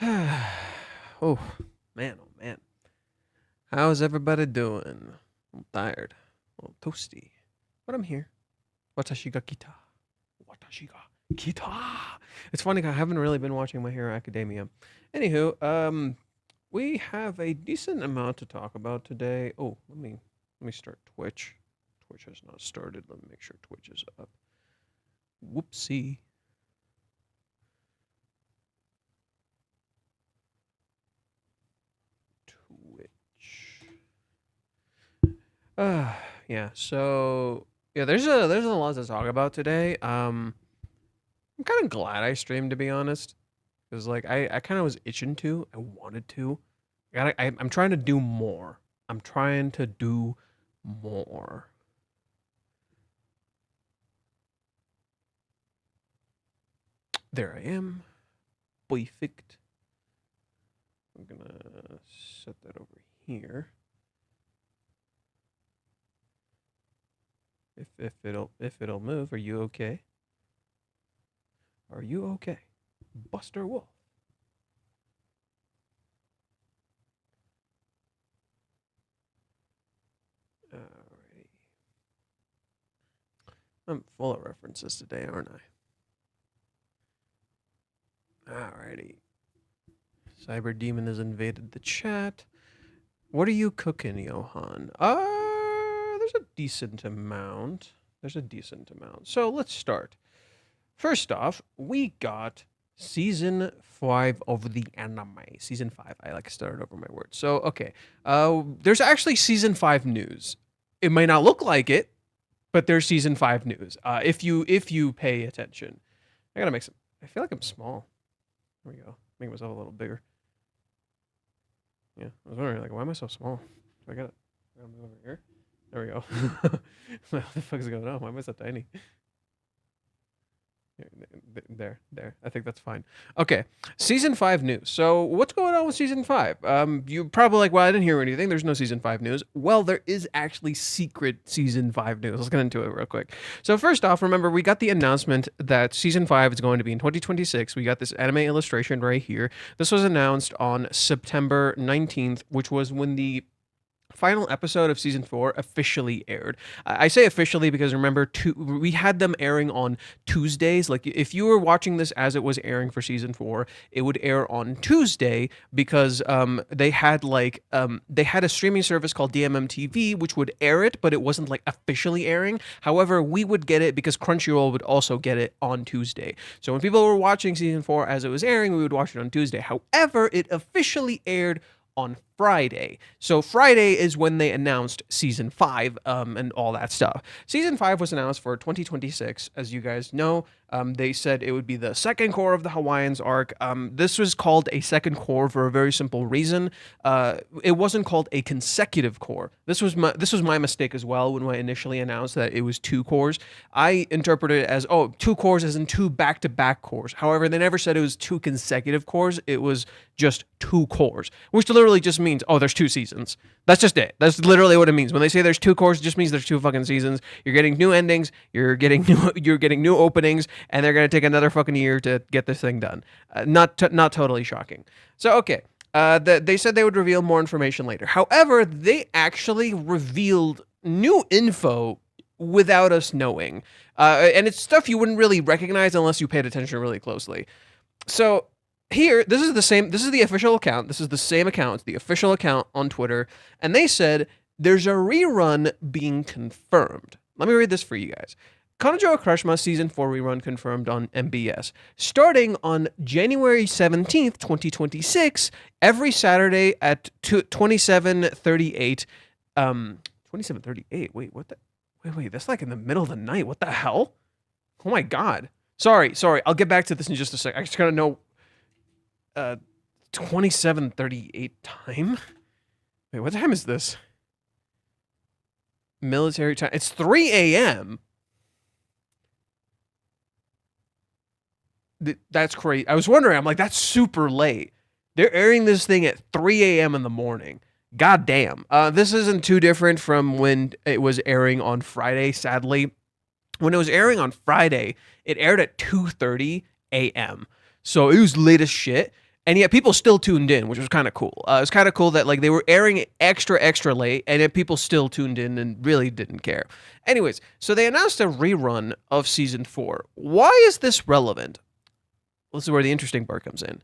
Oh, man, oh, man. How's everybody doing? I'm tired. A little toasty. But I'm here. Watashi ga kita. Watashi ga kita. It's funny, I haven't really been watching My Hero Academia. Anywho, we have a decent amount to talk about today. Oh, let me start Twitch. Twitch has not started. Let me make sure Twitch is up. Whoopsie. Yeah. So yeah, there's a lot to talk about today. I'm kind of glad I streamed, to be honest, because like I kind of was itching to. I wanted to. I'm trying to do more. I'm trying to do more. There I am. Perfect. I'm gonna set that over here. If it'll move, are you okay? Are you okay? Buster Wolf. Alrighty. I'm full of references today, aren't I? Alrighty. Cyber Demon has invaded the chat. What are you cooking, Johan? There's a decent amount. So let's start. First off, we got season 5 of the anime. Season 5. I like to start over my words. So, okay. There's actually season 5 news. It might not look like it, but there's season 5 news. If you pay attention. I gotta make some. I feel like I'm small. There we go. Make myself a little bigger. Yeah, I was wondering, like, why am I so small? Do I gotta move over here? There we go. What the fuck is going on? Why am I so tiny? There. I think that's fine. Okay, season 5 news. So what's going on with season 5? You're probably like, well, I didn't hear anything. There's no season 5 news. Well, there is actually secret season 5 news. Let's get into it real quick. So first off, remember, we got the announcement that season 5 is going to be in 2026. We got this anime illustration right here. This was announced on September 19th, which was when the final episode of season 4 officially aired. I say officially because remember, we had them airing on Tuesdays. Like if you were watching this as it was airing for season 4, it would air on Tuesday because they had a streaming service called DMM-TV which would air it, but it wasn't like officially airing. However, we would get it because Crunchyroll would also get it on Tuesday. So when people were watching season 4 as it was airing, we would watch it on Tuesday. However, it officially aired on Friday. So Friday is when they announced season 5 and all that stuff. Season 5 was announced for 2026, as you guys know. They said it would be the second core of the Hawaiians arc. This was called a second core for a very simple reason. It wasn't called a consecutive core. This was my mistake as well when I initially announced that it was 2 cores. I interpreted it as 2 cores as in 2 back-to-back cores. However, they never said it was 2 consecutive cores. It was just 2 cores, which literally just means there's 2 seasons. That's just it. That's literally what it means. When they say there's 2 cores, it just means there's 2 fucking seasons. You're getting new endings, you're getting new openings, and they're gonna take another fucking year to get this thing done. Not totally shocking. So okay, they said they would reveal more information later. However, they actually revealed new info without us knowing, and it's stuff you wouldn't really recognize unless you paid attention really closely. So here, this is the official account. This is the same account. It's the official account on Twitter. And they said there's a rerun being confirmed. Let me read this for you guys. Kanojo Okarishimasu Season 4 rerun confirmed on MBS. Starting on January 17th, 2026, every Saturday at 27:38. 27:38? Wait, what the? Wait, that's like in the middle of the night. What the hell? Oh my god. Sorry. I'll get back to this in just a sec. I just gotta know 27:38 time? Wait, what time is this? Military time. It's 3 a.m. That's crazy. I was wondering, I'm like, that's super late. They're airing this thing at 3 a.m. in the morning. God damn. This isn't too different from when it was airing on Friday, sadly. When it was airing on Friday, it aired at 2:30 a.m. So it was late as shit. and yet people still tuned in, which was kind of cool. It was kind of cool that like they were airing it extra late, and yet people still tuned in and really didn't care. Anyways, so they announced a rerun of season 4. Why is this relevant? This is where the interesting part comes in.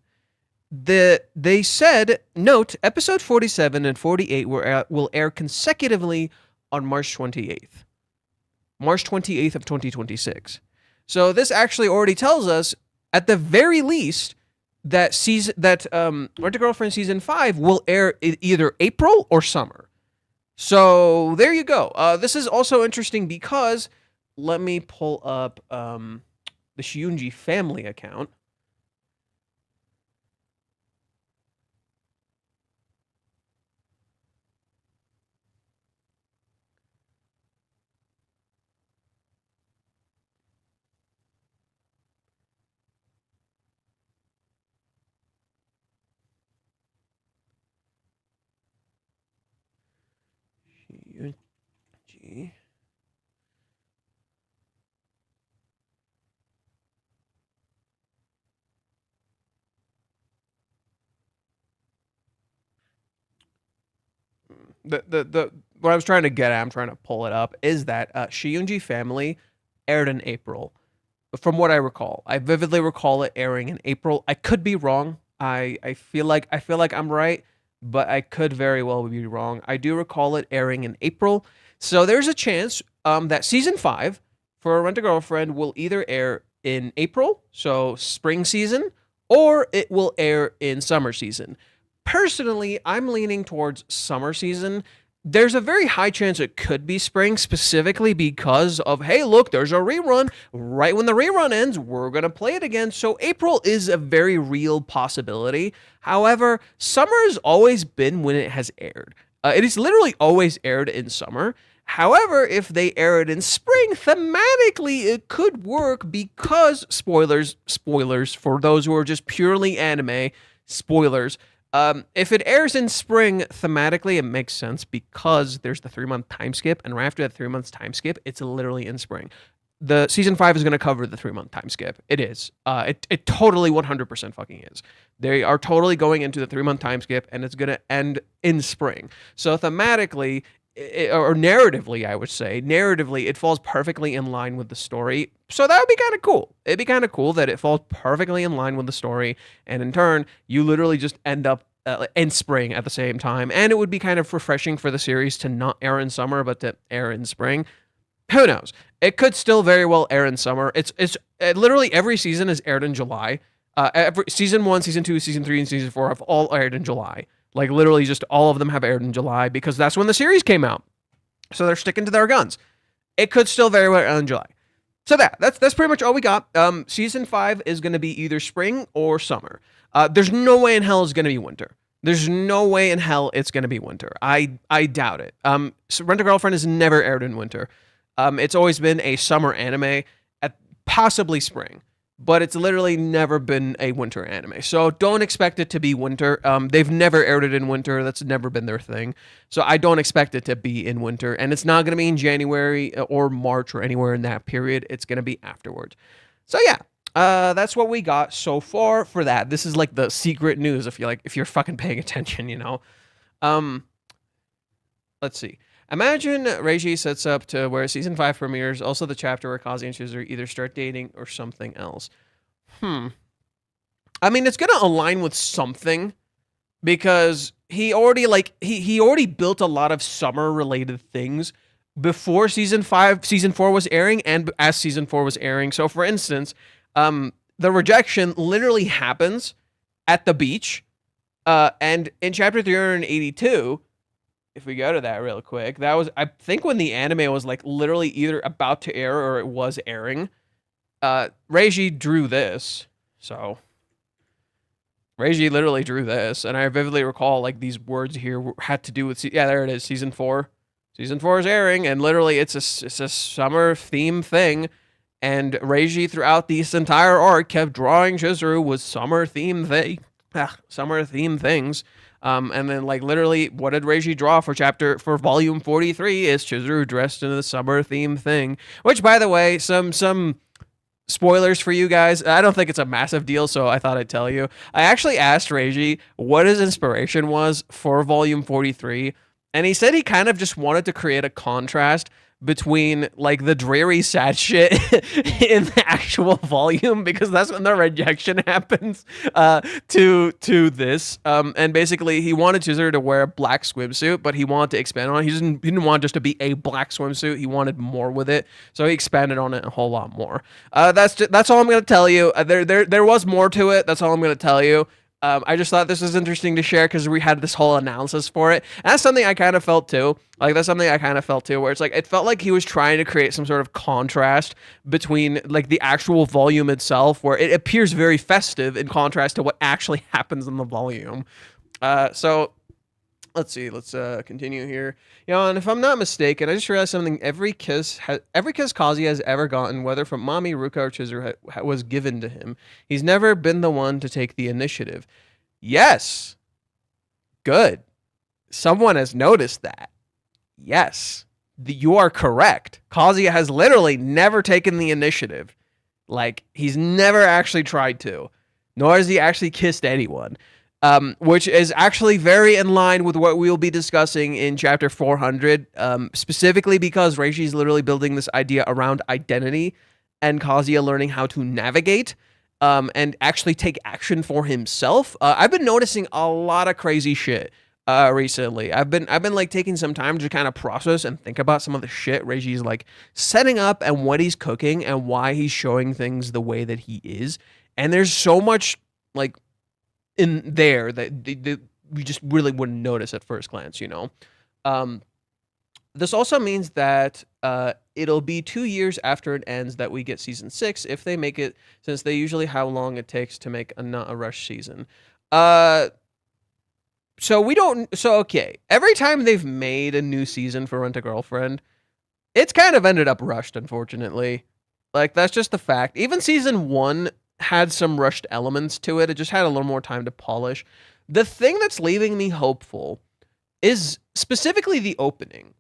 They said, note, episode 47 and 48 will air consecutively on March 28th. March 28th of 2026. So this actually already tells us, at the very least, that Rent-A-Girlfriend season 5 will air in either April or summer. So there you go. This is also interesting because, let me pull up the Shiunji family account. Shiunji. The what I was trying to get at, I'm trying to pull it up, is that Shiunji family aired in April. From what I recall, I vividly recall it airing in April. I could be wrong. I feel like I'm right, but I could very well be wrong. I do recall it airing in April. So there's a chance that season 5 for Rent-A-Girlfriend will either air in April, so spring season, or it will air in summer season. Personally, I'm leaning towards summer season. There's a very high chance it could be spring, specifically because of, hey, look, there's a rerun. Right when the rerun ends, we're going to play it again. So April is a very real possibility. However, summer has always been when it has aired. It is literally always aired in summer. However, if they air it in spring, thematically it could work because, spoilers for those who are just purely anime, spoilers, if it airs in spring, thematically, it makes sense because there's the 3-month time skip, and right after that 3 months time skip, it's literally in spring. The season 5 is going to cover the 3-month time skip. It is. It totally 100% fucking is. They are totally going into the 3-month time skip, and it's going to end in spring. So thematically, or narratively, I would say, it falls perfectly in line with the story. So that would be kind of cool. It'd be kind of cool that it falls perfectly in line with the story, and in turn, you literally just end up in spring at the same time. And it would be kind of refreshing for the series to not air in summer, but to air in spring. Who knows? It could still very well air in summer. It's literally every season is aired in July. Every season 1, season 2, season 3, and season 4 have all aired in July. Like, literally just all of them have aired in July because that's when the series came out. So they're sticking to their guns. It could still very well air in July. So that's pretty much all we got. Season 5 is going to be either spring or summer. There's no way in hell it's going to be winter. There's no way in hell it's going to be winter. I doubt it. So Rent-A-Girlfriend has never aired in winter. It's always been a summer anime, at possibly spring. But it's literally never been a winter anime. So don't expect it to be winter. They've never aired it in winter. That's never been their thing. So I don't expect it to be in winter. And it's not going to be in January or March or anywhere in that period. It's going to be afterwards. So yeah, that's what we got so far for that. This is like the secret news if you're fucking paying attention, you know. Let's see. Imagine Reiji sets up to where season 5 premieres, also the chapter where Kazi and Chizuru either start dating or something else. I mean, it's gonna align with something because he already built a lot of summer related things before season 4 was airing and as season 4 was airing. So for instance, the rejection literally happens at the beach, and in chapter 382. If we go to that real quick, that was, I think, when the anime was like literally either about to air or it was airing. Reiji drew this. So Reiji literally drew this. And I vividly recall like these words here had to do with, yeah, there it is. Season 4. Season 4 is airing. And literally it's a summer theme thing. And Reiji throughout this entire arc kept drawing Chizuru with summer theme things. And then, like, literally, what did Reiji draw for volume 43 is Chizuru dressed in the summer theme thing. Which, by the way, some spoilers for you guys. I don't think it's a massive deal, so I thought I'd tell you. I actually asked Reiji what his inspiration was for Volume 43, and he said he kind of just wanted to create a contrast between like the dreary sad shit in the actual volume, because that's when the rejection happens to this, and basically he wanted Chizuru to wear a black swimsuit, but he wanted to expand on it. He didn't want just to be a black swimsuit. He wanted more with it, so he expanded on it a whole lot more. That's all I'm gonna tell you. There was more to it. That's all I'm gonna tell you. I just thought this was interesting to share because we had this whole analysis for it. And that's something I kind of felt too. Where it's like, it felt like he was trying to create some sort of contrast between like the actual volume itself, where it appears very festive in contrast to what actually happens in the volume. So let's see. Let's continue here. And if I'm not mistaken, I just realized something. Every kiss Kazuya has ever gotten, whether from Mami, Ruka, or Chizuru, was given to him. He's never been the one to take the initiative. Yes. Good. Someone has noticed that. Yes. You are correct. Kazuya has literally never taken the initiative. Like, he's never actually tried to. Nor has he actually kissed anyone. Which is actually very in line with what we'll be discussing in Chapter 400, specifically because Reishi is literally building this idea around identity and Kazuya learning how to navigate and actually take action for himself. I've been noticing a lot of crazy shit recently. I've been like taking some time to kind of process and think about some of the shit Reishi's like setting up and what he's cooking and why he's showing things the way that he is. And there's so much like in there that we just really wouldn't notice at first glance, This also means that it'll be 2 years after it ends that we get season 6 if they make it, since they usually how long it takes to make not a rush season. Okay. Every time they've made a new season for Rent a Girlfriend, it's kind of ended up rushed, unfortunately. Like, that's just the fact. Even season 1 had some rushed elements to it. It just had a little more time to polish. The thing that's leaving me hopeful is specifically the opening.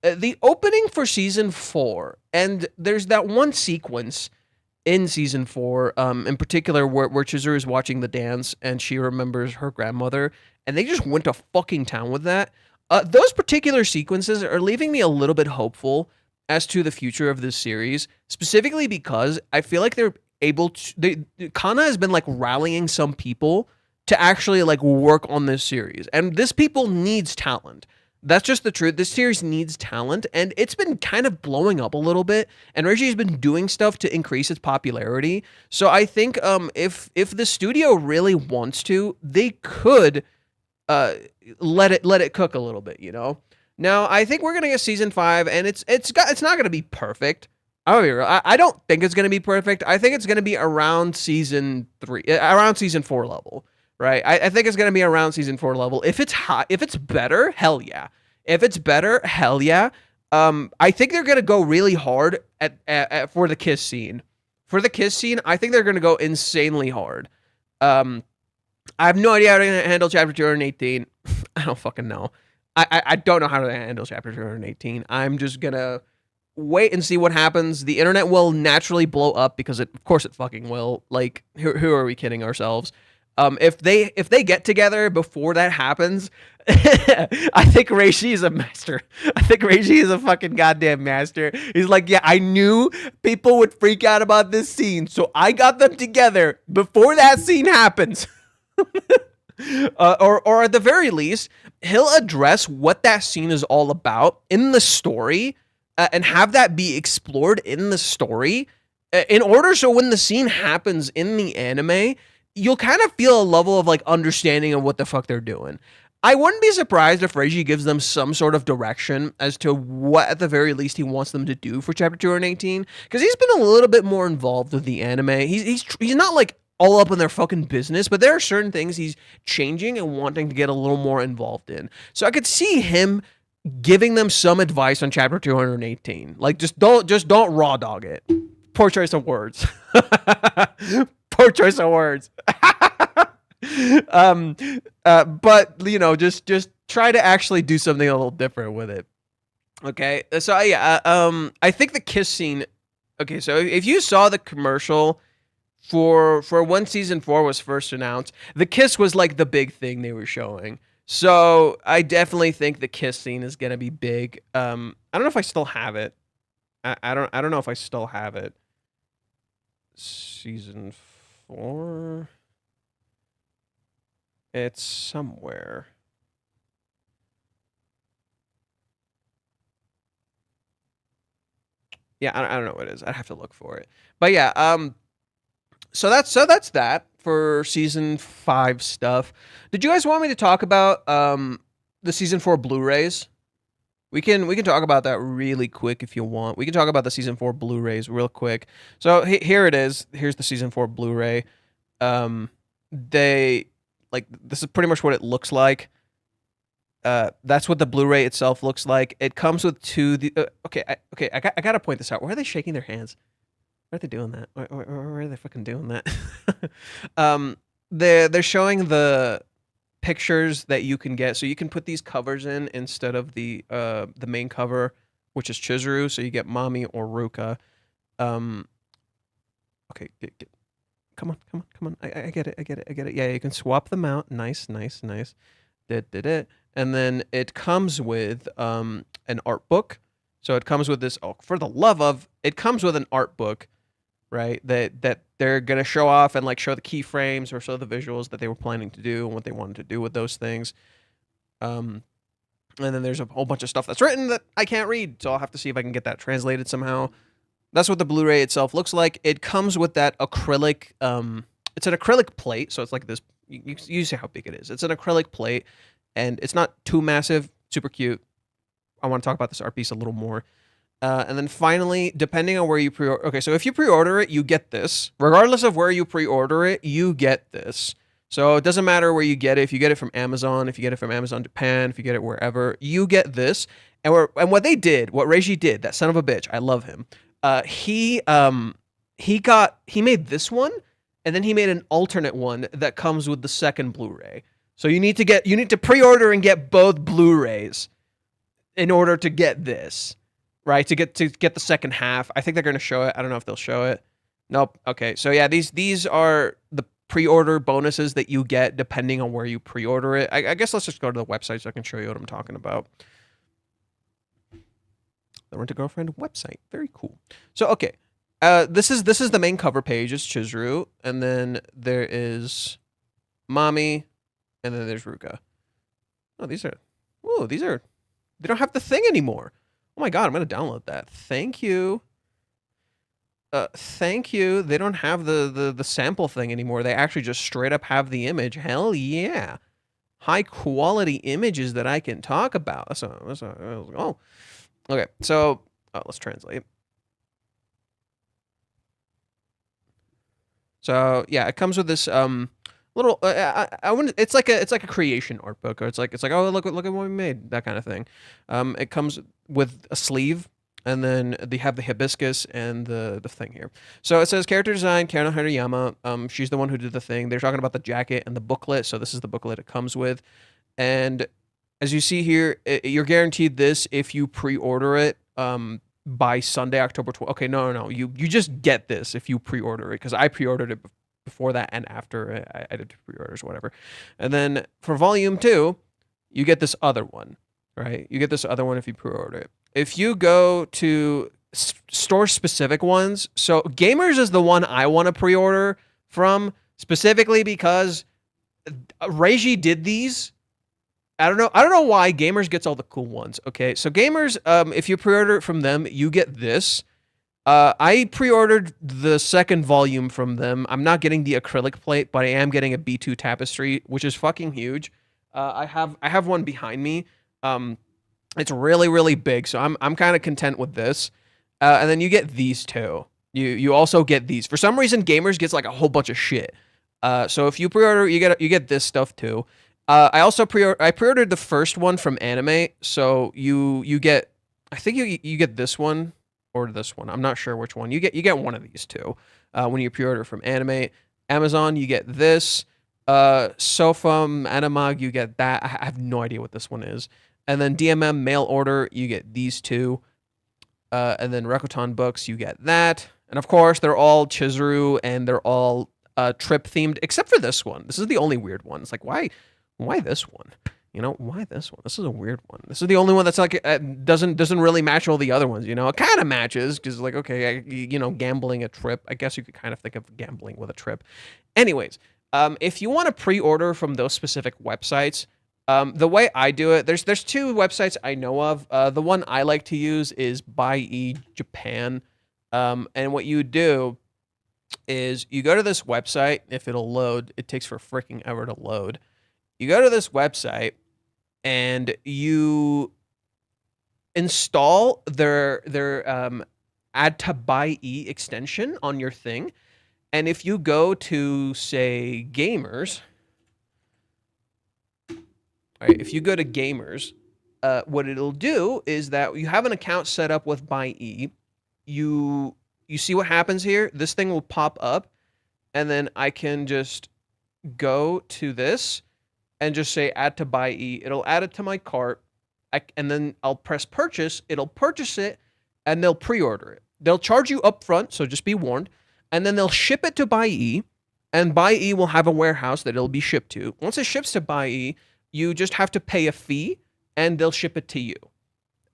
The opening for season 4, and there's that one sequence in season 4, in particular, where Chizuru is watching the dance and she remembers her grandmother, and they just went to fucking town with that. Those particular sequences are leaving me a little bit hopeful as to the future of this series, specifically because I feel like they're able to. Kana has been like rallying some people to actually like work on this series, and this people needs talent. That's just the truth. This series needs talent, and it's been kind of blowing up a little bit, and Reggie's been doing stuff to increase its popularity. So I think if the studio really wants to, they could let it cook a little bit, Now, I think we're gonna get season 5, and it's not gonna be perfect. I don't think it's gonna be perfect. I think it's gonna be around season 4 level. Right, I think it's gonna be around season 4 level. If it's hot, if it's better, hell yeah. If it's better, hell yeah. I think they're gonna go really hard at for the kiss scene. For the kiss scene, I think they're gonna go insanely hard. I have no idea how to handle chapter 218. I don't fucking know. I don't know how to handle chapter 218. I'm just gonna wait and see what happens. The internet will naturally blow up because of course it fucking will. Like, who are we kidding ourselves? If they get together before that happens, I think Reishi is a master. I think Reishi is a fucking goddamn master. He's like, yeah, I knew people would freak out about this scene, so I got them together before that scene happens. Or at the very least, he'll address what that scene is all about in the story, and have that be explored in the story, in order so when the scene happens in the anime, you'll kind of feel a level of like understanding of what the fuck they're doing. I wouldn't be surprised if Reiji gives them some sort of direction as to what at the very least he wants them to do for chapter 218, because he's been a little bit more involved with the anime. He's not like all up in their fucking business, but there are certain things he's changing and wanting to get a little more involved in. So I could see him giving them some advice on chapter 218. Like, just don't raw dog it. Poor choice of words. Poor choice of words. But just try to actually do something a little different with it. Okay, so yeah, I think the kiss scene Okay, so if you saw the commercial for when season 4 was first announced, the kiss was like the big thing they were showing. So I definitely think the kiss scene is gonna be big. I don't know if I still have it. I don't know if I still have it. Season 4. It's somewhere. Yeah, I don't know what it is. I'd have to look for it. But yeah, so that's that for season 5 stuff. Did you guys want me to talk about the season 4 Blu-rays? We can talk about that really quick if you want. We can talk about the season 4 Blu-rays real quick. So here it is. Here's the season 4 Blu-ray. They like this is pretty much what it looks like. That's what the Blu-ray itself looks like. It comes with I gotta point this out. Why are they shaking their hands? Why are they doing that? Why are they fucking doing that? They're showing the pictures that you can get, so you can put these covers in instead of the main cover, which is Chizuru. So you get Mami or Ruka. Okay, come on. I get it. Yeah, you can swap them out. Nice. Did it. And then it comes with an art book. So it comes with this. Oh, for the love of! It comes with an art book, right? That they're gonna show off and like show the keyframes or show the visuals that they were planning to do and what they wanted to do with those things. And then there's a whole bunch of stuff that's written that I can't read, so I'll have to see if I can get that translated somehow. That's what the Blu-ray itself looks like. It comes with that acrylic. It's an acrylic plate, so it's like this. You see how big it is. It's an acrylic plate, and it's not too massive. Super cute. I want to talk about this art piece a little more. And then finally, depending on where you pre-order... Okay, so if you pre-order it, you get this. Regardless of where you pre-order it, you get this. So it doesn't matter where you get it. If you get it from Amazon, if you get it from Amazon Japan, if you get it wherever, you get this. And what they did, what Reiji did, that son of a bitch, I love him. He made this one, and then he made an alternate one that comes with the second Blu-ray. So you need to pre-order and get both Blu-rays in order to get this. Right, to get the second half. I think they're going to show it. I don't know if they'll show it. Nope. Okay, so yeah, these are the pre-order bonuses that you get depending on where you pre-order it. I guess let's just go to the website so I can show you what I'm talking about. The Rent-A-Girlfriend website. Very cool. So okay, this is the main cover page. It's Chizuru, and then there is Mami, and then there's Ruka. Oh, these are they don't have the thing anymore. Oh my god, I'm gonna download that. Thank you. Thank you. They don't have the sample thing anymore. They actually just straight up have the image. Hell yeah. High quality images that I can talk about. Oh. Okay, so let's translate. So yeah, it comes with this little I wouldn't, it's like a creation art book, or it's like oh look at what we made, that kind of thing. It comes with a sleeve, and then they have the hibiscus and the thing here. So it says character design Kano Hariyama. She's the one who did the thing. They're talking about the jacket and the booklet. So this is the booklet it comes with, and as you see here, you're guaranteed this if you pre-order it by Sunday, October 12th. Okay, no. You just get this if you pre-order it, because I pre-ordered it before that and after. I did pre-orders, whatever. And then for volume 2, you get this other one, right? You get this other one if you pre-order it. If you go to store-specific ones, so Gamers is the one I want to pre-order from, specifically because Reiji did these. I don't know why Gamers gets all the cool ones. Okay, so Gamers, if you pre-order it from them, you get this. I pre-ordered the second volume from them. I'm not getting the acrylic plate, but I am getting a B2 tapestry, which is fucking huge. I have one behind me. It's really, really big, so I'm kind of content with this. And then you get these two. You also get these. For some reason, Gamers gets like a whole bunch of shit. So if you pre-order, you get this stuff too. I also pre-ordered the first one from Anime, so you get, I think you get this one or this one. I'm not sure which one. You get one of these two when you pre-order from Anime. Amazon, you get this. So from Animag, you get that. I have no idea what this one is. And then DMM mail order, you get these two. And then Rakuton books, you get that. And of course, they're all Chizuru and they're all trip themed, except for this one. This is the only weird one. It's like, why this one? You know, why this one? This is a weird one. This is the only one that's like doesn't really match all the other ones. You know, it kind of matches because like, okay, you know, gambling a trip. I guess you could kind of think of gambling with a trip. Anyways, if you want to pre-order from those specific websites, the way I do it, there's two websites I know of. The one I like to use is Buy Japan. And what you do is you go to this website. If it'll load, it takes for freaking ever to load. You go to this website and you install their add to buy extension on your thing. And if you go to, say, gamers, right, if you go to gamers, what it'll do is that you have an account set up with Buy. You see what happens here? This thing will pop up, and then I can just go to this and just say add to Buy. It'll add it to my cart, and then I'll press purchase. It'll purchase it, and they'll pre-order it. They'll charge you up front, so just be warned. And then they'll ship it to Buy, and Buy will have a warehouse that it'll be shipped to. Once it ships to Buy, you just have to pay a fee, and they'll ship it to you.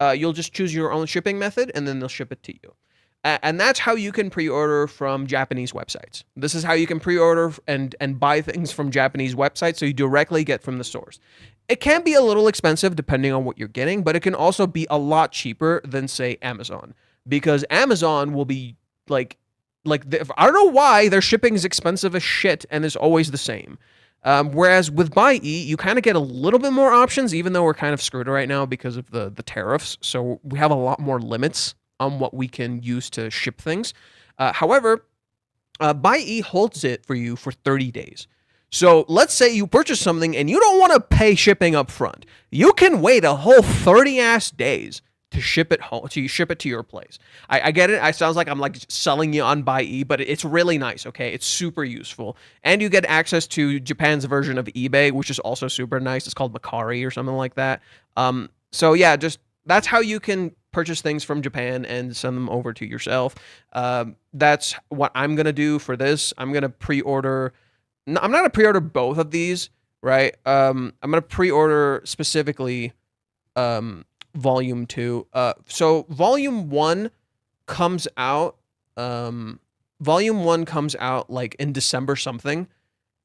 You'll just choose your own shipping method, and then they'll ship it to you. And that's how you can pre-order from Japanese websites. This is how you can pre-order and buy things from Japanese websites, so you directly get from the source. It can be a little expensive depending on what you're getting, but it can also be a lot cheaper than, say, Amazon. Because Amazon will be like I don't know why their shipping is expensive as shit and is always the same. Whereas with Buy, you kind of get a little bit more options, even though we're kind of screwed right now because of the tariffs. So we have a lot more limits on what we can use to ship things. However, Buy holds it for you for 30 days. So let's say you purchase something and you don't want to pay shipping up front. You can wait a whole 30-ass days to ship it home, to ship it to your place. I get it. It sounds like I'm like selling you on Buy, but it's really nice. Okay, it's super useful, and you get access to Japan's version of eBay, which is also super nice. It's called Kanokari or something like that. So yeah, just that's how you can purchase things from Japan and send them over to yourself. That's what I'm gonna do for this. I'm gonna pre-order. No, I'm not gonna pre-order both of these, right? I'm gonna pre-order specifically. Volume 2. So Volume 1 comes out like in December something.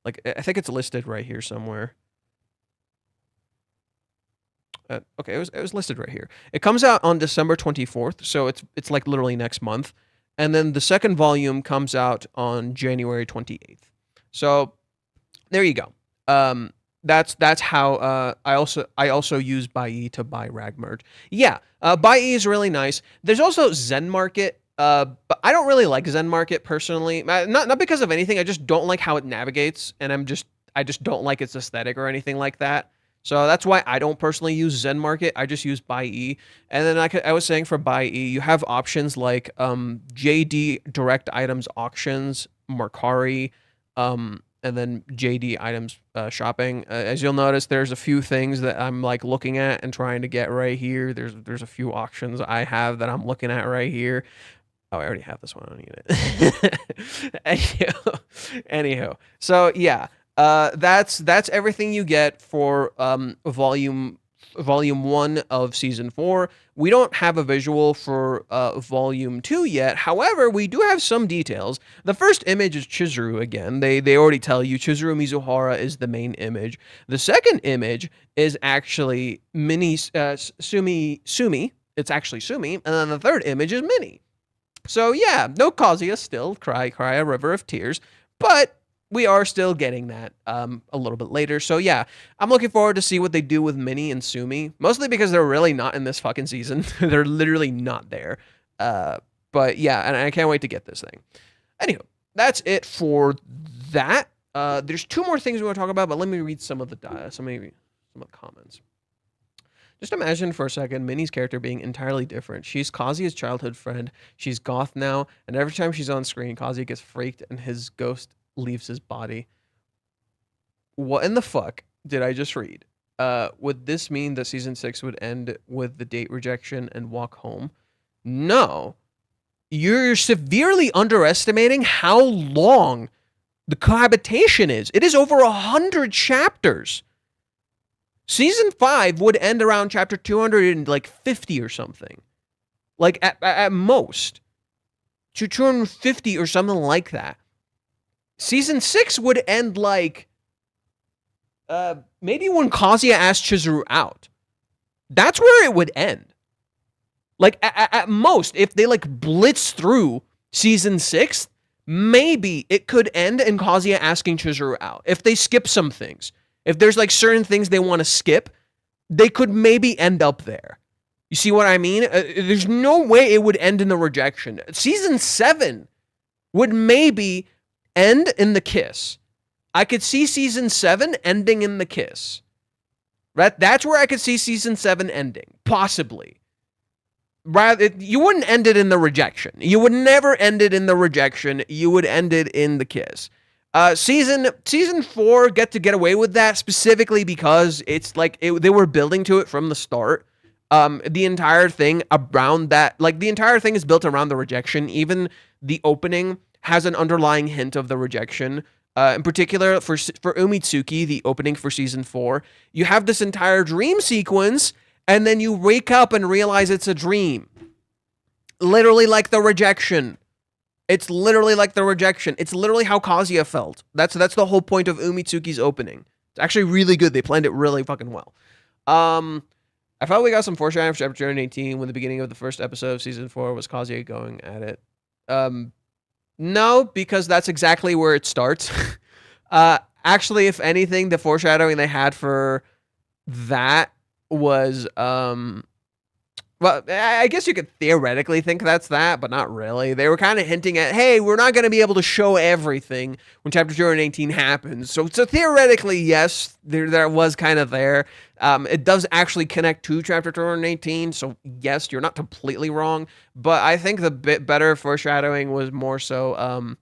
Like I think it's listed right here somewhere. Okay, it was listed right here. It comes out on December 24th, so it's like literally next month. And then the second volume comes out on January 28th. So there you go. That's how I also use Buy to buy rag merch. Yeah, Buy is really nice. There's also Zen Market, but I don't really like Zen Market personally. Not because of anything. I just don't like how it navigates, and I just don't like its aesthetic or anything like that. So that's why I don't personally use Zen Market. I just use Buy. And then I was saying for Buy, you have options like JD Direct Items Auctions, Mercari, and then JD Items Shopping. As you'll notice, there's a few things that I'm like looking at and trying to get right here. There's a few auctions I have that I'm looking at right here. Oh, I already have this one. I don't need it. Anywho. So yeah, that's everything you get for volume 1 of season 4. We don't have a visual for volume 2 yet. However, we do have some details. The first image is Chizuru again. They already tell you Chizuru Mizuhara is the main image. The second image is actually Sumi. It's actually Sumi. And then the third image is Minnie. So yeah, no Kazuya still. Cry a river of tears. But we are still getting that a little bit later. So yeah, I'm looking forward to see what they do with Minnie and Sumi. Mostly because they're really not in this fucking season. They're literally not there. But yeah, and I can't wait to get this thing. Anywho, that's it for that. There's 2 more things we want to talk about, but let me read some of the comments. Just imagine for a second Minnie's character being entirely different. She's Kazuya's childhood friend. She's goth now, and every time she's on screen, Kazuya gets freaked and his ghost leaves his body. What in the fuck did I just read? Would this mean that season 6 would end with the date rejection and walk home? No. You're severely underestimating how long the cohabitation is. It is over 100 chapters. Season 5 would end around chapter 250 or something. Like, at most. 250 or something like that. Season 6 would end like... maybe when Kazuya asked Chizuru out. That's where it would end. Like, at most, if they, like, blitz through Season 6, maybe it could end in Kazuya asking Chizuru out. If they skip some things. If there's, like, certain things they want to skip, they could maybe end up there. You see what I mean? There's no way it would end in the rejection. Season 7 would maybe end in the kiss. I could see Season 7 ending in the kiss. That's where I could see Season 7 ending. Possibly. Rather, you wouldn't end it in the rejection. You would never end it in the rejection. You would end it in the kiss. Season 4 get away with that specifically because it's like they were building to it from the start. The entire thing around that, like the entire thing is built around the rejection. Even the opening has an underlying hint of the rejection. In particular, for Umitsuki, the opening for Season 4, you have this entire dream sequence, and then you wake up and realize it's a dream. Literally like the rejection. It's literally like the rejection. It's literally how Kazuya felt. That's the whole point of Umitsuki's opening. It's actually really good. They planned it really fucking well. I felt we got some foreshadowing for chapter 218 when the beginning of the first episode of Season 4 was Kazuya going at it. No, because that's exactly where it starts. Actually, if anything, the foreshadowing they had for that was, well, I guess you could theoretically think that's that, but not really. They were kind of hinting at, hey, we're not going to be able to show everything when chapter 218 happens. So theoretically, yes, there was kind of there. It does actually connect to chapter 218, so yes, you're not completely wrong. But I think the bit better foreshadowing was more so,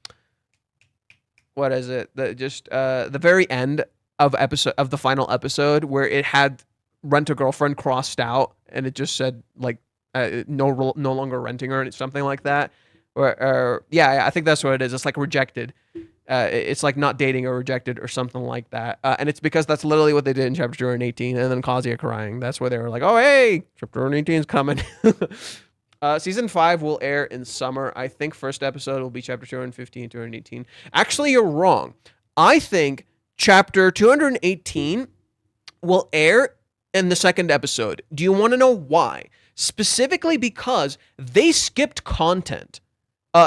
what is it? The very end of the final episode where it had Rent a Girlfriend crossed out and it just said like no longer renting her, and it's something like that. Or yeah, I think that's what it is. It's like rejected. It's like not dating or rejected or something like that. And it's because that's literally what they did in chapter 218, and then Kazuya crying. That's where they were like, oh hey, chapter 218 is coming. Season 5 will air in summer. I think first episode will be chapter 215, 218. Actually, you're wrong. I think chapter 218 will air in the second episode. Do you want to know why? Specifically because they skipped content.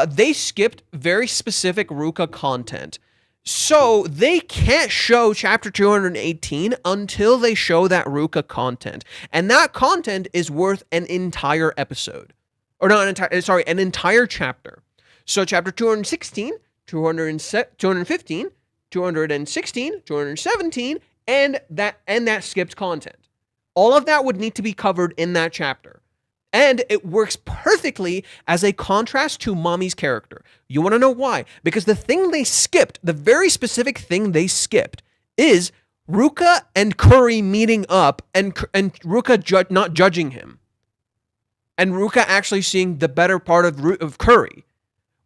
They skipped very specific Ruka content. So they can't show chapter 218 until they show that Ruka content. And that content is worth an entire episode. Or not an entire chapter. So chapter 216, 215, 216, 217, and that skipped content. All of that would need to be covered in that chapter. And it works perfectly as a contrast to Mommy's character. You want to know why? Because the thing they skipped, the very specific thing they skipped, is Ruka and Curry meeting up and Ruka not judging him. And Ruka actually seeing the better part of Curry.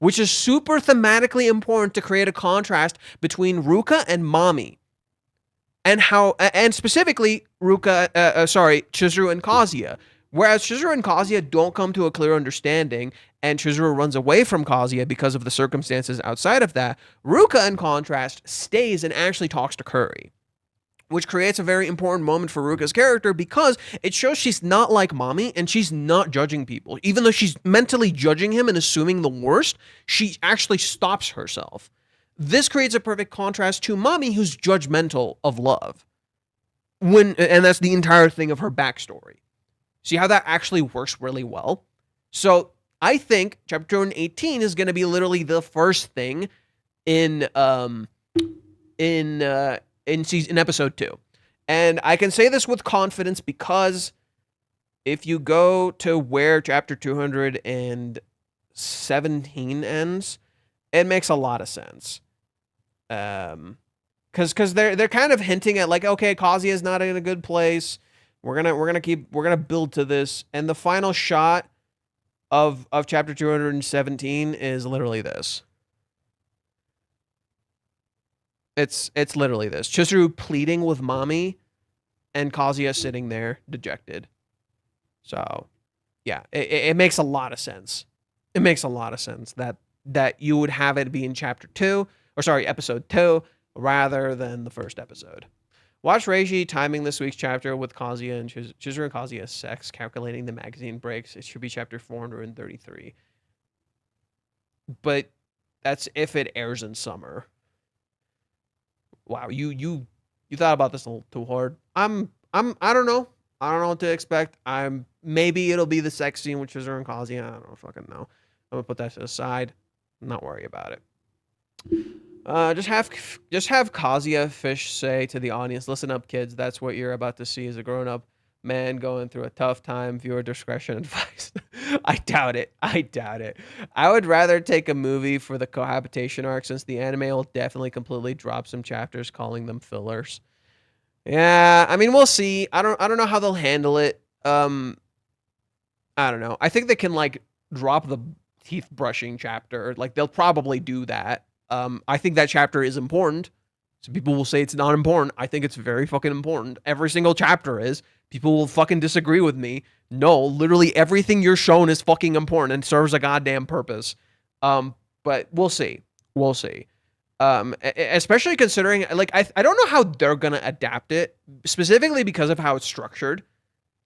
Which is super thematically important to create a contrast between Ruka and Mommy. And specifically Chizuru and Kazuya. Whereas Chizuru and Kazuya don't come to a clear understanding, and Chizuru runs away from Kazuya because of the circumstances outside of that, Ruka, in contrast, stays and actually talks to Curry. Which creates a very important moment for Ruka's character because it shows she's not like Mommy and she's not judging people. Even though she's mentally judging him and assuming the worst, she actually stops herself. This creates a perfect contrast to Mommy, who's judgmental of love. And that's the entire thing of her backstory. See how that actually works really well? So I think chapter 218 is going to be literally the first thing in episode 2. And I can say this with confidence because if you go to where chapter 217 ends, it makes a lot of sense. Because they're kind of hinting at like, okay, Kazuya is not in a good place. We're gonna build to this, and the final shot of chapter 217 is literally this. It's literally this. Chizuru pleading with mommy and Kazuya sitting there dejected. So, yeah, it makes a lot of sense. It makes a lot of sense that you would have it be in episode 2 rather than the first episode. Watch Reiji timing this week's chapter with Kazuya and Chizuru and Kazuya's sex, calculating the magazine breaks. It should be chapter 433. But that's if it airs in summer. Wow, you thought about this a little too hard. I don't know. I don't know what to expect. Maybe it'll be the sex scene with Chizuru and Kazuya. I don't fucking know. I'm gonna put that to the side. Not worry about it. Just have Kazuya Fish say to the audience, "Listen up, kids. That's what you're about to see is a grown-up man going through a tough time. Viewer discretion advice." I doubt it. I would rather take a movie for the cohabitation arc, since the anime will definitely completely drop some chapters, calling them fillers. Yeah, I mean, we'll see. I don't know how they'll handle it. I don't know. I think they can like drop the teeth brushing chapter. Like they'll probably do that. I think that chapter is important. So people will say it's not important. I think it's very fucking important. Every single chapter is. People will fucking disagree with me. No, literally everything you're shown is fucking important and serves a goddamn purpose. But we'll see. We'll see. Especially considering, like, I don't know how they're gonna adapt it, specifically because of how it's structured.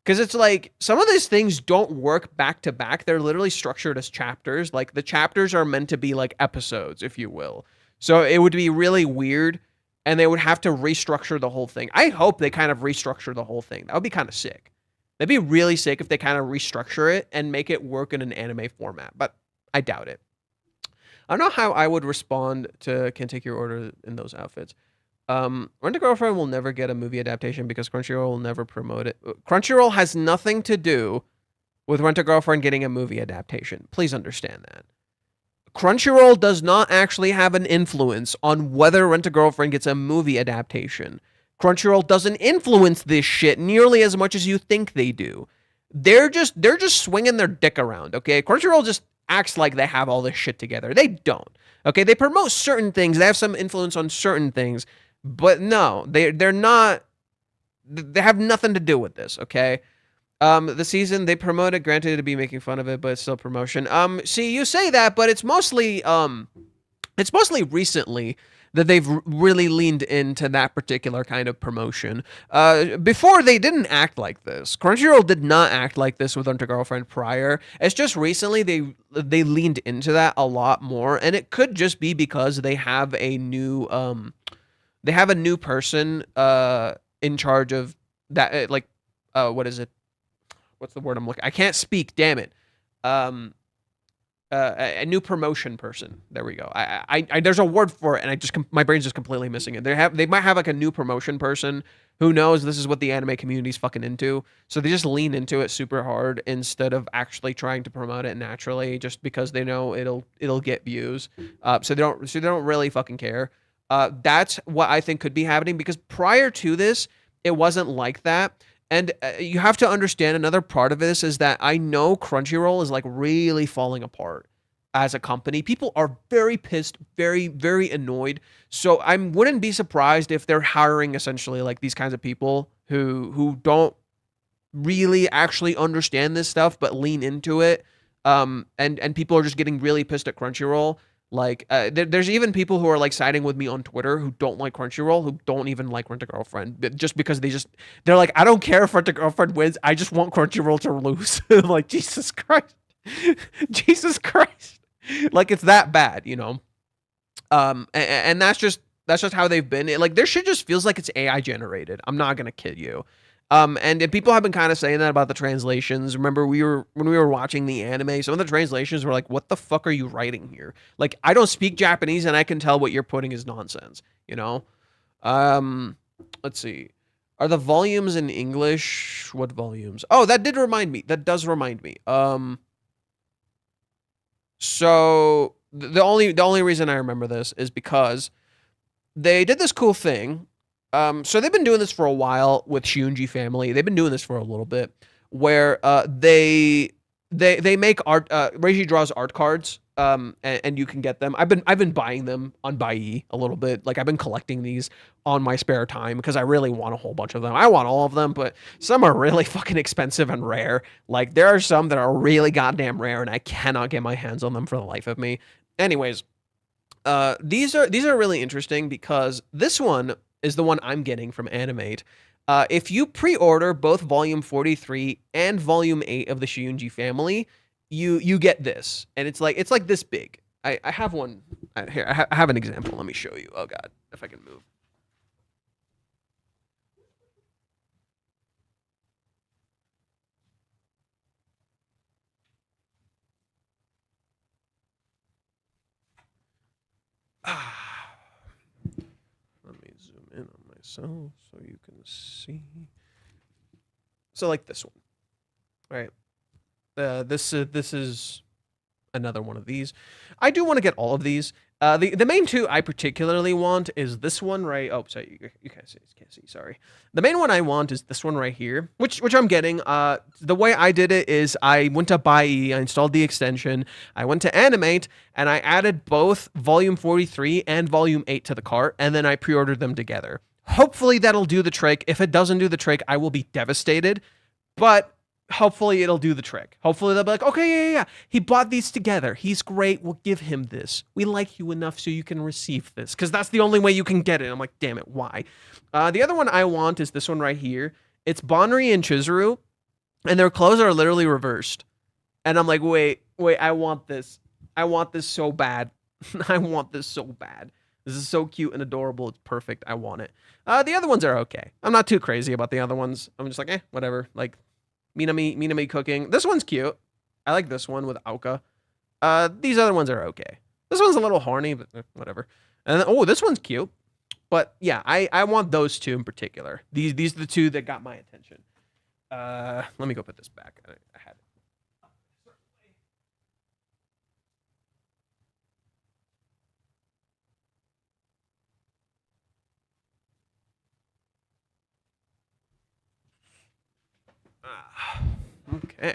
Because it's like, some of these things don't work back to back. They're literally structured as chapters. Like, the chapters are meant to be like episodes, if you will. So it would be really weird, and they would have to restructure the whole thing. I hope they kind of restructure the whole thing. That would be kind of sick. That'd be really sick if they kind of restructure it and make it work in an anime format, but I doubt it. I don't know how I would respond to Can't Take Your Order in those outfits. Rent-A-Girlfriend will never get a movie adaptation because Crunchyroll will never promote it. Crunchyroll has nothing to do with Rent-A-Girlfriend getting a movie adaptation. Please understand that. Crunchyroll does not actually have an influence on whether Rent-A-Girlfriend gets a movie adaptation. Crunchyroll doesn't influence this shit nearly as much as you think they do. They're just swinging their dick around, okay? Crunchyroll just acts like they have all this shit together. They don't. Okay, they promote certain things. They have some influence on certain things, but no, they're not. They have nothing to do with this. Okay, the season they promoted, granted to be making fun of it, but it's still promotion. See, you say that, but it's mostly recently that they've really leaned into that particular kind of promotion. Before, they didn't act like this. Crunchyroll did not act like this with Rent-A-Girlfriend prior. It's just recently they leaned into that a lot more, and it could just be because they have a new person in charge of that. What is it? What's the word I'm looking? I can't speak. Damn it. A new promotion person. There we go. I there's a word for it, and my brain's just completely missing it. They might have like a new promotion person who knows this is what the anime community's fucking into, so they just lean into it super hard instead of actually trying to promote it naturally, just because they know it'll get views. So they don't really fucking care. That's what I think could be happening, because prior to this, it wasn't like that. And you have to understand, another part of this is that I know Crunchyroll is like really falling apart as a company. People are very pissed, very, very annoyed. So I wouldn't be surprised if they're hiring essentially like these kinds of people who don't really actually understand this stuff, but lean into it. And people are just getting really pissed at Crunchyroll. Like, there's even people who are like siding with me on Twitter who don't like Crunchyroll, who don't even like Rent-A-Girlfriend, just because they're like, I don't care if Rent-A-Girlfriend wins, I just want Crunchyroll to lose. Like, Jesus Christ. Jesus Christ. Like, it's that bad, you know? And that's just how they've been. Like, their shit just feels like it's AI generated. I'm not gonna kid you. And people have been kind of saying that about the translations. Remember, when we were watching the anime, some of the translations were like, what the fuck are you writing here? Like, I don't speak Japanese, and I can tell what you're putting is nonsense, you know? Let's see. Are the volumes in English? What volumes? Oh, that does remind me. So the only reason I remember this is because they did this cool thing. So they've been doing this for a while with Shunji family. They've been doing this for a little bit, where they they make art. Reiji draws art cards. And you can get them. I've been buying them on Buyee a little bit. Like I've been collecting these on my spare time because I really want a whole bunch of them. I want all of them, but some are really fucking expensive and rare. Like there are some that are really goddamn rare, and I cannot get my hands on them for the life of me. Anyways, these are really interesting because this one is the one I'm getting from Animate. If you pre-order both Volume 43 and Volume 8 of the Shiyunji family, you get this, and it's like this big. I have one here. I have an example. Let me show you. Oh god, if I can move. Let me zoom in on myself so you can see. So like this one, right? This is another one of these. I do want to get all of these. The main two I particularly want is this one right. Oh, sorry, you can't see. Sorry. The main one I want is this one right here, which I'm getting. The way I did it is I went to Buyee, I installed the extension, I went to Animate, and I added both Volume 43 and Volume 8 to the cart, and then I pre-ordered them together. Hopefully that'll do the trick. If it doesn't do the trick, I will be devastated. But hopefully it'll do the trick. Hopefully they'll be like, okay, yeah. He bought these together. He's great. We'll give him this. We like you enough so you can receive this. Because that's the only way you can get it. I'm like, damn it, why? The other one I want is this one right here. It's Bonri and Chizuru. And their clothes are literally reversed. And I'm like, wait, I want this. I want this so bad. I want this so bad. This is so cute and adorable. It's perfect. I want it. The other ones are okay. I'm not too crazy about the other ones. I'm just like, whatever. Like, Minami cooking. This one's cute. I like this one with Aoka. These other ones are okay. This one's a little horny, but whatever. And then, this one's cute. But yeah, I want those two in particular. These are the two that got my attention. Let me go put this back. I had it. Okay.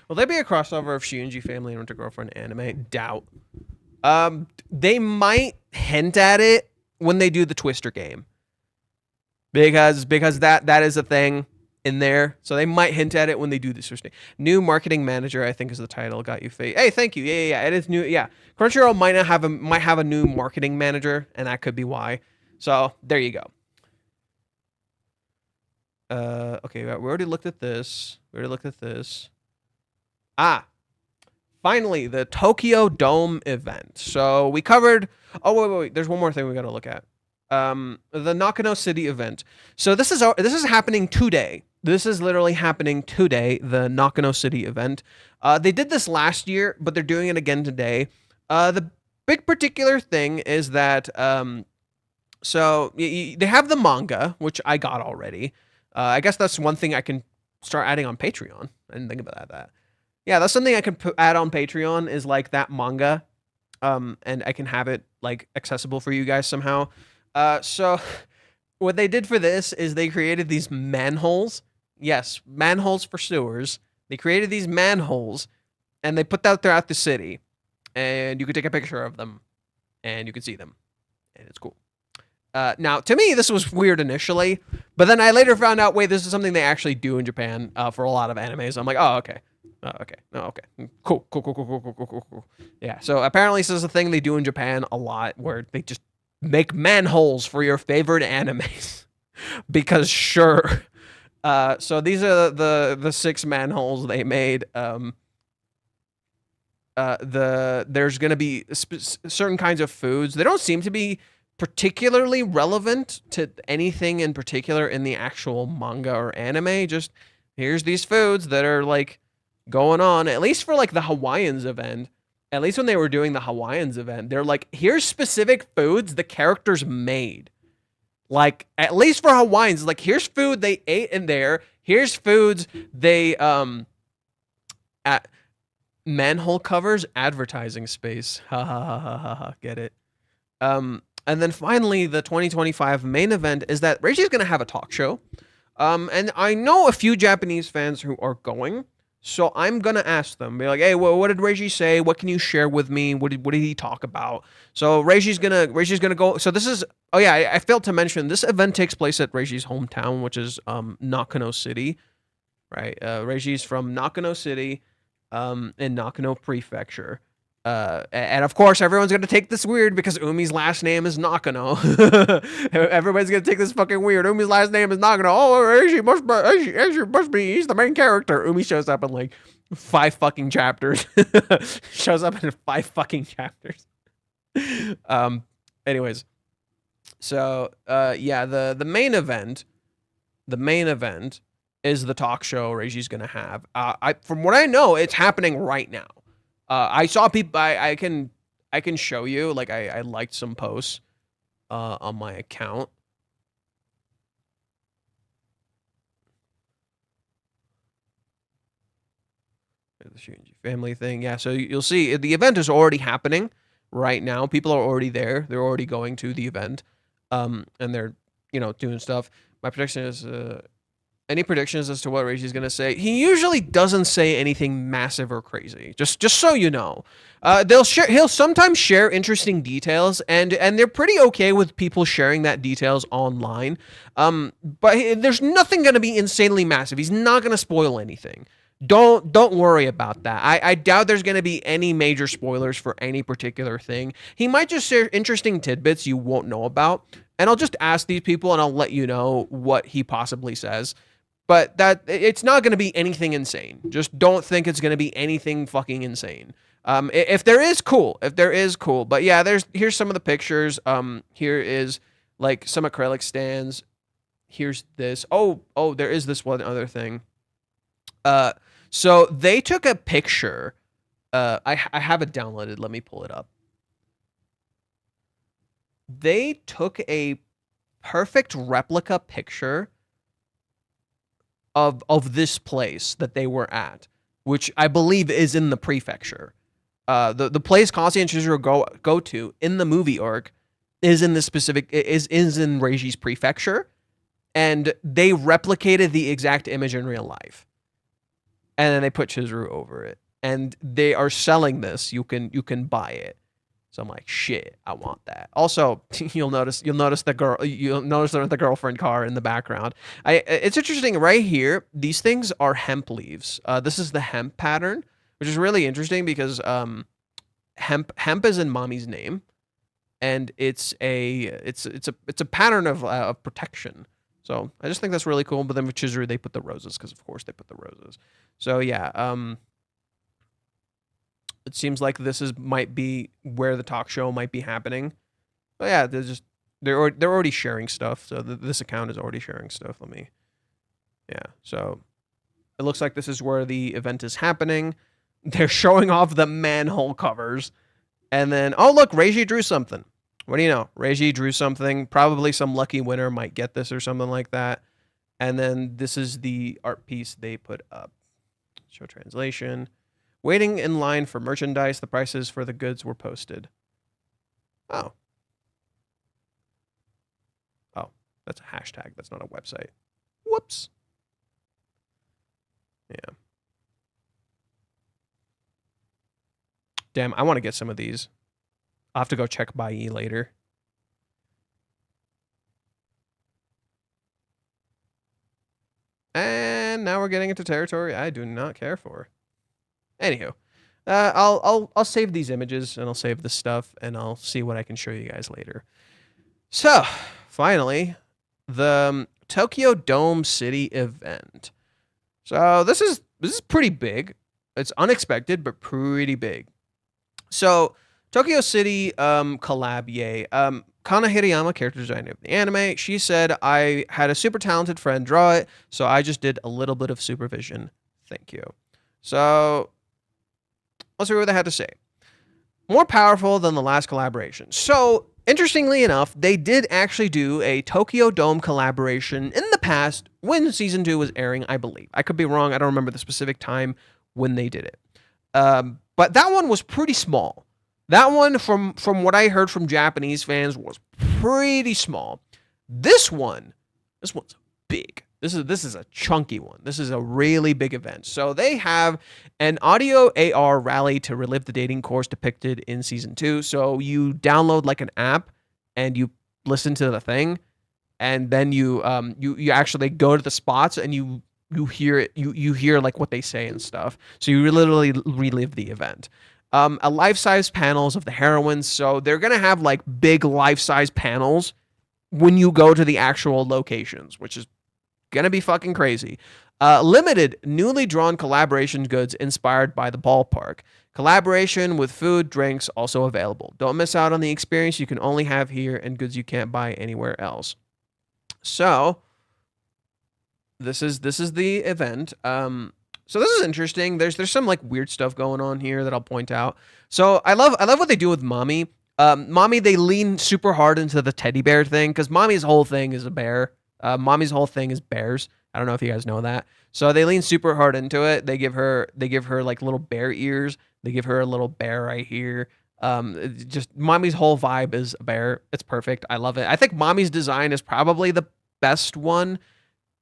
Will there be a crossover of Shiyunji family and Rent a Girlfriend anime? Doubt. They might hint at it when they do the Twister game. Because that is a thing in there. So they might hint at it when they do the Twister. New marketing manager, I think is the title. Got you, Faye. Hey, thank you. Yeah. It is new. Yeah. Crunchyroll might have a new marketing manager, and that could be why. So there you go. Okay, we already looked at this. Finally, the Tokyo Dome event. So we covered. Oh wait. There's one more thing we got to look at. The Nakano City event. So this is happening today. This is literally happening today. The Nakano City event. They did this last year, but they're doing it again today. The big particular thing is that so they have the manga, which I got already. I guess that's one thing I can start adding on Patreon. I didn't think about that. Yeah, that's something I can add on Patreon is like that manga, and I can have it like accessible for you guys somehow. So what they did for this is they created these manholes. Yes, manholes for sewers. They created these manholes, and they put that throughout the city, and you could take a picture of them, and you can see them, and it's cool. Now, to me, this was weird initially, but then I later found out, wait, this is something they actually do in Japan for a lot of animes. I'm like, oh, okay. Cool. Yeah, so apparently this is a thing they do in Japan a lot, where they just make manholes for your favorite animes. Because sure. So these are the 6 manholes they made. There's going to be certain kinds of foods. They don't seem to be particularly relevant to anything in particular in the actual manga or anime. Just here's these foods that are like going on, at least for like the Hawaiians event. At least when they were doing the Hawaiians event, they're like, here's specific foods the characters made. Like, at least for Hawaiians, like, here's food they ate in there. Here's foods they at manhole covers advertising space. Ha. Get it? And then finally, the 2025 main event is that Reichi's going to have a talk show. And I know a few Japanese fans who are going. So I'm gonna ask them, be like, "Hey, what did Reiji say? What can you share with me? What did he talk about?" So Reiji's gonna go. So this is. Oh yeah, I failed to mention this event takes place at Reiji's hometown, which is Nakano City, right? Reiji's from Nakano City, in Nakano Prefecture. And of course, everyone's gonna take this weird because Umi's last name is Nakano. Everybody's gonna take this fucking weird. Umi's last name is Nakano. Oh, Eiji must be. He's the main character. Umi shows up in like 5 fucking chapters. Shows up in 5 fucking chapters. Anyways, so yeah, the main event, is the talk show Reiji's gonna have. From what I know, it's happening right now. I saw people. I can show you. Like I liked some posts on my account. The Shinji family thing. Yeah, so you'll see the event is already happening right now. People are already there. They're already going to the event, and they're doing stuff. My prediction is. Any predictions as to what Reiji's gonna say? He usually doesn't say anything massive or crazy. Just so you know, he'll sometimes share interesting details, and they're pretty okay with people sharing that details online. But there's nothing gonna be insanely massive. He's not gonna spoil anything. Don't worry about that. I doubt there's gonna be any major spoilers for any particular thing. He might just share interesting tidbits you won't know about, and I'll just ask these people, and I'll let you know what he possibly says. But it's not going to be anything insane. Just don't think it's going to be anything fucking insane. If there is, cool. But yeah, here's some of the pictures. Here is like some acrylic stands. Here's this. Oh, there is this one other thing. So they took a picture. I have it downloaded. Let me pull it up. They took a perfect replica picture of this place that they were at, which I believe is in the prefecture. The place Kasi and Chizuru go to in the movie arc is in this specific is in Reiji's prefecture, and they replicated the exact image in real life, and then they put Chizuru over it, and they are selling this. You can buy it. So I'm like, shit, I want that. Also, you'll notice the girlfriend car in the background. It's interesting right here. These things are hemp leaves. This is the hemp pattern, which is really interesting because hemp is in mommy's name, and it's a pattern of protection. So I just think that's really cool. But then with Chizuru, they put the roses because of course they put the roses. So yeah, it seems like this might be where the talk show might be happening. But yeah, they're already sharing stuff. So this account is already sharing stuff. Yeah. So it looks like this is where the event is happening. They're showing off the manhole covers, and then look, Reiji drew something. What do you know? Reiji drew something. Probably some lucky winner might get this or something like that. And then this is the art piece they put up. Show translation. Waiting in line for merchandise, the prices for the goods were posted. Oh, that's a hashtag. That's not a website. Whoops. Yeah. Damn, I want to get some of these. I'll have to go check Bai later. And now we're getting into territory I do not care for. Anywho, I'll save these images, and I'll save this stuff, and I'll see what I can show you guys later. So, finally, the Tokyo Dome City event. So this is pretty big. It's unexpected, but pretty big. So Tokyo City collab, yay. Kana Hirayama, character designer of the anime, she said, I had a super talented friend draw it, so I just did a little bit of supervision. Thank you. So let's see what they had to say. More powerful than the last collaboration. So, interestingly enough, they did actually do a Tokyo Dome collaboration in the past when Season 2 was airing, I believe. I could be wrong. I don't remember the specific time when they did it. But that one was pretty small. That one, from what I heard from Japanese fans, was pretty small. This one's big. This is a chunky one. This is a really big event. So they have an audio AR rally to relive the dating course depicted in season 2. So you download like an app and you listen to the thing, and then you actually go to the spots and you hear it, you hear like what they say and stuff. So you literally relive the event. A life-size panels of the heroines. So they're gonna have like big life-size panels when you go to the actual locations, which is gonna be fucking crazy. Limited, newly drawn collaboration goods inspired by the ballpark. Collaboration with food, drinks also available. Don't miss out on the experience you can only have here and goods you can't buy anywhere else. So this is the event. So this is interesting. There's some like weird stuff going on here that I'll point out. So I love what they do with Mommy. Mommy, they lean super hard into the teddy bear thing because Mommy's whole thing is a bear. Mommy's whole thing is bears. I don't know if you guys know that. So they lean super hard into it. They give her like little bear ears. They give her a little bear right here. Just Mommy's whole vibe is a bear. It's perfect. I love it. I think Mommy's design is probably the best one.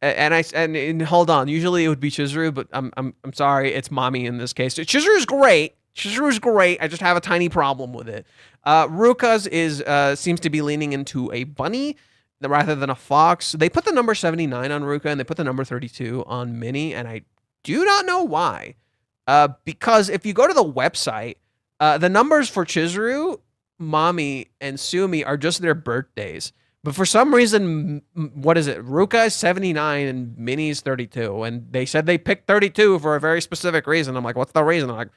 And hold on. Usually it would be Chizuru, but I'm sorry. It's Mommy in this case. Chizuru's great. Chizuru's great. I just have a tiny problem with it. Ruka's is seems to be leaning into a bunny rather than a fox. They put the number 79 on Ruka and they put the number 32 on Minnie, and I do not know why. Because if you go to the website, the numbers for Chizuru, Mommy, and Sumi are just their birthdays. But for some reason, what is it? Ruka is 79 and Minnie's 32. And they said they picked 32 for a very specific reason. I'm like, what's the reason? I'm like,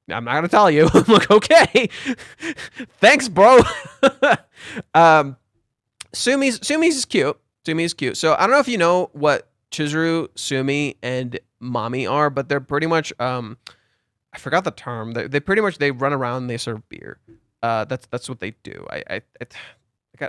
I'm not going to tell you. I'm like, okay. Thanks, bro. Sumi's is cute. Sumi's cute. So I don't know if you know what Chizuru, Sumi, and Mommy are, but they're pretty much, I forgot the term. They pretty much, they run around and they serve beer. That's what they do.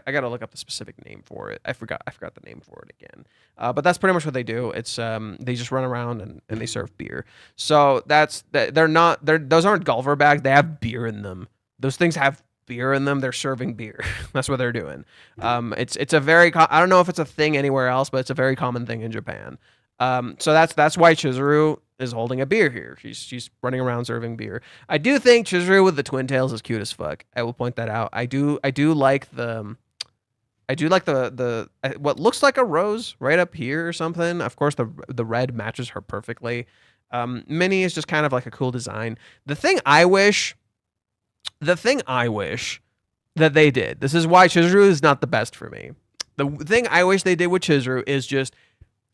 I gotta look up the specific name for it. I forgot the name for it again. But that's pretty much what they do. It's they just run around and they serve beer. So those aren't Gulliver bags. They have beer in them. Those things have beer in them. They're serving beer. That's what they're doing. It's a very I don't know if it's a thing anywhere else, but it's a very common thing in Japan. So that's why Chizuru is holding a beer here. She's running around serving beer. I do think Chizuru with the twin tails is cute as fuck. I will point that out. I do like the what looks like a rose right up here or something. Of course, the red matches her perfectly. Minnie is just kind of like a cool design. The thing I wish that they did. This is why Chizuru is not the best for me. The thing I wish they did with Chizuru is just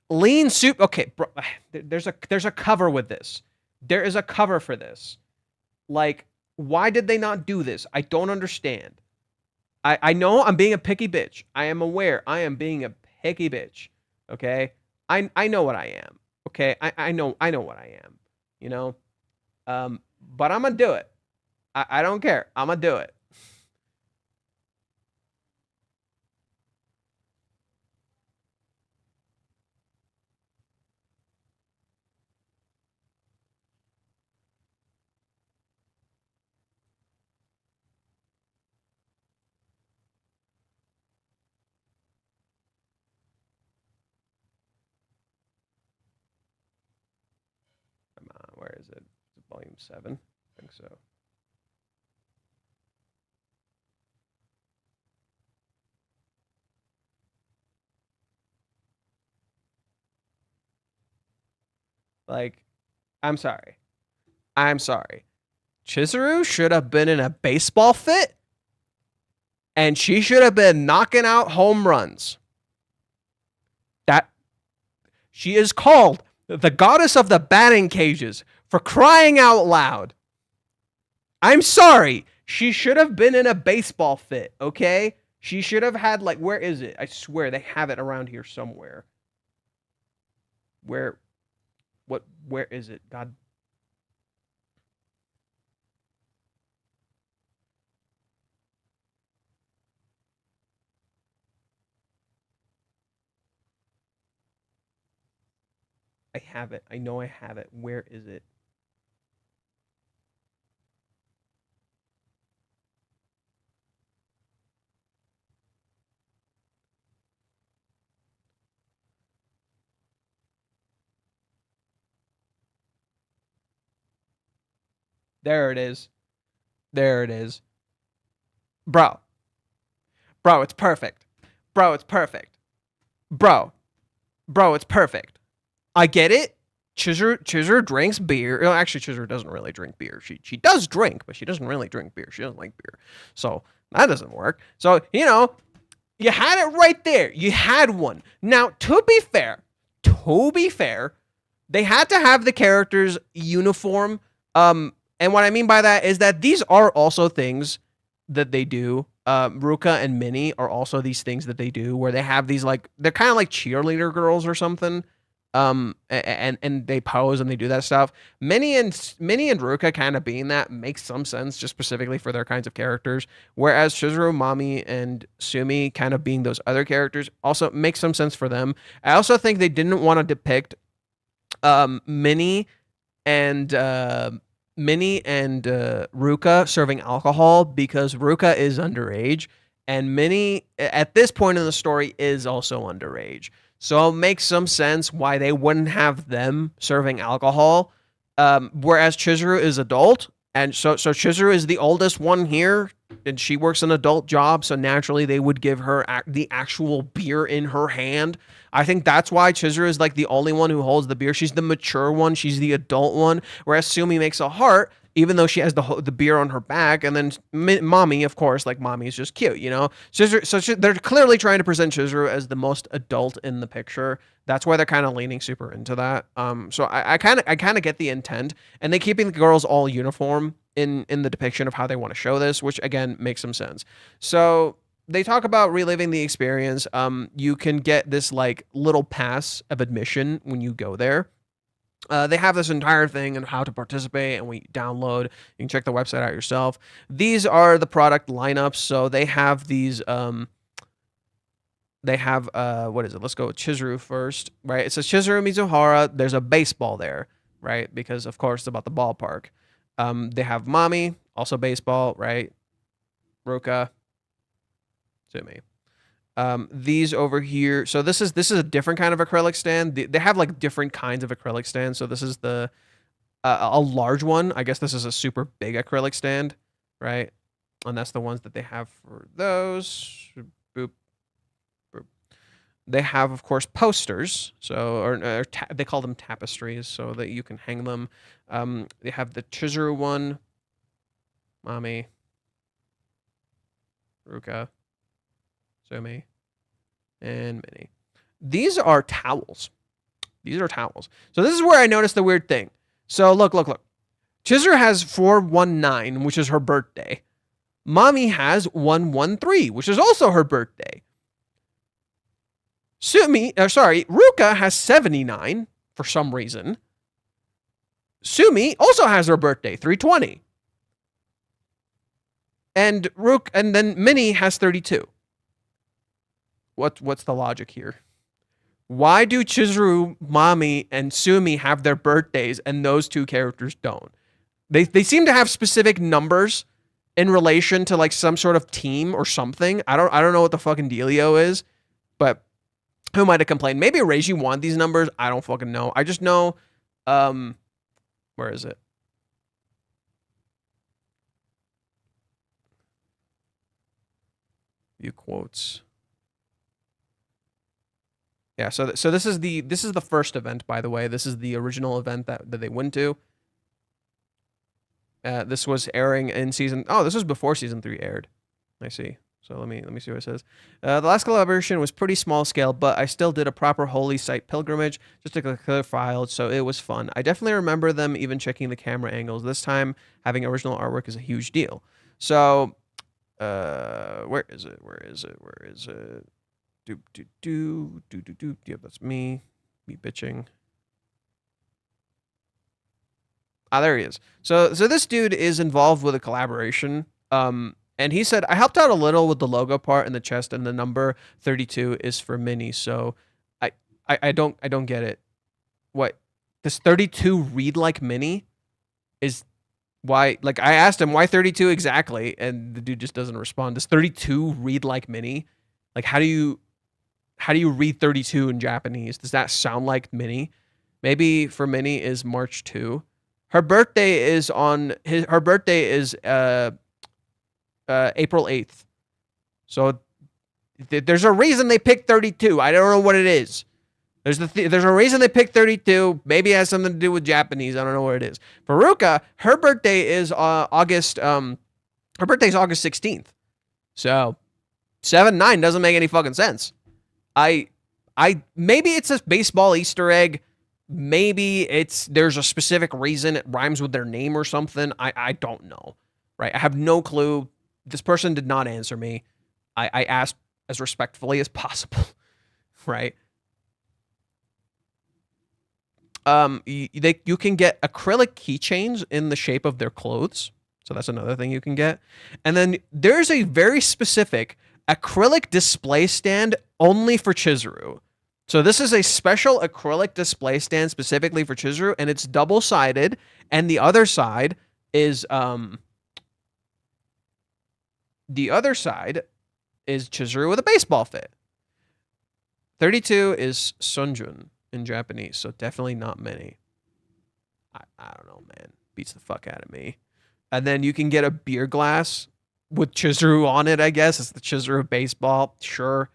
lean soup. Okay, bro, there's a cover with this. There is a cover for this. Like, why did they not do this? I don't understand. I know I'm being a picky bitch. I am aware I am being a picky bitch. Okay? I know what I am. Okay? I know what I am. You know? But I'm gonna do it. I don't care. I'm gonna do it. Where is it? Is it volume 7? I think so. Like, I'm sorry. Chizuru should have been in a baseball fit, and she should have been knocking out home runs. That she is called the goddess of the batting cages, for crying out loud. I'm sorry. She should have been in a baseball fit, okay? She should have had, like, where is it? I swear they have it around here somewhere. Where is it? God. I have it. I know I have it. Where is it? There it is. There it is. Bro. Bro, it's perfect. Bro, it's perfect. Bro. Bro, it's perfect. I get it. Chizuru drinks beer. Well, actually, Chizuru doesn't really drink beer. She does drink, but she doesn't really drink beer. She doesn't like beer. So that doesn't work. So, you know, you had it right there. You had one. Now, to be fair, they had to have the characters uniform. And what I mean by that is that these are also things that they do. Ruka and Minnie are also these things that they do where they have these like they're kind of like cheerleader girls or something. And they pose and they do that stuff. Minnie and Ruka kind of being that makes some sense just specifically for their kinds of characters. Whereas Chizuru, Mami, and Sumi kind of being those other characters also makes some sense for them. I also think they didn't want to depict Minnie and Ruka serving alcohol because Ruka is underage and Minnie at this point in the story is also underage. So it makes some sense why they wouldn't have them serving alcohol. Whereas Chizuru is adult. And so Chizuru is the oldest one here. And she works an adult job. So naturally they would give her the actual beer in her hand. I think that's why Chizuru is like the only one who holds the beer. She's the mature one. She's the adult one. Whereas Sumi makes a heart, even though she has the beer on her back. And then Mami, of course, like Mami is just cute, you know? They're clearly trying to present Chizuru as the most adult in the picture. That's why they're kind of leaning super into that. So I kind of get the intent. And they keeping the girls all uniform in the depiction of how they want to show this, which again makes some sense. So they talk about reliving the experience. You can get this like little pass of admission when you go there. They have this entire thing on how to participate, and we download. You can check the website out yourself. These are the product lineups. So they have these. They have what is it? Let's go with Chizuru first, right? It says Chizuru Mizuhara. There's a baseball there, right? Because of course it's about the ballpark. They have Mami, also baseball, right? Ruka, Sumi. These over here. So this is a different kind of acrylic stand. They have like different kinds of acrylic stands. So this is the a large one. I guess this is a super big acrylic stand, right? And that's the ones that they have for those. Boop, boop. They have, of course, posters. So they call them tapestries, so that you can hang them. They have the Chizuru one, Mami, Ruka, Sumi, and Minnie. These are towels. These are towels. So this is where I noticed the weird thing. So look. Chizuru has 419, which is her birthday. Mami has 113, which is also her birthday. Ruka has 79 for some reason. Sumi also has her birthday, 320. And then Minnie has 32. What's the logic here? Why do Chizuru, Mami, and Sumi have their birthdays and those two characters don't? They seem to have specific numbers in relation to like some sort of team or something. I don't know what the fucking dealio is, but who might have complained? Maybe Reiji wanted these numbers. I don't fucking know. I just know, where is it? View quotes. Yeah, so this is the first event, by the way. This is the original event that they went to. This was airing in season. Oh, this was before season 3 aired. I see. So let me see what it says. The last collaboration was pretty small scale, but I still did a proper holy site pilgrimage just to clear files, so it was fun. I definitely remember them even checking the camera angles. This time, having original artwork is a huge deal. So, where is it? Do. Yep, that's me bitching. Ah, there he is. So this dude is involved with a collaboration. And he said, I helped out a little with the logo part and the chest, and the number 32 is for Minnie. So I don't get it. What? Does 32 read like Minnie? Is why, like, I asked him why 32 exactly, and the dude just doesn't respond. Does 32 read like Minnie? Like, how do you read 32 in Japanese? Does that sound like Minnie? Maybe for Minnie is March 2. Her birthday is April 8th. So there's a reason they picked 32. I don't know what it is. There's a reason they picked 32. Maybe it has something to do with Japanese. I don't know what it is. For Ruka, her birthday is August 16th. So 7-9 doesn't make any fucking sense. Maybe it's a baseball Easter egg. Maybe there's a specific reason it rhymes with their name or something. I don't know. Right? I have no clue. This person did not answer me. I asked as respectfully as possible. Right? You can get acrylic keychains in the shape of their clothes. So that's another thing you can get. And then there's a very specific acrylic display stand only for Chizuru. So this is a special acrylic display stand specifically for Chizuru, and it's double-sided, and the other side is Chizuru with a baseball fit. 32 is Sunjun in Japanese, so definitely not many. I don't know, man. Beats the fuck out of me. And then you can get a beer glass with Chizuru on it, I guess. It's the Chizuru baseball. Sure.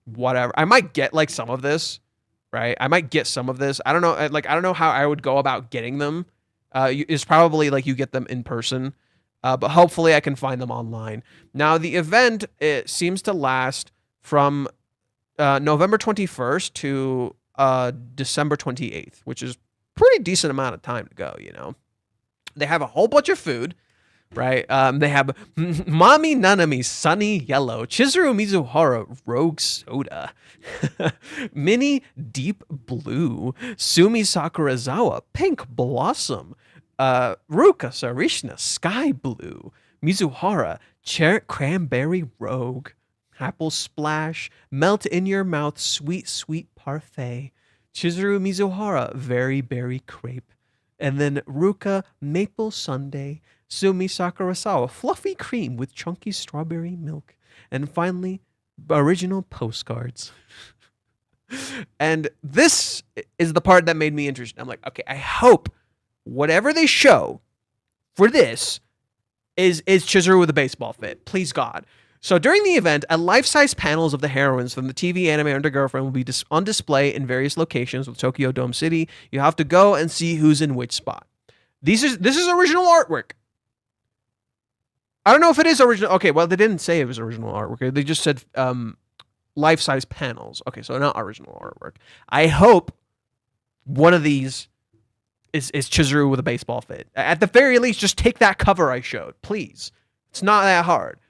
Whatever. I might get like some of this, right? I might get some of this. I don't know. I don't know how I would go about getting them. It's probably like you get them in person, but hopefully I can find them online. Now the event, it seems to last from November 21st to December 28th, which is pretty decent amount of time to go. You know, they have a whole bunch of food. Right. They have Mami Nanami Sunny Yellow, Chizuru Mizuhara Rogue Soda, Mini Deep Blue, Sumi Sakurazawa Pink Blossom, Ruka Sarishna Sky Blue, Mizuhara Cranberry Rogue, Apple Splash, Melt in Your Mouth Sweet Sweet Parfait, Chizuru Mizuhara Very Berry Crepe, and then Ruka Maple Sundae, Sumi Sakurazawa Fluffy Cream with chunky strawberry milk. And finally, original postcards. And this is the part that made me interested. I'm like, okay, I hope whatever they show for this is Chizuru with a baseball fit. Please, God. So during the event, a life-size panels of the heroines from the TV anime Under Girlfriend will be on display in various locations with Tokyo Dome City. You have to go and see who's in which spot. This is original artwork. I don't know if it is original. Okay, well, they didn't say it was original artwork. They just said life-size panels. Okay, so not original artwork. I hope one of these is Chizuru with a baseball fit. At the very least, just take that cover I showed, please. It's not that hard.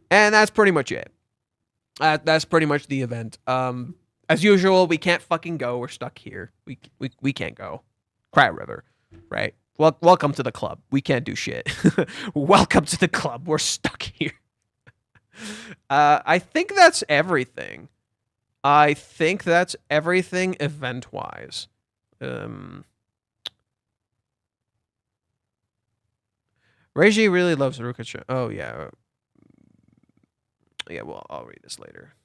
And that's pretty much it. That's pretty much the event. As usual, we can't fucking go. We're stuck here. We can't go. Cry River, right? Well, welcome to the club. We can't do shit. Welcome to the club. We're stuck here. I think that's everything. Event-wise. Reiji really loves Ruka. Oh, yeah. Yeah, well, I'll read this later.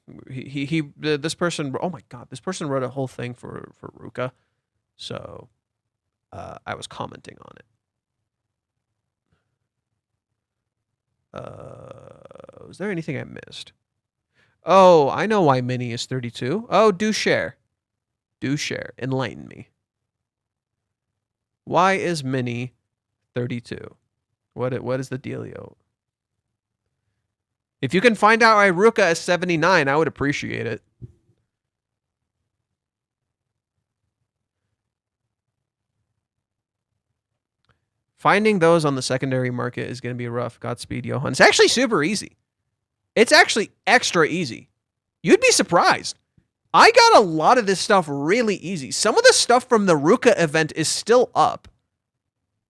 This person, oh my God, this person wrote a whole thing for Ruka. So... I was commenting on it. Was there anything I missed? Oh, I know why Minnie is 32. Oh, do share. Do share. Enlighten me. Why is Minnie 32? What is the dealio? If you can find out why Ruka is 79, I would appreciate it. Finding those on the secondary market is going to be rough. Godspeed, Johan. It's actually super easy. It's actually extra easy. You'd be surprised. I got a lot of this stuff really easy. Some of the stuff from the Ruka event is still up.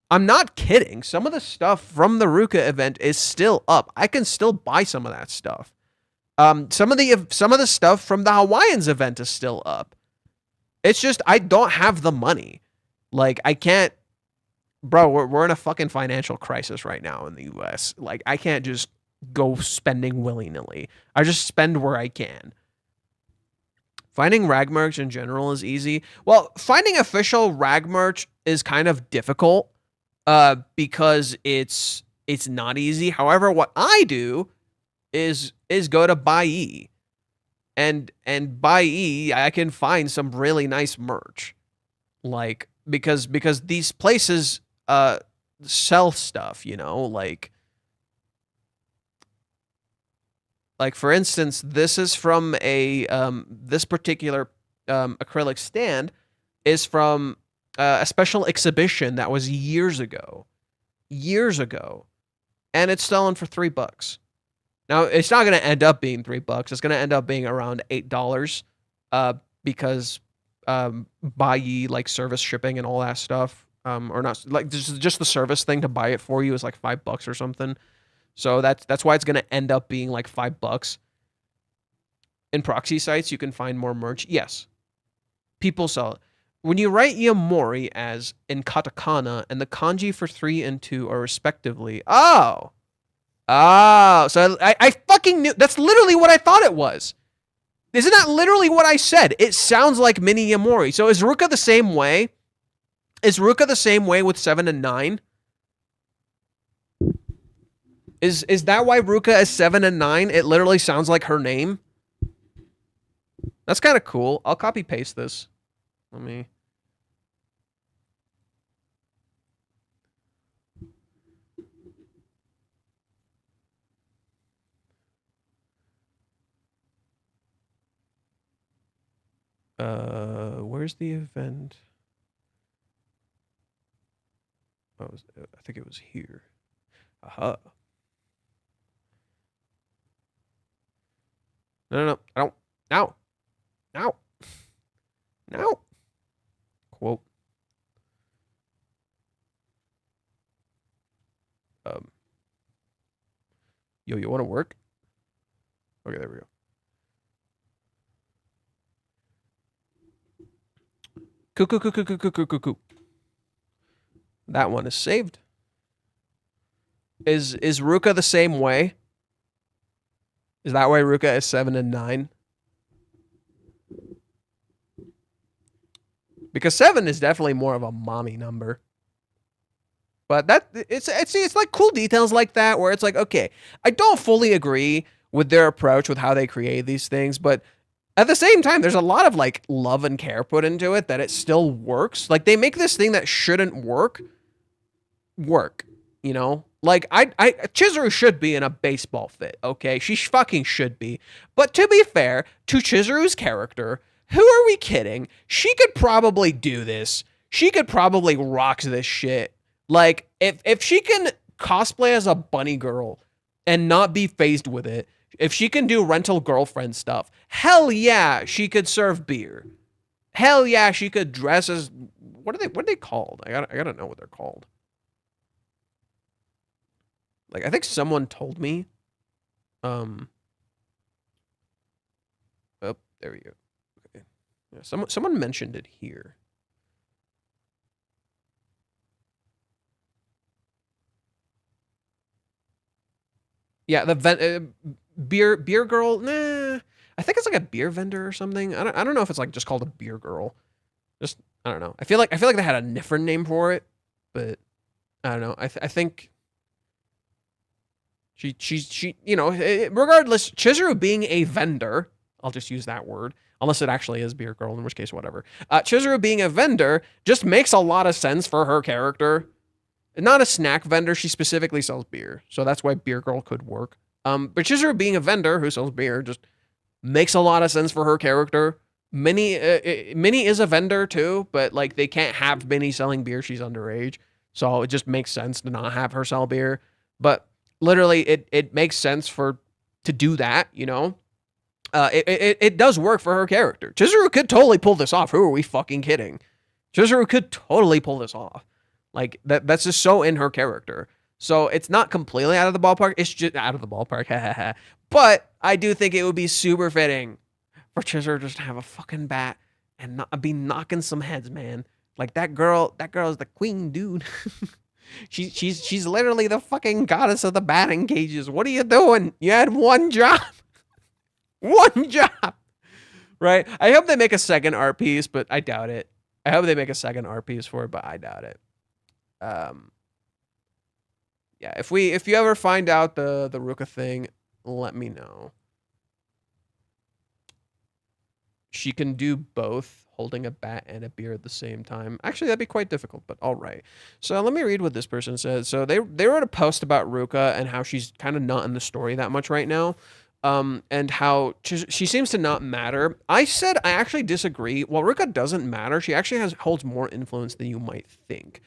I'm not kidding. Some of the stuff from the Ruka event is still up. I can still buy some of that stuff. Some of the stuff from the Hawaiians event is still up. It's just I don't have the money. Like I can't. Bro, we're in a fucking financial crisis right now in the US. Like, I can't just go spending willy-nilly. I just spend where I can. Finding rag merch in general is easy. Well, finding official rag merch is kind of difficult. because it's not easy. However, what I do is go to Buy and Buy I can find some really nice merch. Like because these places sell stuff, you know, like for instance, this is from a this particular acrylic stand is from a special exhibition that was years ago, and it's selling for $3. Now it's not going to end up being $3. It's going to end up being around $8, because Buy like service shipping and all that stuff, or not like just the service thing to buy it for you is like $5 or something. So that's why it's going to end up being like $5. In proxy sites, you can find more merch. Yes, people sell it. When you write Yamori as in katakana and the kanji for 3 and 2 are respectively. Oh, so I fucking knew. That's literally what I thought it was. Isn't that literally what I said? It sounds like mini Yamori. So is Ruka the same way? Is Ruka the same way with 7 and 9? Is that why Ruka is 7 and 9? It literally sounds like her name. That's kind of cool. I'll copy paste this. Let me. Where's the event? Oh, I think it was here. Aha. No. I don't. No. Quote. Yo, you want to work? Okay, there we go. Cuckoo. That one is saved. Is Ruka the same way? Is that why Ruka is 7 and 9? Because 7 is definitely more of a mommy number. But it's like cool details like that where it's like, okay, I don't fully agree with their approach with how they create these things, but at the same time, there's a lot of like love and care put into it that it still works. Like they make this thing that shouldn't work, you know? Like Chizuru should be in a baseball fit, okay? She fucking should be. But to be fair to Chizuru's character, who are we kidding? She could probably do this. She could probably rock this shit. Like if she can cosplay as a bunny girl and not be phased with it, if she can do rental girlfriend stuff, hell yeah, she could serve beer. Hell yeah, she could dress as what are they called? I gotta know what they're called. Like I think someone told me. Oh, there we go. Okay. Yeah, someone mentioned it here. Yeah, the beer girl. Nah, I think it's like a beer vendor or something. I don't know if it's like just called a beer girl. Just I don't know. I feel like they had a different name for it, but I don't know. I think she you know, regardless, Chizuru being a vendor, I'll just use that word unless it actually is beer girl, in which case whatever. Chizuru being a vendor just makes a lot of sense for her character. Not a snack vendor, she specifically sells beer, so that's why beer girl could work. But Chizuru being a vendor who sells beer just makes a lot of sense for her character. Minnie is a vendor too, but like they can't have Minnie selling beer. She's underage, so it just makes sense to not have her sell beer. But literally, it makes sense to do that. You know, it does work for her character. Chizuru could totally pull this off. Who are we fucking kidding? Chizuru could totally pull this off. Like that's just so in her character. So it's not completely out of the ballpark. It's just out of the ballpark. But I do think it would be super fitting for Chizuru just to have a fucking bat and not be knocking some heads, man. Like that girl is the queen, dude. she's literally the fucking goddess of the batting cages. What are you doing? You had one job. One job. Right? I hope they make a second art piece, but I doubt it. I hope they make a second art piece for it, but I doubt it. Yeah, if you ever find out the Ruka thing, let me know. She can do both, holding a bat and a beer at the same time. Actually, that'd be quite difficult, but all right. So let me read what this person says. So they wrote a post about Ruka and how she's kind of not in the story that much right now. And how she seems to not matter. I said I actually disagree. While Ruka doesn't matter, she actually holds more influence than you might think.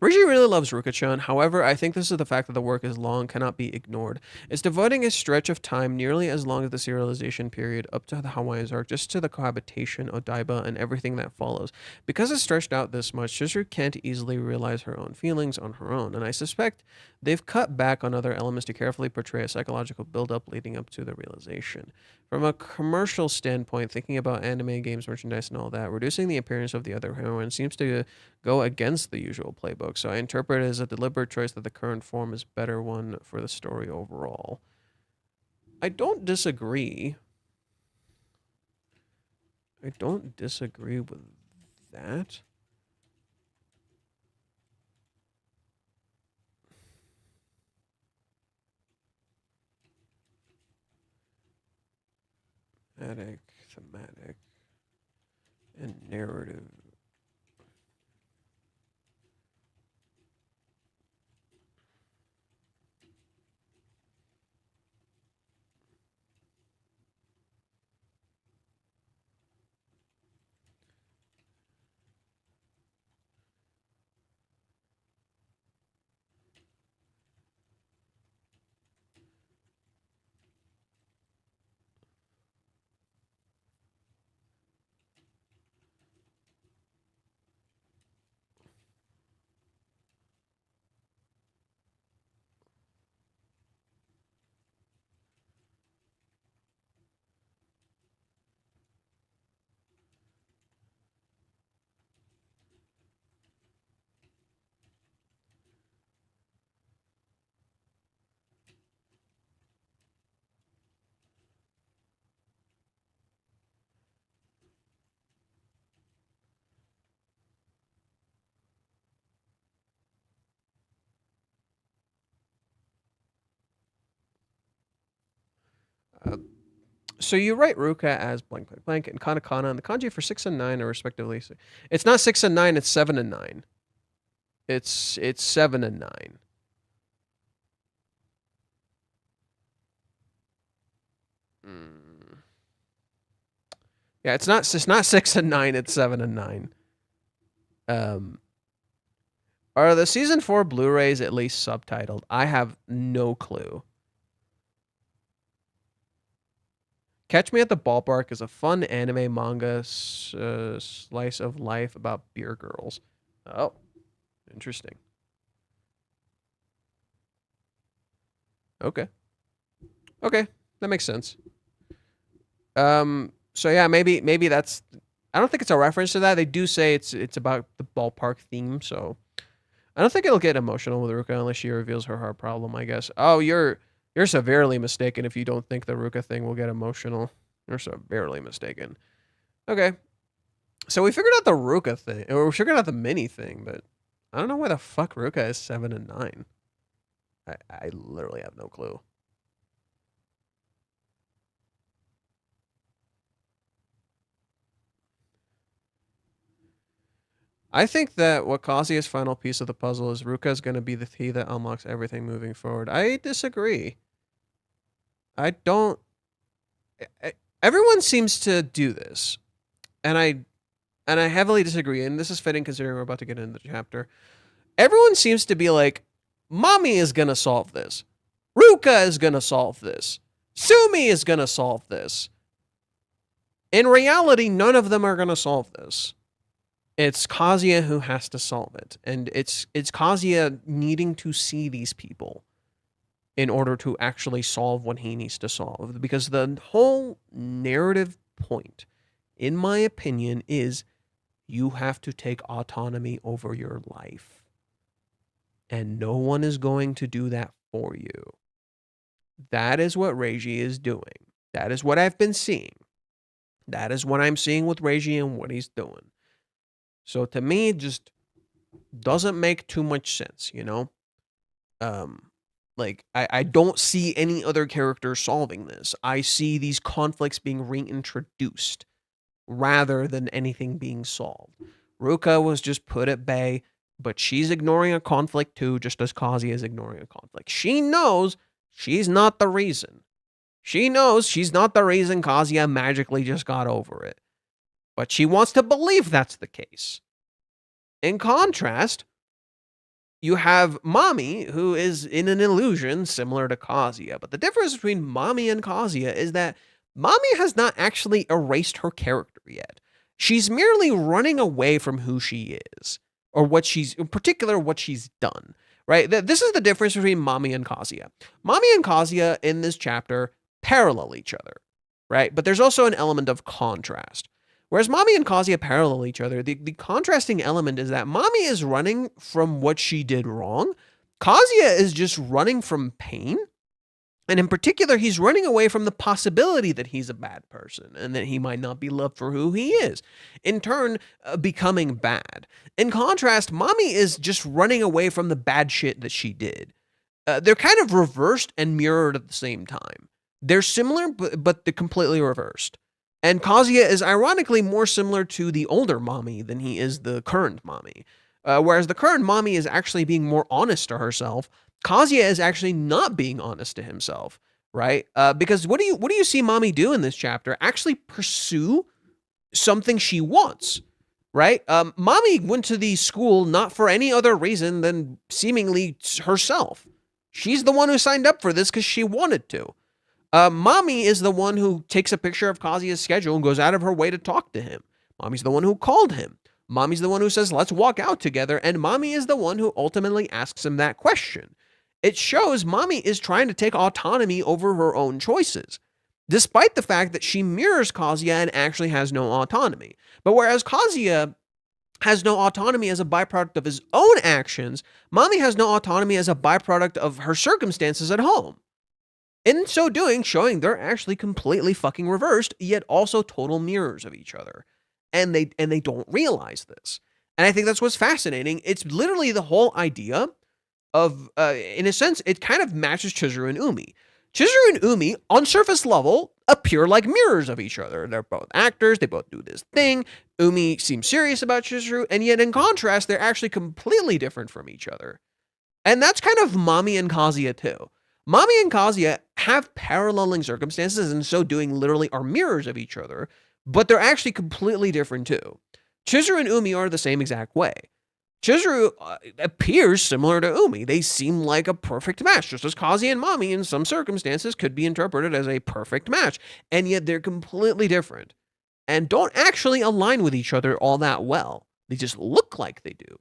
Reggie really loves Ruka-chan. However, I think this is the fact that the work is long cannot be ignored. It's devoting a stretch of time nearly as long as the serialization period up to the Hawaiian arc, just to the cohabitation, Odaiba, and everything that follows. Because it's stretched out this much, Chizuru can't easily realize her own feelings on her own, and I suspect they've cut back on other elements to carefully portray a psychological build-up leading up to the realization. From a commercial standpoint, thinking about anime, games, merchandise, and all that, reducing the appearance of the other heroine seems to go against the usual playbook, so I interpret it as a deliberate choice that the current form is better one for the story overall. I don't disagree. I don't disagree with that. Thematic, and narrative. So you write Ruka as blank blank blank and katakana, and the kanji for 6 and 9 are respectively. It's not 6 and 9. It's 7 and 9. It's 7 and 9. Yeah, it's not 6 and 9. It's 7 and 9. Are the season 4 Blu-rays at least subtitled? I have no clue. Catch Me at the Ballpark is a fun anime manga slice of life about beer girls. Oh, interesting. Okay. Okay, that makes sense. So yeah, maybe that's. I don't think it's a reference to that. They do say it's about the ballpark theme, so I don't think it'll get emotional with Ruka unless she reveals her heart problem, I guess. Oh, you're severely mistaken if you don't think the Ruka thing will get emotional. You're severely mistaken. Okay. So we figured out the Ruka thing, or we figured out the mini thing, but I don't know why the fuck Ruka is 7 and 9. I literally have no clue. I think that what Kazuya's final piece of the puzzle is Ruka is going to be the key that unlocks everything moving forward. I disagree. I don't. Everyone seems to do this, and I heavily disagree. And this is fitting considering we're about to get into the chapter. Everyone seems to be like, "Mommy is going to solve this. Ruka is going to solve this. Sumi is going to solve this." In reality, none of them are going to solve this. It's Kazuya who has to solve it, and it's Kazuya needing to see these people in order to actually solve what he needs to solve. Because the whole narrative point, in my opinion, is you have to take autonomy over your life, and no one is going to do that for you. That is what Reiji is doing. That is what I've been seeing. That is what I'm seeing with Reiji and what he's doing. So to me, it just doesn't make too much sense, you know? Like, I don't see any other character solving this. I see these conflicts being reintroduced rather than anything being solved. Ruka was just put at bay, but she's ignoring a conflict too, just as Kazuya is ignoring a conflict. She knows she's not the reason. She knows she's not the reason Kazuya magically just got over it. But she wants to believe that's the case. In contrast, you have Mami, who is in an illusion similar to Kazuya. But the difference between Mami and Kazuya is that Mami has not actually erased her character yet. She's merely running away from who she is, or what she's, in particular, what she's done, right? This is the difference between Mami and Kazuya. Mami and Kazuya in this chapter parallel each other, right? But there's also an element of contrast. Whereas Mami and Kazuya parallel each other, the contrasting element is that Mami is running from what she did wrong. Kazuya is just running from pain. And in particular, he's running away from the possibility that he's a bad person and that he might not be loved for who he is, in turn, becoming bad. In contrast, Mami is just running away from the bad shit that she did. They're kind of reversed and mirrored at the same time. They're similar, but they're completely reversed. And Kazuya is ironically more similar to the older Mami than he is the current Mami. Whereas the current Mami is actually being more honest to herself, Kazuya is actually not being honest to himself, right? Because what do you see Mami do in this chapter? Actually pursue something she wants, right? Mami went to the school not for any other reason than seemingly herself. She's the one who signed up for this because she wanted to. Mami is the one who takes a picture of Kazuya's schedule and goes out of her way to talk to him. Mami's the one who called him. Mami's the one who says, let's walk out together. And Mami is the one who ultimately asks him that question. It shows Mami is trying to take autonomy over her own choices, despite the fact that she mirrors Kazuya and actually has no autonomy. But whereas Kazuya has no autonomy as a byproduct of his own actions, Mami has no autonomy as a byproduct of her circumstances at home. In so doing, showing they're actually completely fucking reversed, yet also total mirrors of each other. And they don't realize this. And I think that's what's fascinating. It's literally the whole idea of, in a sense, it kind of matches Chizuru and Umi. Chizuru and Umi, on surface level, appear like mirrors of each other. They're both actors, they both do this thing. Umi seems serious about Chizuru, and yet in contrast, they're actually completely different from each other. And that's kind of Mami and Kazuya too. Mami and Kazuya have paralleling circumstances, and so doing literally are mirrors of each other, but they're actually completely different too. Chizuru and Umi are the same exact way. Chizuru appears similar to Umi. They seem like a perfect match, just as Kazuya and Mami in some circumstances could be interpreted as a perfect match, and yet they're completely different and don't actually align with each other all that well. They just look like they do.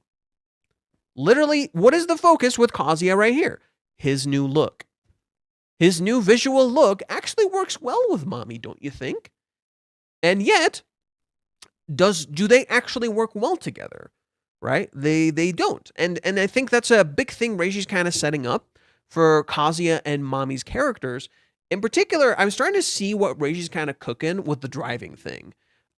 Literally, what is the focus with Kazuya right here? His new look. His new visual look actually works well with Mami, don't you think? And yet, do they actually work well together? Right? They don't. And I think that's a big thing Reiji's kind of setting up for Kazuya and Mami's characters. In particular, I'm starting to see what Reiji's kind of cooking with the driving thing.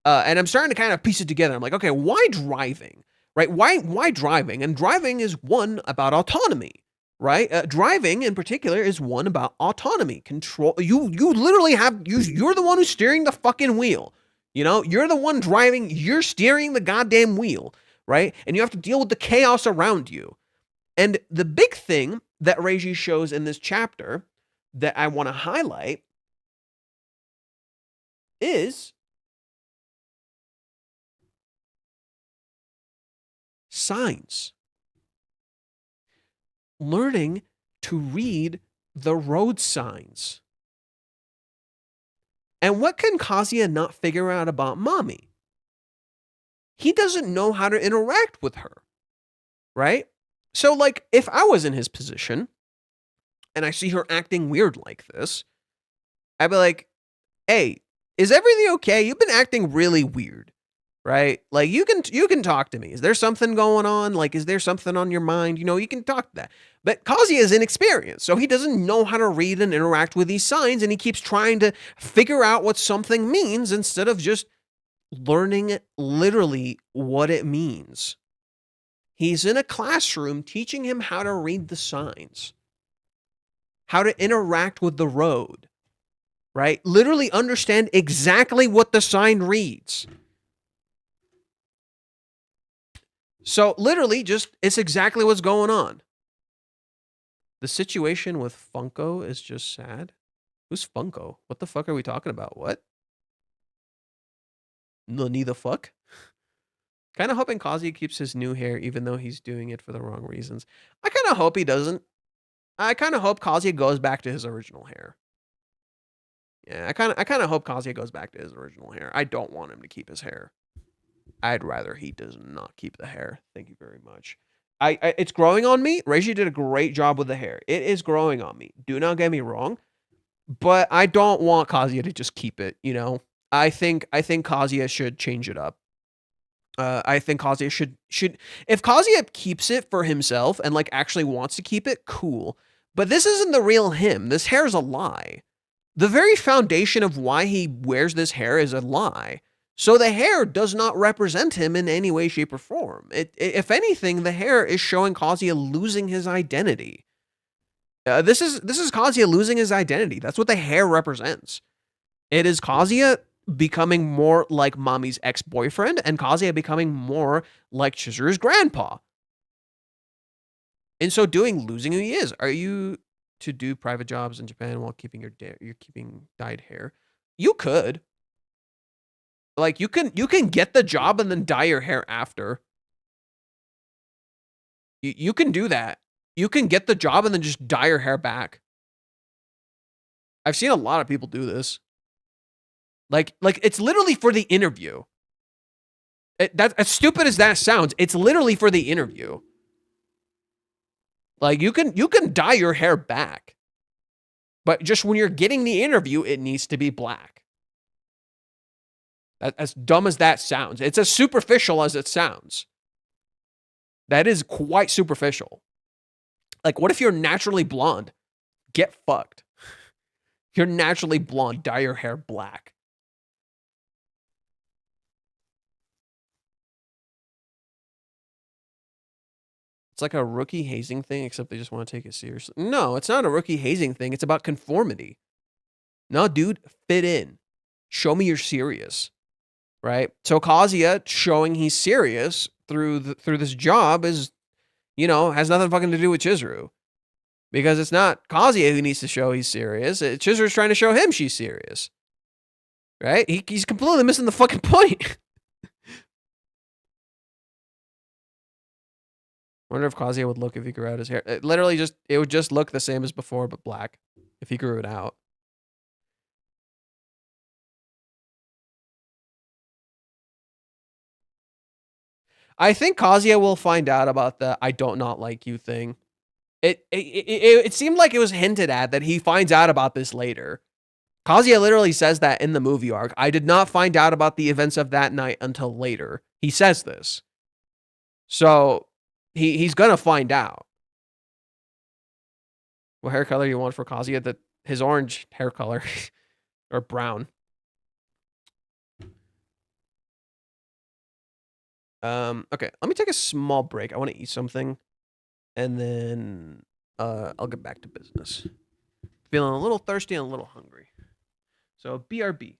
And I'm starting to kind of piece it together. I'm like, okay, why driving? Right? Why driving? And driving is one about autonomy. Right? Driving in particular is one about autonomy, control. You literally you're the one who's steering the fucking wheel. You know, you're the one driving, you're steering the goddamn wheel, right? And you have to deal with the chaos around you. And the big thing that Reiji shows in this chapter that I want to highlight is signs. Learning to read the road signs. And what can Kazuya not figure out about Mami? He doesn't know how to interact with her, right? So, like, if I was in his position and I see her acting weird like this, I'd be like, hey, is everything okay? You've been acting really weird. Right? Like, you can talk to me. Is there something going on? Like, is there something on your mind? You know, you can talk to that. But Kazuya is inexperienced, so he doesn't know how to read and interact with these signs, and he keeps trying to figure out what something means instead of just learning literally what it means. He's in a classroom teaching him how to read the signs, how to interact with the road, right? Literally understand exactly what the sign reads. So literally just, it's exactly what's going on. The situation with Funko is just sad. Who's Funko? What the fuck are we talking about? What? Neither fuck? Kind of hoping Kazuya keeps his new hair even though he's doing it for the wrong reasons. I kind of hope he doesn't. I kind of hope Kazuya goes back to his original hair. Yeah, I kind of hope Kazuya goes back to his original hair. I don't want him to keep his hair. I'd rather he does not keep the hair. Thank you very much. It's growing on me. Reiji did a great job with the hair. It is growing on me. Do not get me wrong, but I don't want Kazuya to just keep it, you know? I think Kazuya should change it up. I think Kazuya should if Kazuya keeps it for himself and like actually wants to keep it, cool. But this isn't the real him. This hair is a lie. The very foundation of why he wears this hair is a lie. So the hair does not represent him in any way, shape, or form. If anything, the hair is showing Kazuya losing his identity. This is Kazuya losing his identity. That's what the hair represents. It is Kazuya becoming more like Mommy's ex-boyfriend and Kazuya becoming more like Chizuru's grandpa. In so doing, losing who he is. Are you to do private jobs in Japan while keeping you're keeping dyed hair? You could. Like you can get the job and then dye your hair after. You can do that. You can get the job and then just dye your hair back. I've seen a lot of people do this. Like it's literally for the interview. That's as stupid as that sounds. It's literally for the interview. Like you can dye your hair back. But just when you're getting the interview, it needs to be black. As dumb as that sounds. It's as superficial as it sounds. That is quite superficial. Like, what if you're naturally blonde? Get fucked. You're naturally blonde. Dye your hair black. It's like a rookie hazing thing, except they just want to take it seriously. No, it's not a rookie hazing thing. It's about conformity. No, dude, fit in. Show me you're serious. Right? So Kazuya showing he's serious through this job is, you know, has nothing fucking to do with Chizuru. Because it's not Kazuya who needs to show he's serious. Chizuru's trying to show him she's serious. Right? He's completely missing the fucking point. Wonder if Kazuya would look if he grew out his hair. It would just look the same as before, but black. If he grew it out. I think Kazuya will find out about the I don't not like you thing. It seemed like it was hinted at that he finds out about this later. Kazuya literally says that in the movie arc. I did not find out about the events of that night until later. He says this. So he's gonna find out. What hair color you want for Kazuya? His orange hair color. Or brown. Okay, let me take a small break. I want to eat something. And then I'll get back to business. Feeling a little thirsty and a little hungry. So BRB.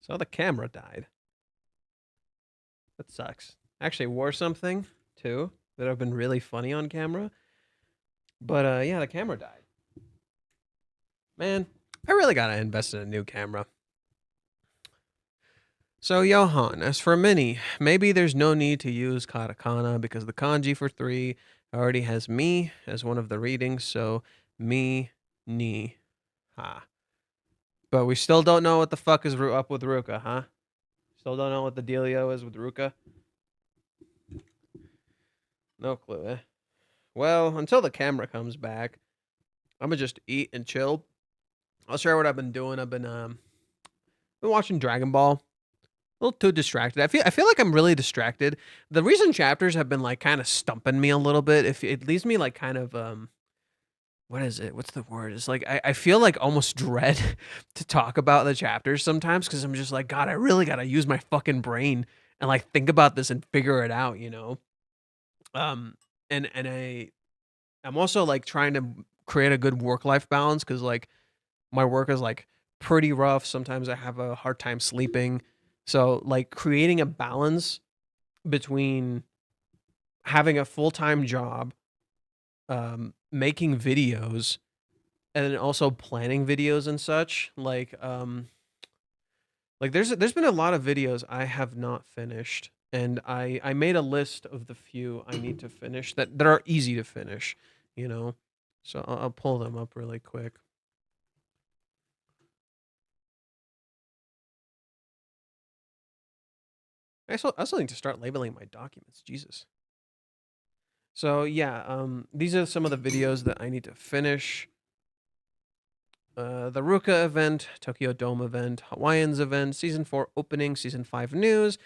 So the camera died. That sucks. I actually wore something too that have been really funny on camera. But yeah, the camera died. Man, I really gotta invest in a new camera. So Johan, as for mini, maybe there's no need to use katakana because the kanji for 3 already has me as one of the readings, so me, ni, ha. But we still don't know what the fuck is up with Ruka, huh? Still don't know what the dealio is with Ruka? No clue, eh? Well, until the camera comes back, I'm gonna just eat and chill. I'll share what I've been doing. I've been watching Dragon Ball. A little too distracted. I feel like I'm really distracted. The recent chapters have been like kind of stumping me a little bit. If it leaves me like kind of what is it? What's the word? It's like I feel like almost dread to talk about the chapters sometimes because I'm just like, God, I really gotta use my fucking brain and like think about this and figure it out, you know? Um and I'm also like trying to create a good work-life balance because like my work is like pretty rough. Sometimes I have a hard time sleeping. So like creating a balance between having a full-time job, making videos, and then also planning videos and such. Like there's been a lot of videos I have not finished. And I made a list of the few I need to finish that are easy to finish, you know. So I'll pull them up really quick. I also need to start labeling my documents. Jesus. So yeah, these are some of the videos that I need to finish. The Ruka event, Tokyo Dome event, Hawaiians event, season 4 opening, season 5 news.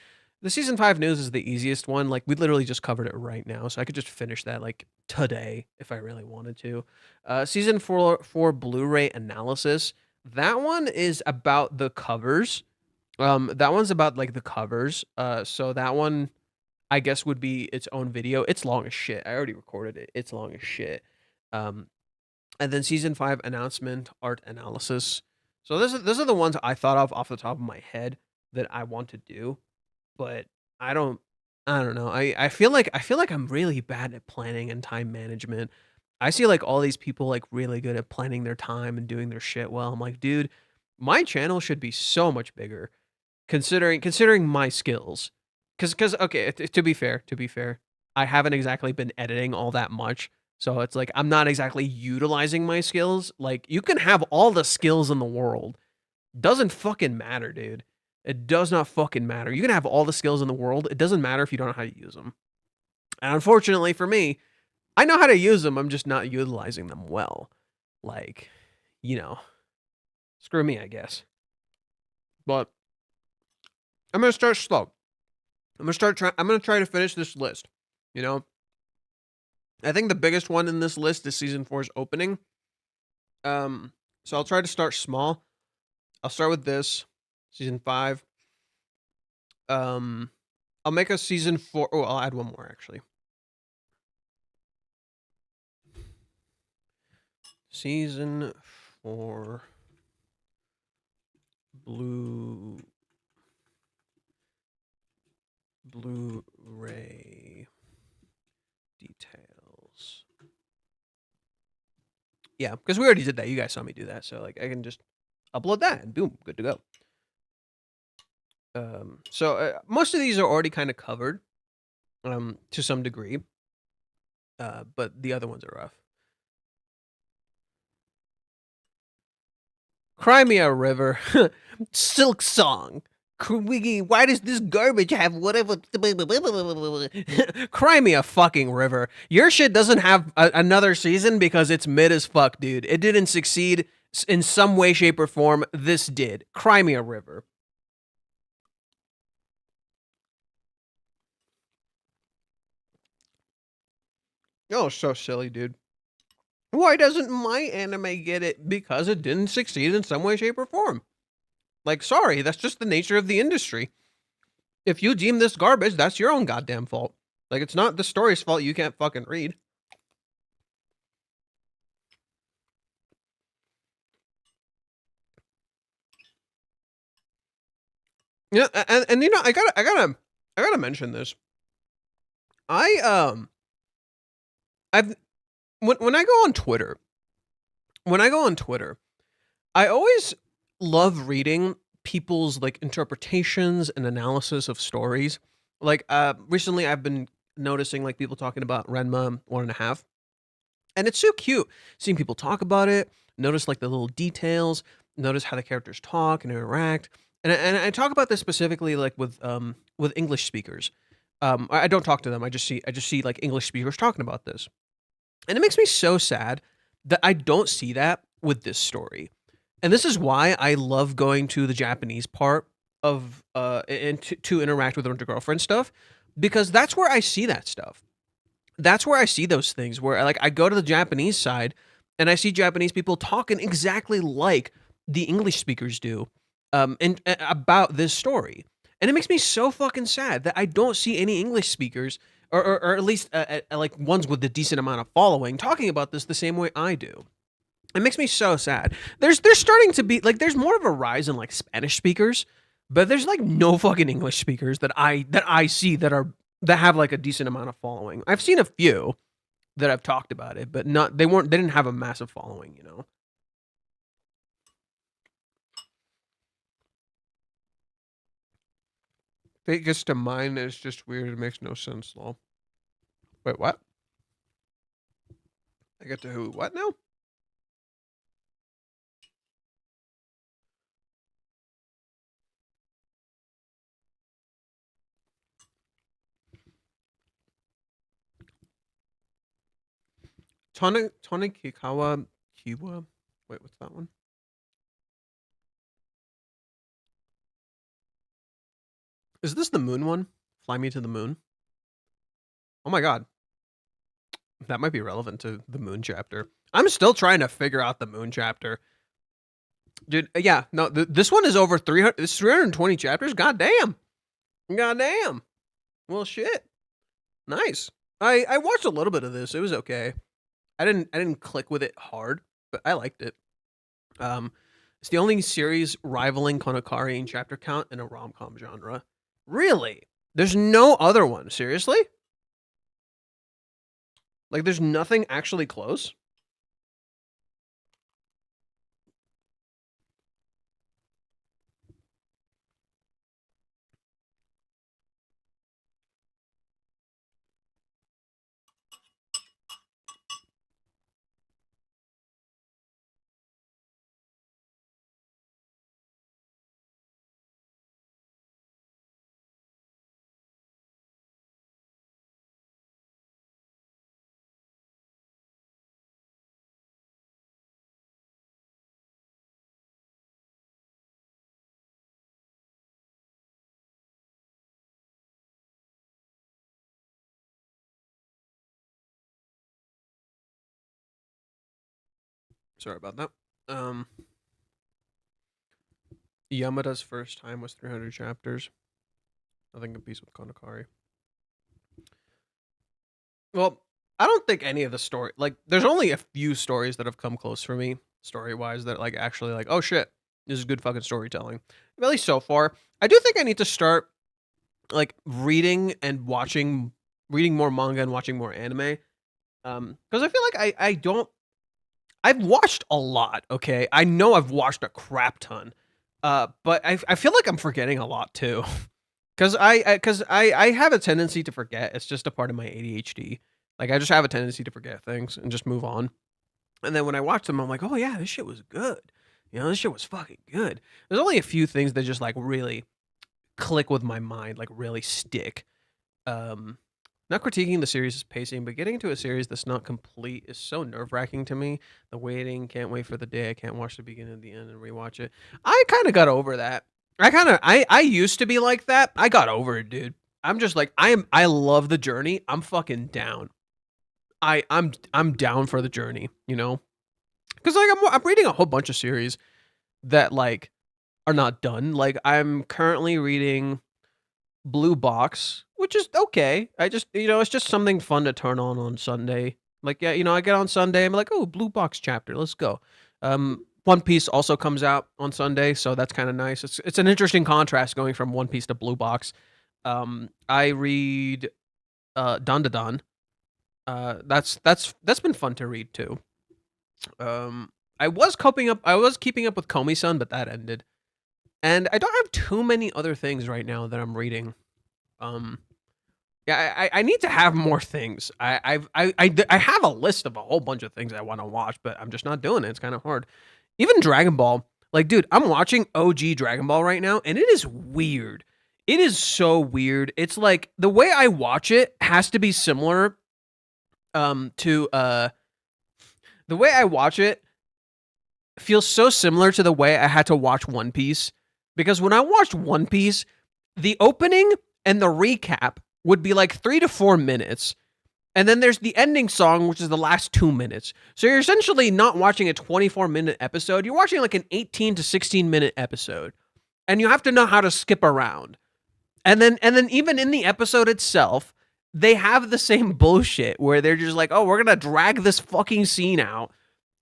The season 5 news is the easiest one. Like we literally just covered it right now, so I could just finish that like today if I really wanted to. Season 4 Blu-ray analysis. That one is about the covers. That one's about like the covers. So that one I guess would be its own video. It's long as shit. I already recorded it. It's long as shit. Um, and then season 5 announcement art analysis. So those are the ones I thought of off the top of my head that I want to do, but I don't I don't know. I feel like I'm really bad at planning and time management. I see like all these people like really good at planning their time and doing their shit well. I'm like, dude, my channel should be so much bigger considering my skills. Cuz okay, to be fair, I haven't exactly been editing all that much. So it's like I'm not exactly utilizing my skills. Like you can have all the skills in the world. Doesn't fucking matter, dude. It does not fucking matter. You can have all the skills in the world. It doesn't matter if you don't know how to use them. And unfortunately for me, I know how to use them. I'm just not utilizing them well. Like, you know, screw me, I guess. But I'm gonna start slow. I'm gonna try to finish this list. You know, I think the biggest one in this list is season 4's opening. So I'll try to start small. I'll start with this season 5. I'll make a season 4. Oh, I'll add one more actually. Season 4 Blu-ray details. Yeah, because we already did that. You guys saw me do that, so like I can just upload that and boom, good to go. So most of these are already kind of covered, to some degree, but the other ones are rough. Crimea River, Silk Song. Why does this garbage have whatever? Crimea fucking River. Your shit doesn't have another season because it's mid as fuck, dude. It didn't succeed in some way, shape, or form. This did. Crimea River. Oh, so silly, dude. Why doesn't my anime get it? Because it didn't succeed in some way, shape, or form. Like, sorry, that's just the nature of the industry. If you deem this garbage, that's your own goddamn fault. Like, it's not the story's fault you can't fucking read. Yeah, and you know, I gotta mention this. I I've when I go on Twitter, when I go on Twitter, I always love reading people's like interpretations and analysis of stories. Like recently I've been noticing like people talking about Renma 1.5. And it's so cute seeing people talk about it, notice like the little details, notice how the characters talk and interact. And I talk about this specifically like with English speakers. I don't talk to them. I just see like English speakers talking about this. And it makes me so sad that I don't see that with this story. And this is why I love going to the Japanese part of and to interact with Rent a Girlfriend stuff, because that's where I see that stuff. That's where I see those things where like I go to the Japanese side and I see Japanese people talking exactly like the English speakers do, and about this story. And it makes me so fucking sad that I don't see any English speakers, or at least like ones with a decent amount of following, talking about this the same way I do. It makes me so sad. There's starting to be like there's more of a rise in like Spanish speakers, but there's like no fucking English speakers that I see that have like a decent amount of following. I've seen a few that I've talked about it, but they didn't have a massive following, you know. Vegas to mine is just weird. It makes no sense, lol. Wait, what? I get to who? What now? Tone Kikawa Kiwa. Wait, what's that one? Is this the moon one? Fly me to the moon. Oh my god, that might be relevant to the moon chapter. I'm still trying to figure out the moon chapter, dude. Yeah, no, this one is over 300. It's 320 chapters. God damn. God damn. Well, shit. Nice. I watched a little bit of this. It was okay. I didn't click with it hard, but I liked it. It's the only series rivaling Kanokari in chapter count in a rom com genre. Really? There's no other one. Seriously? Like, there's nothing actually close? Sorry about that. Um, Yamada's first time was 300 chapters. Nothing competes with Kanokari. Well, I don't think any of the story like there's only a few stories that have come close for me story wise that like actually like oh shit, this is good fucking storytelling. At least so far. I do think I need to start like reading more manga and watching more anime. Because I feel like I don't I've watched a lot. Okay, I know I've watched a crap ton. But I feel like I'm forgetting a lot too. Because I have a tendency to forget. It's just a part of my ADHD. Like I just have a tendency to forget things and just move on. And then when I watch them, I'm like, oh yeah, this shit was good. You know, this shit was fucking good. There's only a few things that just like really click with my mind, like really stick. Um, Not critiquing the series' pacing, but getting into a series that's not complete is so nerve wracking to me. The waiting, can't wait for the day I can't watch the beginning and the end and rewatch it. I kind of got over that. I used to be like that. I got over it, dude. I'm just like I love the journey. I'm fucking down. I'm down for the journey, you know? Cuz like I'm reading a whole bunch of series that like are not done. Like I'm currently reading Blue Box, which is okay. I just, you know, it's just something fun to turn on Sunday. Like, yeah, you know, I get on Sunday, I'm like, oh, Blue Box chapter, let's go. One Piece also comes out on Sunday, so that's kind of nice. It's an interesting contrast going from One Piece to Blue Box. I read Dan Da Dan. That's been fun to read too. I was keeping up with Komi-san, but that ended. And I don't have too many other things right now that I'm reading. Yeah, I need to have more things. I have a list of a whole bunch of things I want to watch, but I'm just not doing it. It's kind of hard. Even Dragon Ball, like, dude, I'm watching OG Dragon Ball right now, and it is weird. It is so weird. It's like the way I watch it has to be similar to the way I watch it feels so similar to the way I had to watch One Piece, because when I watched One Piece, the opening and the recap would be like 3 to 4 minutes. And then there's the ending song, which is the last 2 minutes. So you're essentially not watching a 24-minute episode. You're watching like an 18 to 16-minute episode. And you have to know how to skip around. And then even in the episode itself, they have the same bullshit where they're just like, oh, we're going to drag this fucking scene out.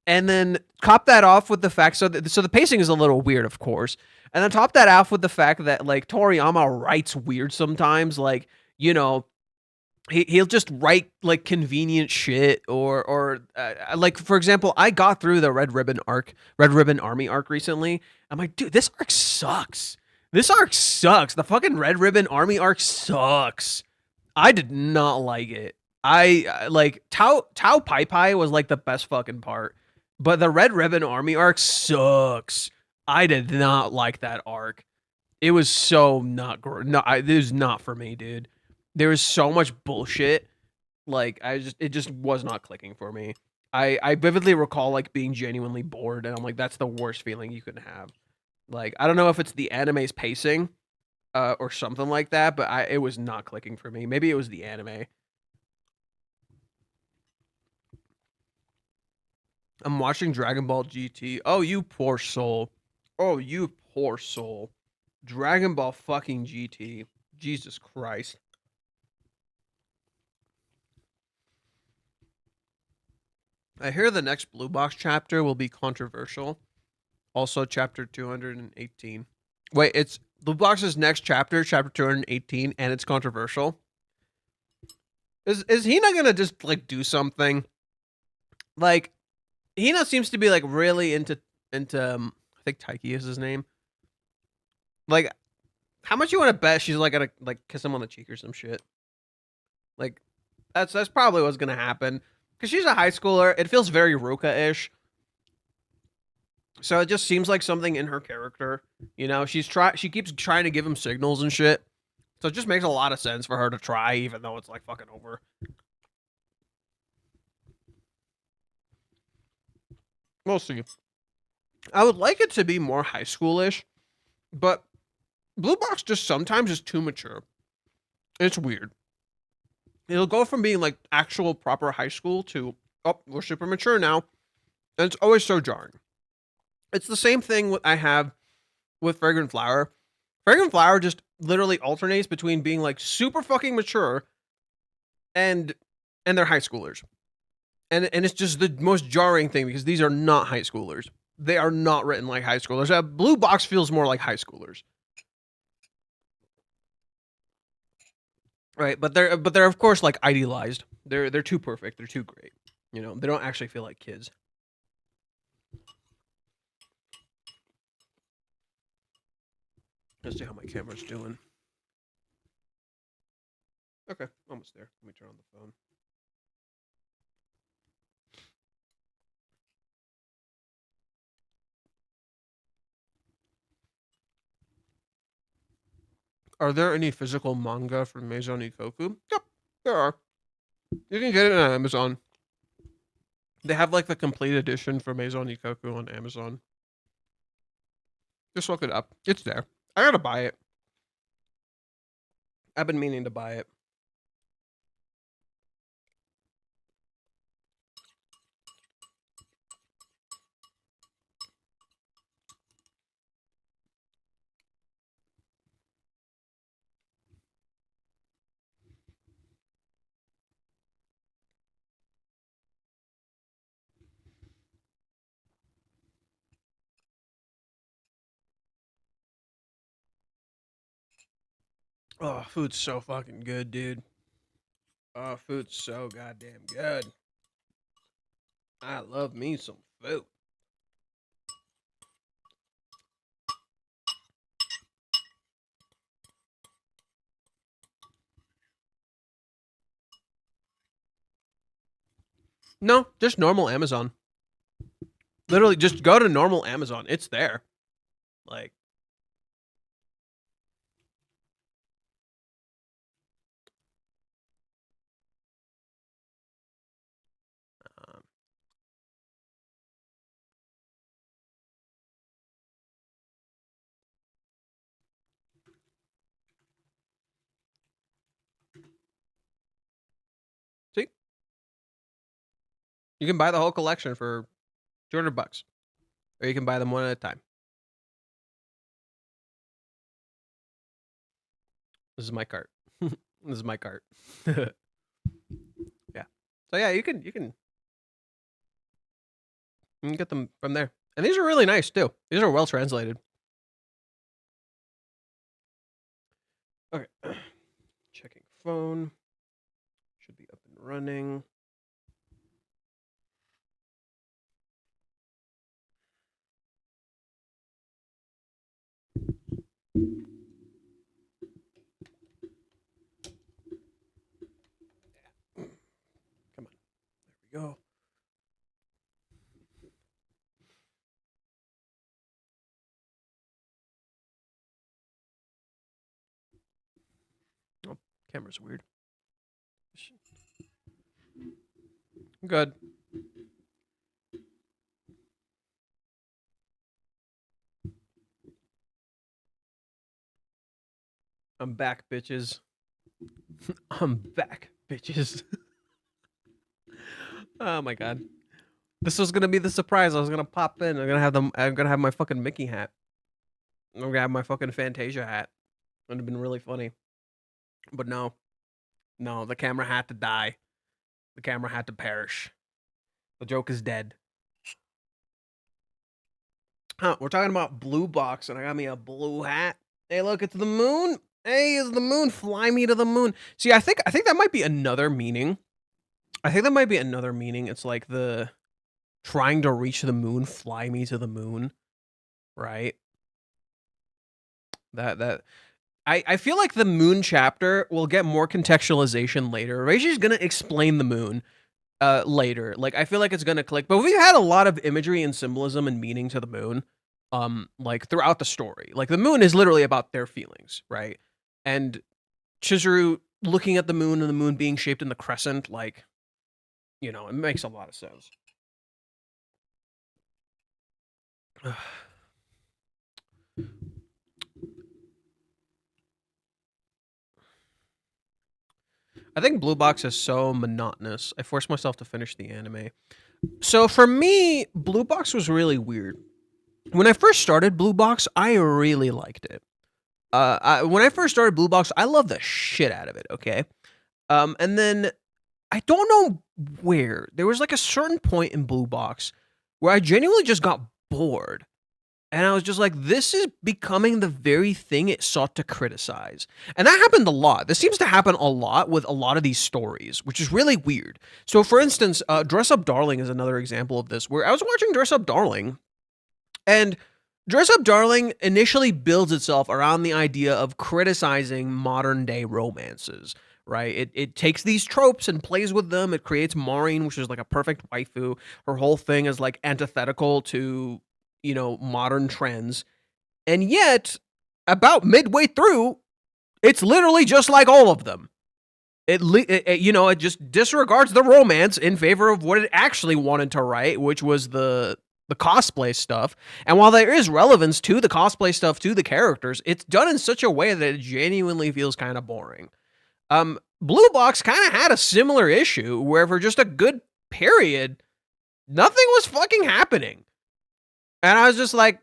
And then top that off with the fact, so the pacing is a little weird, of course. And then top that off with the fact that, like, Toriyama writes weird sometimes. Like, you know, he'll just write like convenient shit, or like, for example, I got through the Red Ribbon Army arc recently. I'm like, dude, this arc sucks. This arc sucks. The fucking Red Ribbon Army arc sucks. I did not like it. I like Tao Pai Pai was like the best fucking part, but the Red Ribbon Army arc sucks. I did not like that arc. It was so not great. No, it was not for me, dude. There was so much bullshit. Like, it just was not clicking for me. I vividly recall like being genuinely bored, and I'm like, that's the worst feeling you can have. Like, I don't know if it's the anime's pacing, or something like that, but it was not clicking for me. Maybe it was the anime. I'm watching Dragon Ball GT. Oh, you poor soul. Oh, you poor soul. Dragon Ball fucking GT. Jesus Christ. I hear the next Blue Box chapter will be controversial. Also, chapter 218. Wait, it's Blue Box's next chapter, chapter 218, and it's controversial. Is he not gonna just like do something? Like, Hina seems to be like really into I think Taiki is his name. Like, how much you want to bet she's like gonna like kiss him on the cheek or some shit? Like, that's probably what's gonna happen. Because she's a high schooler, it feels very Ruka-ish. So it just seems like something in her character. You know, she keeps trying to give him signals and shit. So it just makes a lot of sense for her to try, even though it's like fucking over. We'll see. I would like it to be more high schoolish, but Blue Box just sometimes is too mature. It's weird. It'll go from being like actual proper high school to, oh, we're super mature now. And it's always so jarring. It's the same thing I have with Fragrant Flower. Fragrant Flower just literally alternates between being like super fucking mature and they're high schoolers. And it's just the most jarring thing because these are not high schoolers. They are not written like high schoolers. Blue Box feels more like high schoolers. Right, but they're of course like idealized. They're too perfect. They're too great. You know, they don't actually feel like kids. Let's see how my camera's doing. Okay, almost there. Let me turn on the phone. Are there any physical manga from Maison Ikoku? Yep, there are. You can get it on Amazon. They have like the complete edition for Maison Ikoku on Amazon. Just look it up. It's there. I gotta buy it. I've been meaning to buy it. Oh, food's so fucking good, dude. Oh, food's so goddamn good. I love me some food. No, just normal Amazon. Literally, just go to normal Amazon. It's there. Like, um, see, you can buy the whole collection for $200, or you can buy them one at a time. This is my cart. This is my cart. Yeah. So yeah, you can get them from there. And these are really nice too. These are well translated. Okay. Checking phone. Should be up and running. Come on. There we go. Oh, camera's weird. Good. I'm back, bitches. I'm back, bitches. Oh my god. This was gonna be the surprise. I was gonna pop in. I'm gonna have my fucking Mickey hat. I'm gonna have my fucking Fantasia hat. It would have been really funny. But no. No, the camera had to die. The camera had to perish. The joke is dead. Huh, we're talking about blue box, and I got me a blue hat. Hey, look, it's the moon. Hey, it's the moon. Fly me to the moon. See, I think that might be another meaning. I think that might be another meaning. It's like the trying to reach the moon, fly me to the moon. Right? I feel like the moon chapter will get more contextualization later. Reishi's gonna explain the moon later. Like, I feel like it's gonna click. But we've had a lot of imagery and symbolism and meaning to the moon. Like throughout the story. Like the moon is literally about their feelings, right? And Chizuru looking at the moon and the moon being shaped in the crescent, like, you know, it makes a lot of sense. I think Blue Box is so monotonous. I forced myself to finish the anime. So for me, Blue Box was really weird. When I first started Blue Box, I really liked it. When I first started Blue Box, I loved the shit out of it, okay? And then I don't know where. There was like a certain point in Blue Box where I genuinely just got bored. And I was just like, this is becoming the very thing it sought to criticize. And that happened a lot. This seems to happen a lot with a lot of these stories, which is really weird. So for instance, Dress Up Darling is another example of this, where I was watching Dress Up Darling, and Dress Up Darling initially builds itself around the idea of criticizing modern day romances, right? It takes these tropes and plays with them. It creates Maureen, which is like a perfect waifu. Her whole thing is like antithetical to, you know, modern trends. And yet, about midway through, it's literally just like all of them. It just disregards the romance in favor of what it actually wanted to write, which was the cosplay stuff. And while there is relevance to the cosplay stuff, to the characters, it's done in such a way that it genuinely feels kind of boring. Blue Box kind of had a similar issue where for just a good period, nothing was fucking happening. And I was just like,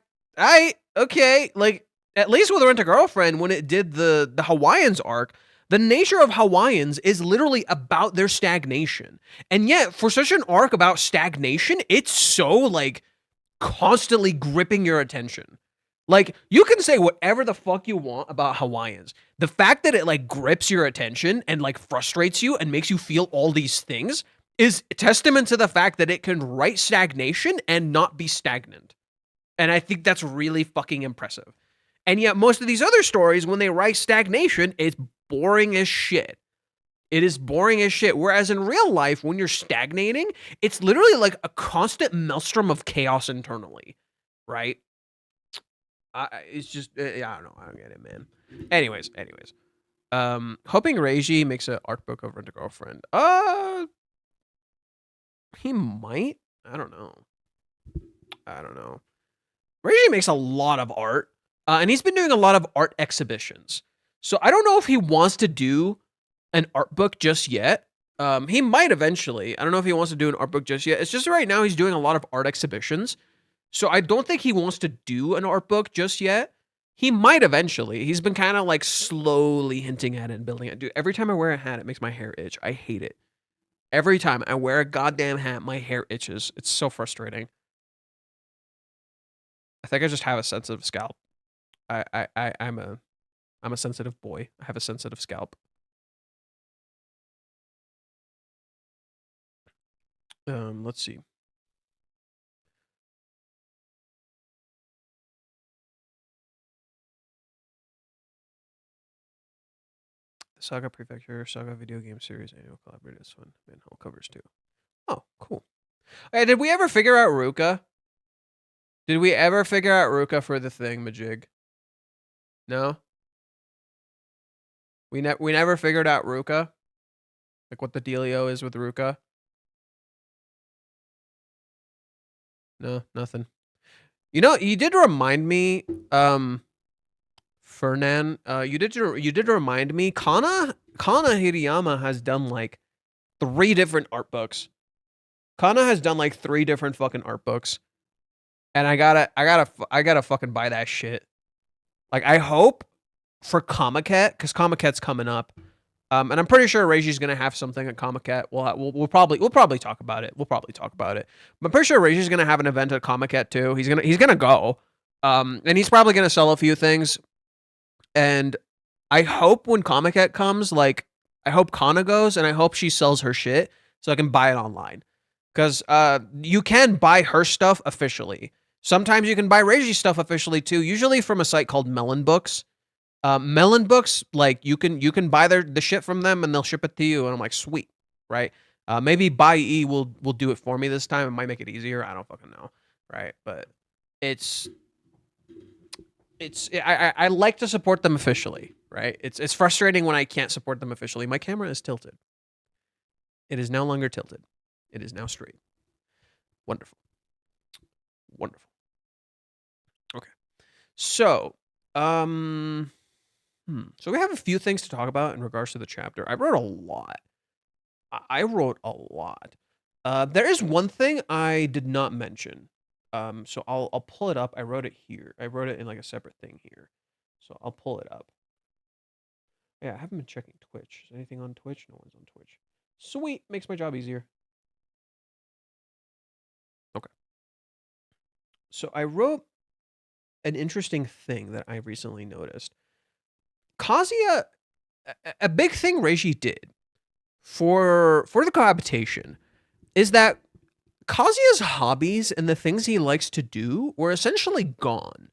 okay, like, at least with Rent-A-Girlfriend, when it did the Hawaiians arc, the nature of Hawaiians is literally about their stagnation. And yet, for such an arc about stagnation, it's so, like, constantly gripping your attention. Like, you can say whatever the fuck you want about Hawaiians. The fact that it like grips your attention and like frustrates you and makes you feel all these things is testament to the fact that it can write stagnation and not be stagnant. And I think that's really fucking impressive. And yet most of these other stories, when they write stagnation, it's boring as shit. It is boring as shit. Whereas in real life, when you're stagnating, it's literally like a constant maelstrom of chaos internally, right? It's just, I don't know. I don't get it, man. Anyways. Hoping Reiji makes an art book of Rent a Girlfriend. He might. I don't know. Reiji makes a lot of art, and he's been doing a lot of art exhibitions. So I don't know if he wants to do an art book just yet. He might eventually. I don't know if he wants to do an art book just yet. It's just right now he's doing a lot of art exhibitions. So I don't think he wants to do an art book just yet. He might eventually. He's been kind of like slowly hinting at it and building it. Dude, every time I wear a hat, it makes my hair itch. I hate it. Every time I wear a goddamn hat, my hair itches. It's so frustrating. I think I just have a sensitive scalp. I'm a sensitive boy. I have a sensitive scalp. Let's see. The Saga Prefecture, Saga video game series annual collaborative this one. Manhole covers too. Oh, cool. Hey, did we ever figure out Ruka? Did we ever figure out Ruka for the thing, Majig? No? We never figured out Ruka? Like what the dealio is with Ruka? No, nothing. You know, you did remind me, Fernan, you did remind me, Kana Hirayama has done like 3 different art books. Kana has done like 3 different fucking art books. And I gotta fucking buy that shit. Like, I hope for Comiket, because Comiket's coming up. And I'm pretty sure Reiji's gonna have something at Comiket. We'll probably talk about it. But I'm pretty sure Reiji's gonna have an event at Comiket too. He's gonna go. And he's probably gonna sell a few things. And I hope when Comiket comes, like, I hope Kana goes, and I hope she sells her shit so I can buy it online. Because you can buy her stuff officially. Sometimes you can buy Reiji's stuff officially too, usually from a site called Melon Books. Melon Books, like, you can buy the shit from them and they'll ship it to you, and I'm like, sweet, right? Maybe Buy E will do it for me this time. It might make it easier. I don't fucking know, right? But I like to support them officially, right? It's frustrating when I can't support them officially. My camera is tilted. It is no longer tilted. It is now straight. Wonderful. Okay. So, so we have a few things to talk about in regards to the chapter. I wrote a lot. There is one thing I did not mention. So I'll pull it up. I wrote it here. I wrote it in like a separate thing here. So I'll pull it up. Yeah, I haven't been checking Twitch. Is anything on Twitch? No one's on Twitch. Sweet. Makes my job easier. Okay. So I wrote an interesting thing that I recently noticed. Kazuya, a big thing Reiji did for the cohabitation is that Kazuya's hobbies and the things he likes to do were essentially gone.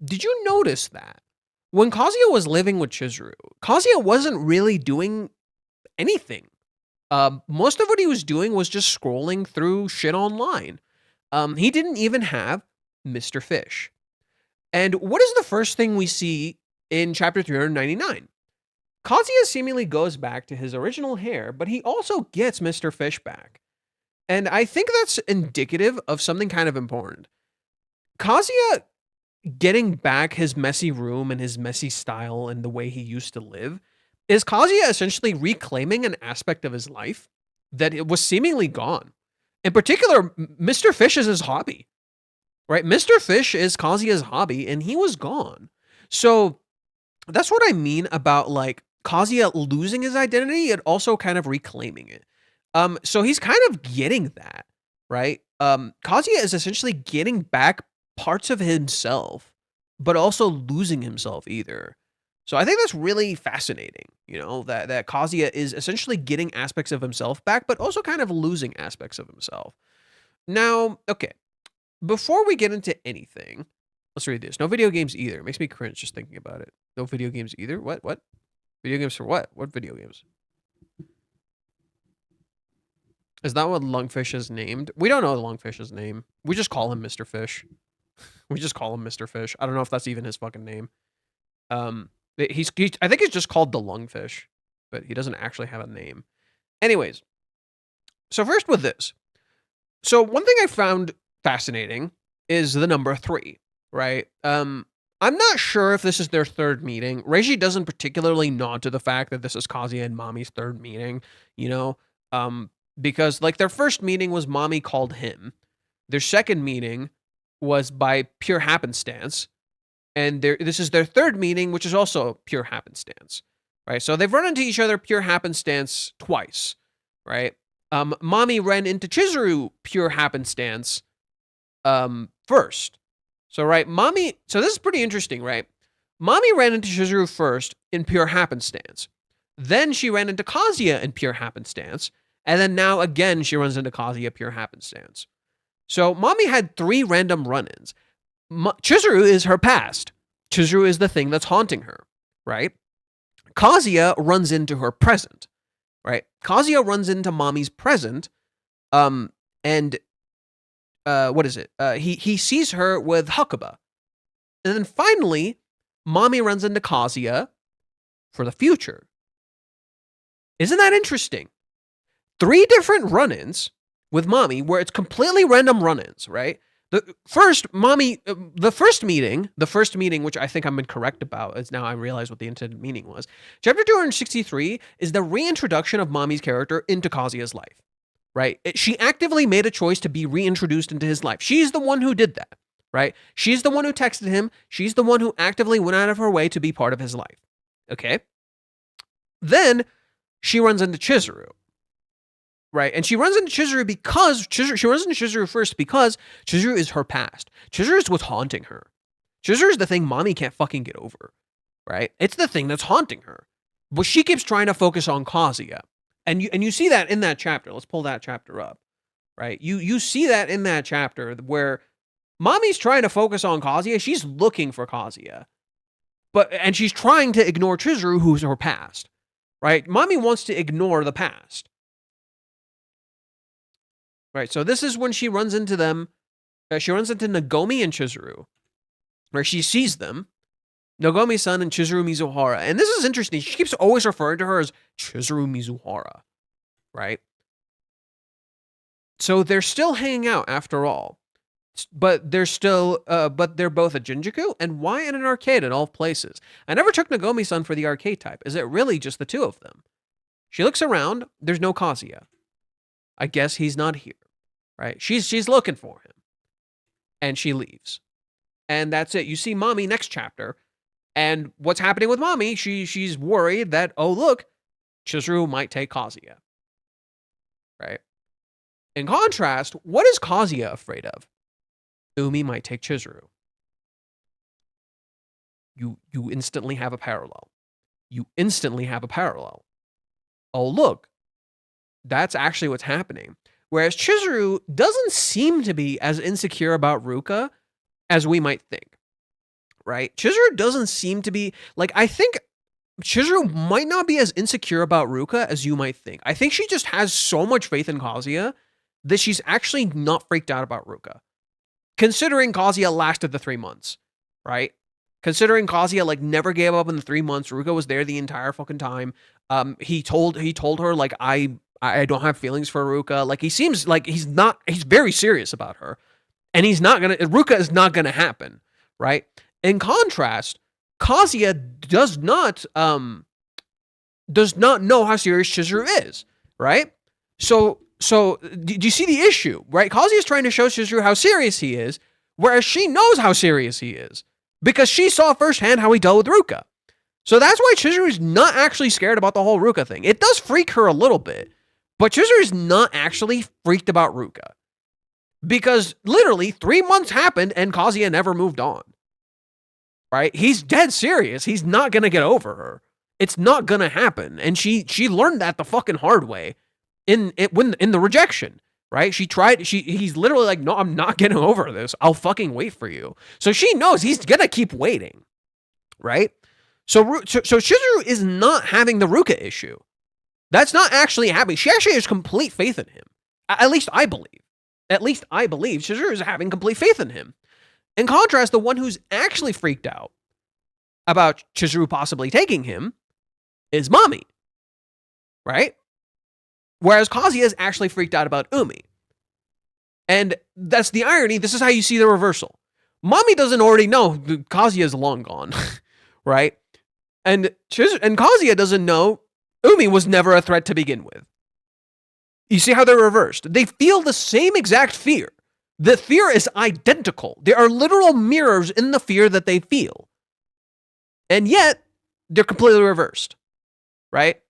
Did you notice that? When Kazuya was living with Chizuru, Kazuya wasn't really doing anything. Most of what he was doing was just scrolling through shit online. He didn't even have Mr. Fish. And what is the first thing we see in chapter 399? Kazuya seemingly goes back to his original hair, but he also gets Mr. Fish back. And I think that's indicative of something kind of important. Kazuya getting back his messy room and his messy style and the way he used to live is Kazuya essentially reclaiming an aspect of his life that it was seemingly gone. In particular, Mr. Fish is his hobby, right? Mr. Fish is Kazuya's hobby, and he was gone. So that's what I mean about like Kazuya losing his identity and also kind of reclaiming it. So he's kind of getting that, right? Kazuya is essentially getting back parts of himself but also losing himself either. So I think that's really fascinating, that Kazuya is essentially getting aspects of himself back, but also kind of losing aspects of himself. Now, okay, before we get into anything, let's read this. No video games either. It makes me cringe just thinking about it. No video games either? What? Video games for what? What video games? Is that what Lungfish is named? We don't know Lungfish's name. We just call him Mr. Fish. We just call him Mr. Fish. I don't know if that's even his fucking name. I think he's just called the Lungfish, but he doesn't actually have a name. Anyways, so first with this. So one thing I found fascinating is the number 3, right? I'm not sure if this is their third meeting. Reiji doesn't particularly nod to the fact that this is Kazuya and Mami's third meeting, because like their first meeting was Mami called him. Their second meeting was by pure happenstance. And this is their third meeting, which is also pure happenstance, right? So they've run into each other pure happenstance twice, right? Mami ran into Chizuru pure happenstance first. So, right, so this is pretty interesting, right? Mami ran into Chizuru first in pure happenstance. Then she ran into Kazuya in pure happenstance. And then now again, she runs into Kazuya pure happenstance. So Mami had 3 random run-ins. Chizuru is her past. Chizuru is the thing that's haunting her, right? Kazuya runs into her present, right? Kazuya runs into Mami's present, and what is it? He sees her with Hakuba. And then finally, Mami runs into Kazuya for the future. Isn't that interesting? 3 different run-ins with Mami where it's completely random run-ins, right? The first meeting, which I think I'm incorrect about, is now I realize what the intended meaning was. Chapter 263 is the reintroduction of Mami's character into Kazuya's life, right? She actively made a choice to be reintroduced into his life. She's the one who did that, right? She's the one who texted him. She's the one who actively went out of her way to be part of his life, okay? Then she runs into Chizuru. Right, and she runs into Chizuru because she runs into Chizuru first because Chizuru is her past. Chizuru is what's haunting her. Chizuru is the thing Mami can't fucking get over, right? It's the thing that's haunting her. But she keeps trying to focus on Kazuya. And you see that in that chapter. Let's pull that chapter up, right? You see that in that chapter where Mami's trying to focus on Kazuya. She's looking for Kazuya. And she's trying to ignore Chizuru, who's her past, right? Mami wants to ignore the past. Right, so this is when she runs into them. She runs into Nagomi and Chizuru, where she sees them. Nagomi-san and Chizuru Mizuhara. And this is interesting. She keeps always referring to her as Chizuru Mizuhara, right? So they're still hanging out after all. But they're both at Jinjuku. And why in an arcade in all places? I never took Nagomi-san for the arcade type. Is it really just the 2 of them? She looks around. There's no Kazuya. I guess he's not here, right? She's looking for him, and she leaves, and that's it. You see Mami next chapter, and what's happening with Mami? She's worried that, oh look, Chizuru might take Kazuya, right? In contrast, what is Kazuya afraid of? Umi might take Chizuru. You instantly have a parallel. You instantly have a parallel. Oh look. That's actually what's happening. Whereas Chizuru doesn't seem to be as insecure about Ruka as we might think, right? Chizuru doesn't seem to be, I think Chizuru might not be as insecure about Ruka as you might think. I think she just has so much faith in Kazuya that she's actually not freaked out about Ruka. Considering Kazuya lasted the 3 months, right? Considering Kazuya never gave up in the 3 months, Ruka was there the entire fucking time. He told her I don't have feelings for Ruka. He seems like he's very serious about her. And Ruka is not gonna happen, right? In contrast, Kazuya does not know how serious Chizuru is, right? So do you see the issue, right? Kazuya is trying to show Chizuru how serious he is, whereas she knows how serious he is, because she saw firsthand how he dealt with Ruka. So that's why Chizuru is not actually scared about the whole Ruka thing. It does freak her a little bit, but Chizuru is not actually freaked about Ruka. Because literally 3 months happened and Kazuya never moved on. right? He's dead serious. He's not going to get over her. It's not going to happen. And she learned that the fucking hard way in the rejection, right? He's literally like, no, I'm not getting over this. I'll fucking wait for you. So she knows he's going to keep waiting, right? So Chizuru is not having the Ruka issue. That's not actually happening. She actually has complete faith in him. At least I believe. Chizuru is having complete faith in him. In contrast, the one who's actually freaked out about Chizuru possibly taking him is Mami, right? Whereas Kazuya is actually freaked out about Umi. And that's the irony. This is how you see the reversal. Mami doesn't already know Kazuya is long gone, right? And Kazuya doesn't know Umi was never a threat to begin with. You see how they're reversed? They feel the same exact fear. The fear is identical. There are literal mirrors in the fear that they feel. And yet, they're completely reversed, right?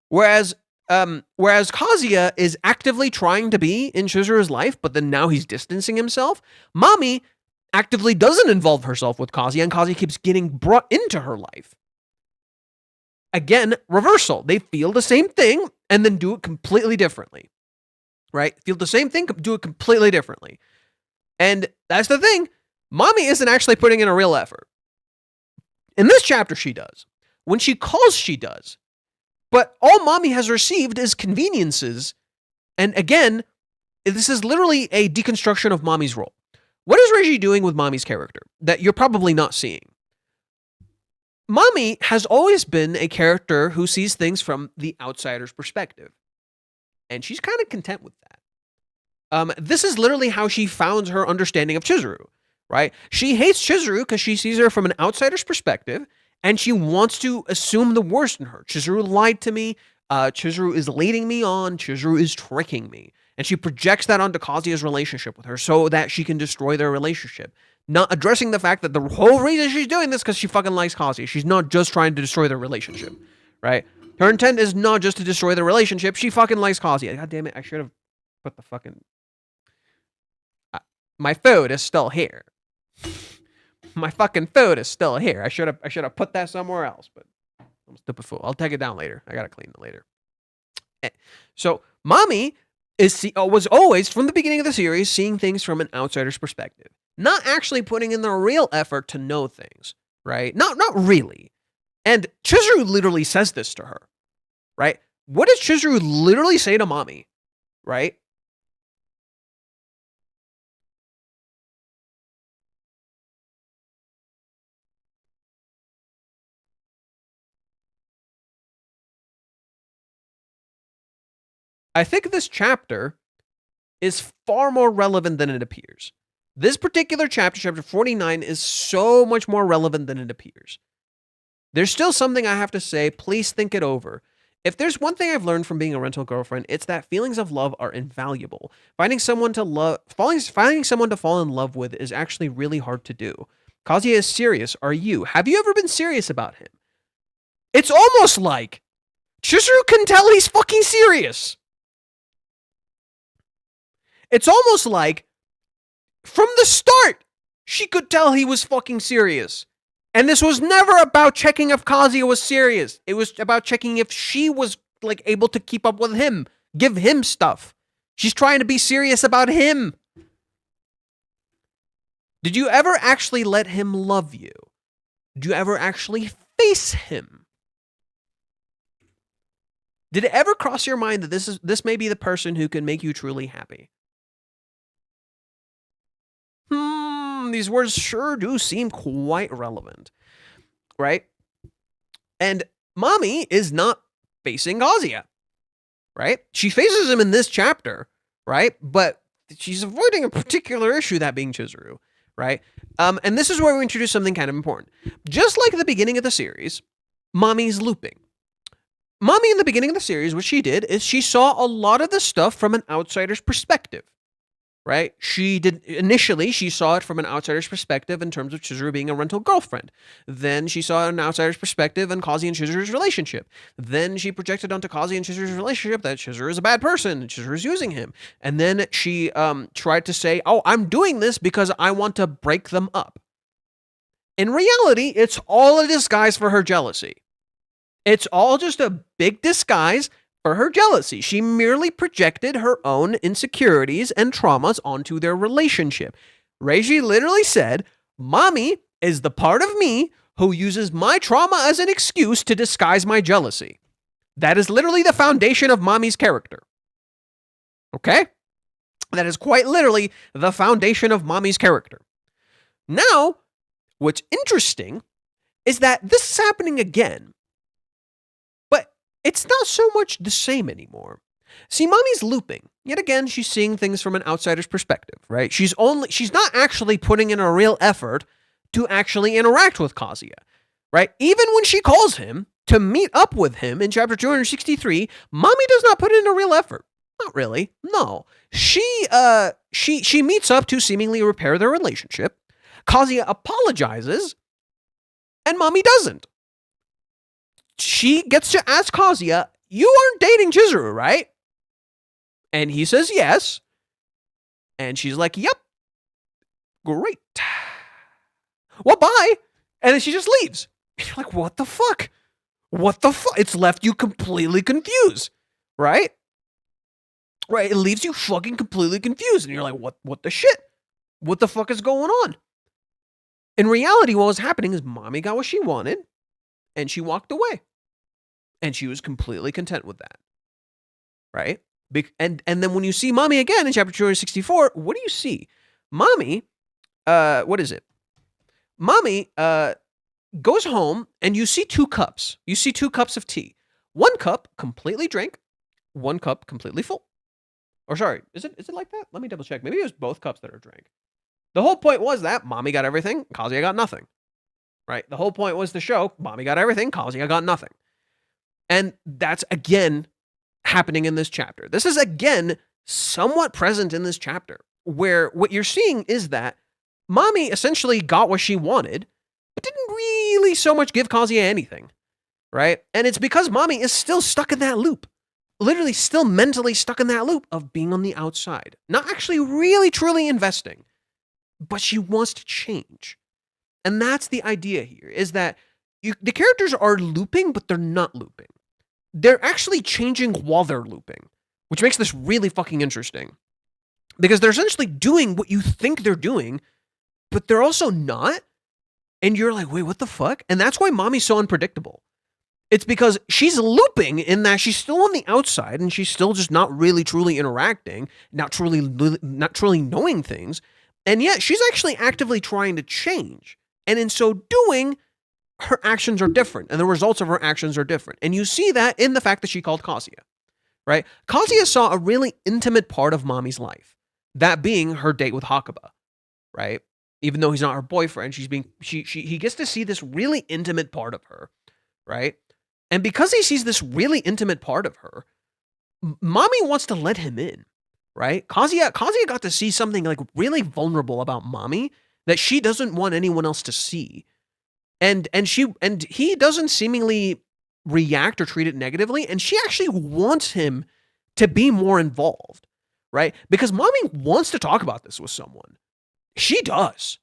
Whereas Kazuya is actively trying to be in Chizuru's life, but then now he's distancing himself. Mami actively doesn't involve herself with Kazuya, and Kazuya keeps getting brought into her life. Again, reversal. They feel the same thing and then do it completely differently, right? Feel the same thing, do it completely differently. And that's the thing. Mami isn't actually putting in a real effort. In this chapter, she does. When she calls, she does. But all Mami has received is conveniences. And again, this is literally a deconstruction of Mami's role. What is Reiji doing with Mami's character that you're probably not seeing? Mami has always been a character who sees things from the outsider's perspective. And she's kind of content with that. This is literally how she found her understanding of Chizuru, right? She hates Chizuru because she sees her from an outsider's perspective, and she wants to assume the worst in her. Chizuru lied to me. Chizuru is leading me on. Chizuru is tricking me. And she projects that onto Kazuya's relationship with her so that she can destroy their relationship. Not addressing the fact that the whole reason she's doing this is because she fucking likes Kazuya. She's not just trying to destroy their relationship, right? Her intent is not just to destroy the relationship. She fucking likes Kazuya. God damn it, I should have put the fucking... my food is still here. My fucking food is still here. I should have put that somewhere else, but I'm a stupid fool. I'll take it down later. I gotta clean it later. So, Mami was always, from the beginning of the series, seeing things from an outsider's perspective. Not actually putting in the real effort to know things, right? Not really. And Chizuru literally says this to her, right? What does Chizuru literally say to Mami, right? I think this chapter is far more relevant than it appears. This particular chapter, chapter 49, is so much more relevant than it appears. There's still something I have to say. Please think it over. If there's one thing I've learned from being a rental girlfriend, it's that feelings of love are invaluable. Finding someone to fall in love with is actually really hard to do. Kazuya is serious. Are you? Have you ever been serious about him? It's almost like Chizuru can tell he's fucking serious. It's almost like from the start, she could tell he was fucking serious. And this was never about checking if Kazuya was serious. It was about checking if she was like able to keep up with him, give him stuff. She's trying to be serious about him. Did you ever actually let him love you? Did you ever actually face him? Did it ever cross your mind that this may be the person who can make you truly happy? These words sure do seem quite relevant, right? And Mami is not facing Kazuya, right? She faces him in this chapter, right? But she's avoiding a particular issue, that being Chizuru, right? And this is where we introduce something kind of important. Just like at the beginning of the series, Mami's looping. Mami in the beginning of the series, what she did is she saw a lot of the stuff from an outsider's perspective. Right? She saw it from an outsider's perspective in terms of Chizuru being a rental girlfriend. Then she saw an outsider's perspective on Kazuya and Chizuru's relationship. Then she projected onto Kazuya and Chizuru's relationship that Chizuru is a bad person and Chizuru's using him. And then she tried to say, oh, I'm doing this because I want to break them up. In reality, it's all a disguise for her jealousy. It's all just a big disguise for her jealousy. She merely projected her own insecurities and traumas onto their relationship. Reiji literally said, Mommy is the part of me who uses my trauma as an excuse to disguise my jealousy. That is literally the foundation of Mommy's character. Okay? That is quite literally the foundation of Mommy's character. Now, what's interesting is that this is happening again, but it's not so much the same anymore. See, Mommy's looping. Yet again, she's seeing things from an outsider's perspective, right? She's not actually putting in a real effort to actually interact with Kazuya, right? Even when she calls him to meet up with him in chapter 263, Mommy does not put in a real effort. Not really. No. She meets up to seemingly repair their relationship. Kazuya apologizes, and Mommy doesn't. She gets to ask Kazuya, you aren't dating Chizuru, right? And he says yes. And she's like, yep. Great. Well, bye. And then she just leaves. And you're like, what the fuck? What the fuck? It's left you completely confused, right? Right, it leaves you fucking completely confused. And you're like, what the shit? What the fuck is going on? In reality, what was happening is Mommy got what she wanted, and she walked away. And she was completely content with that. Right? And then when you see Mommy again in chapter 264, what do you see? Mommy, what is it? Mommy goes home, and you see 2 cups. You see 2 cups of tea. 1 cup completely drank, 1 cup completely full. Or sorry, is it like that? Let me double check. Maybe it was both cups that are drank. The whole point was that Mommy got everything, Kazuya got nothing. Right? The whole point was the show, Mommy got everything, Kazuya got nothing. And that's again happening in this chapter. This is again somewhat present in this chapter, where what you're seeing is that Mommy essentially got what she wanted, but didn't really so much give Kazuya anything. Right? And it's because Mommy is still stuck in that loop. Literally still mentally stuck in that loop of being on the outside. Not actually really truly investing. But she wants to change. And that's the idea here, is that the characters are looping, but they're not looping. They're actually changing while they're looping, which makes this really fucking interesting. Because they're essentially doing what you think they're doing, but they're also not. And you're like, wait, what the fuck? And that's why Mommy's so unpredictable. It's because she's looping in that she's still on the outside and she's still just not really truly interacting, not truly knowing things. And yet she's actually actively trying to change. And in so doing, her actions are different and the results of her actions are different. And you see that in the fact that she called Kazuya, right? Kazuya saw a really intimate part of Mommy's life, that being her date with Hakuba, right? Even though he's not her boyfriend, he gets to see this really intimate part of her, right? And because he sees this really intimate part of her, Mommy wants to let him in, right? Kazuya got to see something like really vulnerable about Mommy that she doesn't want anyone else to see. And he doesn't seemingly react or treat it negatively, and she actually wants him to be more involved, right? Because Mommy wants to talk about this with someone. She does.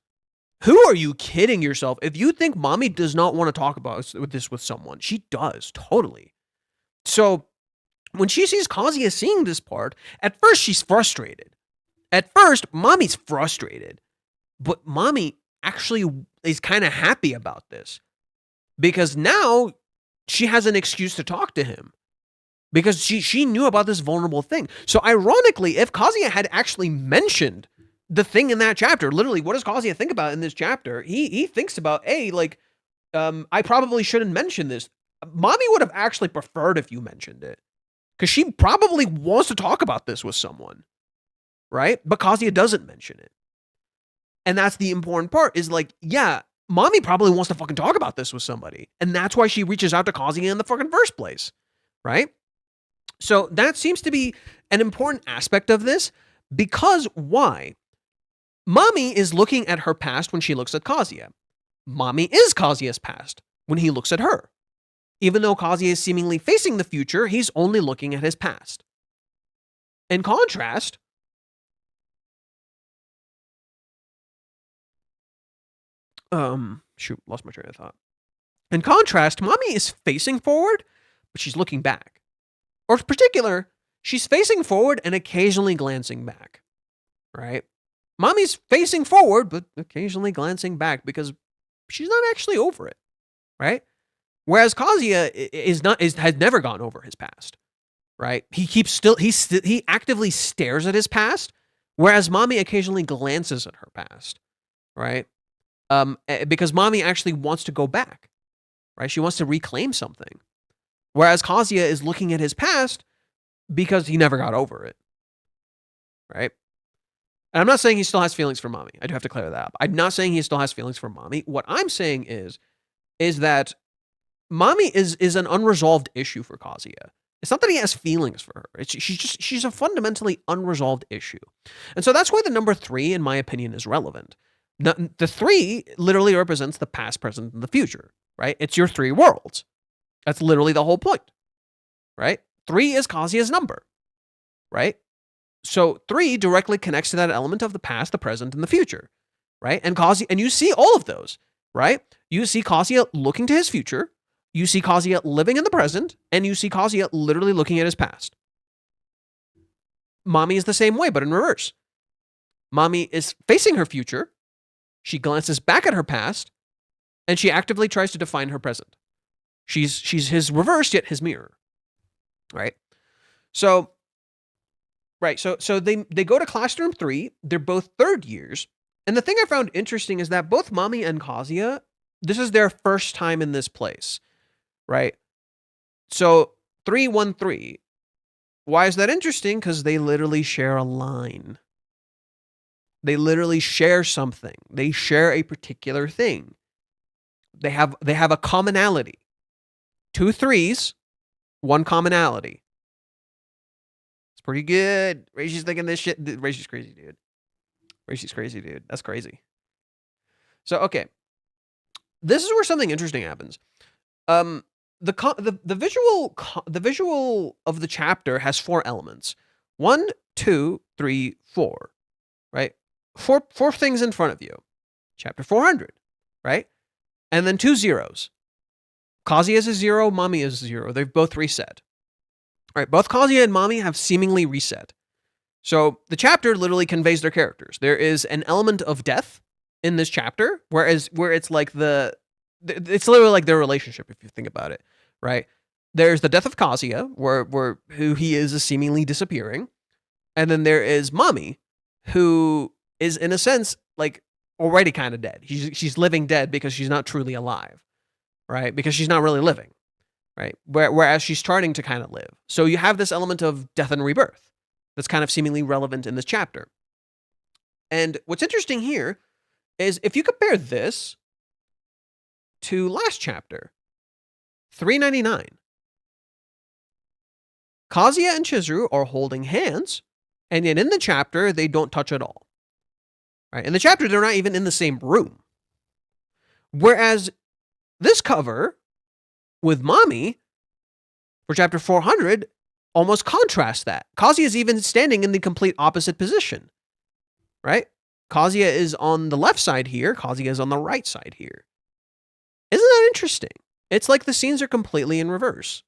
Who are you kidding yourself? If you think Mommy does not want to talk about this with someone, she does, totally. So when she sees Kazuya seeing this part, at first she's frustrated. At first, Mommy's frustrated. But Mommy actually is kind of happy about this. Because now she has an excuse to talk to him. Because she knew about this vulnerable thing. So ironically, if Kazuya had actually mentioned the thing in that chapter, literally, what does Kazuya think about in this chapter? He thinks about, I probably shouldn't mention this. Mommy would have actually preferred if you mentioned it. Because she probably wants to talk about this with someone. Right? But Kazuya doesn't mention it. And that's the important part, is like, yeah, Mommy probably wants to fucking talk about this with somebody. And that's why she reaches out to Kazuya in the fucking first place. Right? So that seems to be an important aspect of this. Because why? Mommy is looking at her past when she looks at Kazuya. Mommy is Kazuya's past when he looks at her. Even though Kazuya is seemingly facing the future, he's only looking at his past. In contrast, Shoot, lost my train of thought. In contrast, Mommy is facing forward, but she's looking back. Or in particular, she's facing forward and occasionally glancing back, right? Mommy's facing forward, but occasionally glancing back because she's not actually over it, right? Whereas Kazuya has never gone over his past, right? He actively stares at his past, whereas Mommy occasionally glances at her past, right? Because Mommy actually wants to go back, right? She wants to reclaim something, whereas Kazuya is looking at his past because he never got over it, right? And I'm not saying he still has feelings for Mommy. I do have to clear that up. I'm not saying he still has feelings for Mommy. What I'm saying is that Mommy is an unresolved issue for Kazuya. It's not that he has feelings for her. She's a fundamentally unresolved issue. And so that's why the number 3, in my opinion, is relevant. The 3 literally represents the past, present, and the future, right? It's your 3 worlds. That's literally the whole point, right? 3 is Kazuya's number, right? So 3 directly connects to that element of the past, the present, and the future, right? And you see all of those, right? You see Kazuya looking to his future, you see Kazuya living in the present, and you see Kazuya literally looking at his past. Mommy is the same way, but in reverse. Mommy is facing her future, she glances back at her past, and she actively tries to define her present. She's his reverse, yet his mirror, right? So they go to Classroom 3. They're both third years. And the thing I found interesting is that both Mommy and Kazuya, this is their first time in this place, right? So 313. Why is that interesting? Because they literally share a line. They literally share something. They share a particular thing. They have a commonality. 2 3s, 1 commonality. Pretty good. Reishi's thinking this shit. Reishi's crazy, dude. Reishi's crazy, dude. That's crazy. So, okay. This is where something interesting happens. The visual of the chapter has 4 elements. 1, 2, 3, 4. Right? Four things in front of you. Chapter 400. Right? And then 2 zeros. Kazuya is a 0. Mommy is a 0. They've both reset. All right, both Kazuya and Mommy have seemingly reset. So the chapter literally conveys their characters. There is an element of death in this chapter, where it's like it's literally like their relationship, if you think about it, right? There's the death of Kazuya, where who he is seemingly disappearing, and then there is Mommy, who is in a sense like already kind of dead. She's living dead because she's not truly alive, right? Because she's not really living. Right. Whereas she's starting to kind of live. So you have this element of death and rebirth that's kind of seemingly relevant in this chapter. And what's interesting here is if you compare this to last chapter, 399, Kazuya and Chizuru are holding hands, and yet in the chapter, they don't touch at all. Right? In the chapter, they're not even in the same room. Whereas this cover with Mommy for chapter 400 almost contrasts that. Kazuya is even standing in the complete opposite position, right? Kazuya is on the left side here. Kazuya is on the right side here. Isn't that interesting? It's like the scenes are completely in reverse,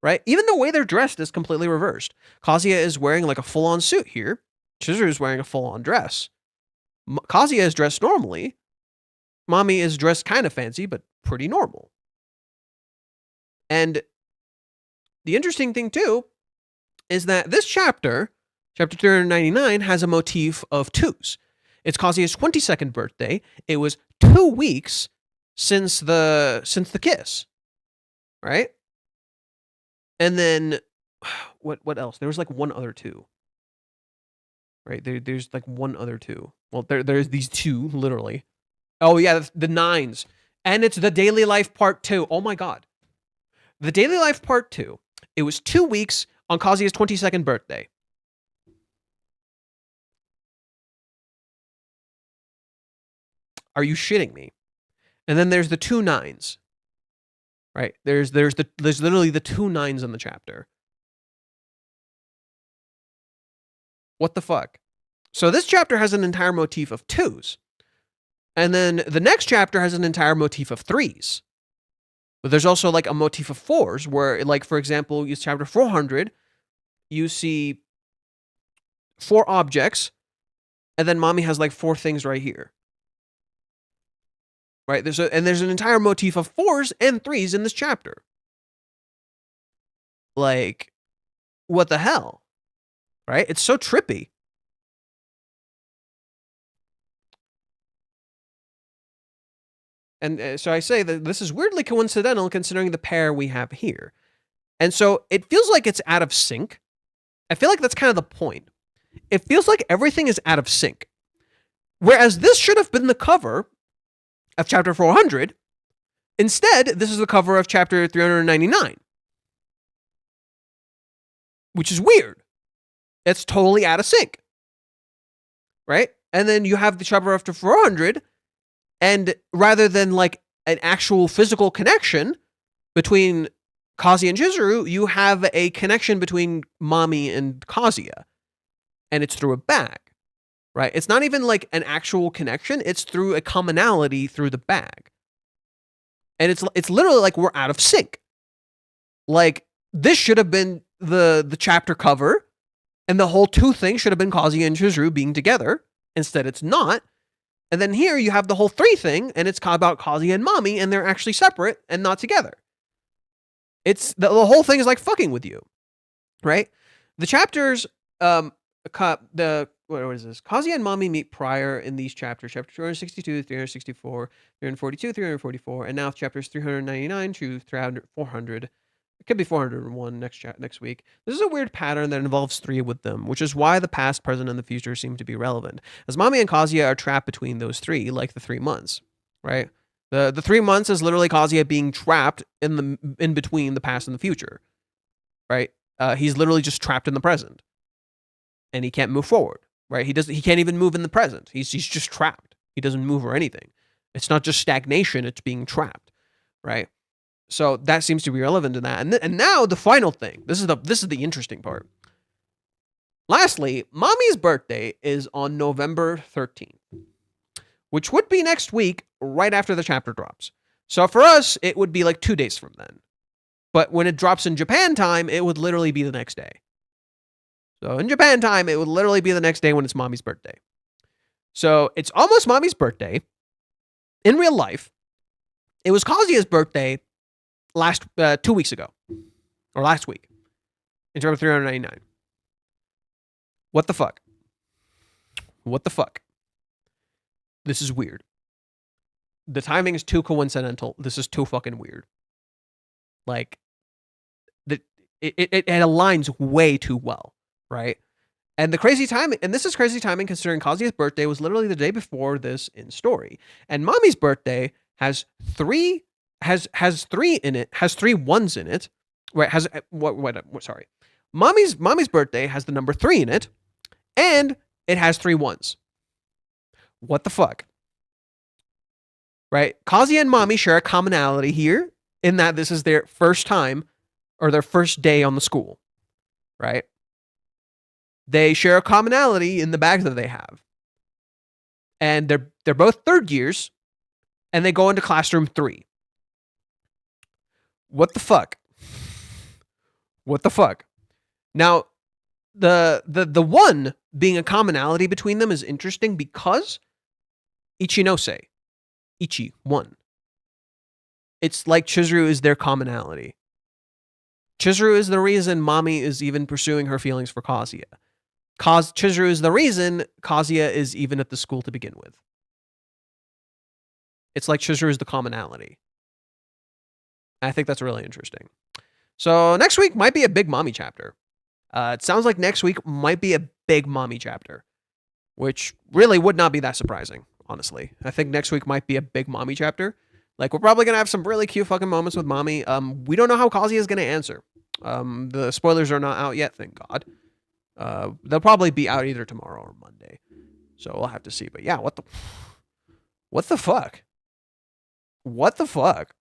right? Even the way they're dressed is completely reversed. Kazuya is wearing like a full-on suit here. Chizuru is wearing a full-on dress. Kazuya is dressed normally. Mommy is dressed kind of fancy, but pretty normal. And the interesting thing, too, is that this chapter 399, has a motif of 2s. It's Kazuya's 22nd birthday. It was 2 weeks since the kiss, right? And then, what else? There was like one other 2. Right? There's like one other 2. Well, there's these 2, literally. Oh, yeah, the 9s. And it's the daily life part 2. Oh, my God. The daily life part 2. It was 2 weeks on Kazuya's 22nd birthday. Are you shitting me? And then there's the 2 9s. Right? There's literally the 2 9s in the chapter. What the fuck? So this chapter has an entire motif of 2s. And then the next chapter has an entire motif of 3s. But there's also like a motif of 4s where, like, for example, use chapter 400, you see 4 objects, and then mommy has like 4 things right here. Right? There's an entire motif of 4s and 3s in this chapter. Like, what the hell? Right? It's so trippy. And so I say that this is weirdly coincidental considering the pair we have here. And so it feels like it's out of sync. I feel like that's kind of the point. It feels like everything is out of sync. Whereas this should have been the cover of chapter 400. Instead, this is the cover of chapter 399. Which is weird. It's totally out of sync. Right? And then you have the chapter after 400, and rather than like an actual physical connection between Kazuya and Chizuru, you have a connection between mommy and Kazuya. And it's through a bag. Right? It's not even like an actual connection. It's through a commonality through the bag. And it's literally like we're out of sync. Like, this should have been the chapter cover, and the whole 2 thing should have been Kazuya and Chizuru being together. Instead, it's not. And then here you have the whole 3 thing, and it's about Kazuya and mommy, and they're actually separate and not together. It's the whole thing is like fucking with you, right? The chapters, what is this? Kazuya and mommy meet prior in these chapters, chapter 262, 364, 342, 344, and now chapters 399 to 400. It could be 401 next week. This is a weird pattern that involves 3 with them, which is why the past, present, and the future seem to be relevant, as mommy and Kazuya are trapped between those 3, like the 3 months, right? The 3 months is literally Kazuya being trapped in between the past and the future, right? He's literally just trapped in the present, and he can't move forward, right? He can't even move in the present. He's just trapped. He doesn't move or anything. It's not just stagnation; it's being trapped, right? So that seems to be relevant to that. And now the final thing. This is the interesting part. Lastly, mommy's birthday is on November 13th, which would be next week, right after the chapter drops. So for us, it would be like 2 days from then. But when it drops in Japan time, it would literally be the next day. So in Japan time, it would literally be the next day when it's mommy's birthday. So it's almost mommy's birthday. In real life, it was Kazuya's birthday 2 weeks ago, or last week, in terms of 399. What the fuck? What the fuck? This is weird. The timing is too coincidental. This is too fucking weird. Like, it aligns way too well, right? And the crazy timing, and this is crazy timing considering Kazuya's birthday was literally the day before this in story, and mommy's birthday has 3 in it, has 3 ones in it. Right, sorry. Mommy's birthday has the number 3 in it, and it has 3 ones. What the fuck? Right? Kazuya and mommy share a commonality here in that this is their first time or their first day on the school. Right? They share a commonality in the bags that they have. And they're both 3rd years, and they go into classroom 3. What the fuck? What the fuck? Now, the one being a commonality between them is interesting because Ichinose. Ichi, 1. It's like Chizuru is their commonality. Chizuru is the reason mommy is even pursuing her feelings for Kazuya. Chizuru is the reason Kazuya is even at the school to begin with. It's like Chizuru is the commonality. I think that's really interesting. So next week might be a big mommy chapter. It sounds like next week might be a big mommy chapter, which really would not be that surprising, honestly. I think next week might be a big mommy chapter. Like, we're probably going to have some really cute fucking moments with mommy. We don't know how Kazuya is going to answer. The spoilers are not out yet, thank God. They'll probably be out either tomorrow or Monday. So we'll have to see. But yeah, what the fuck? What the fuck?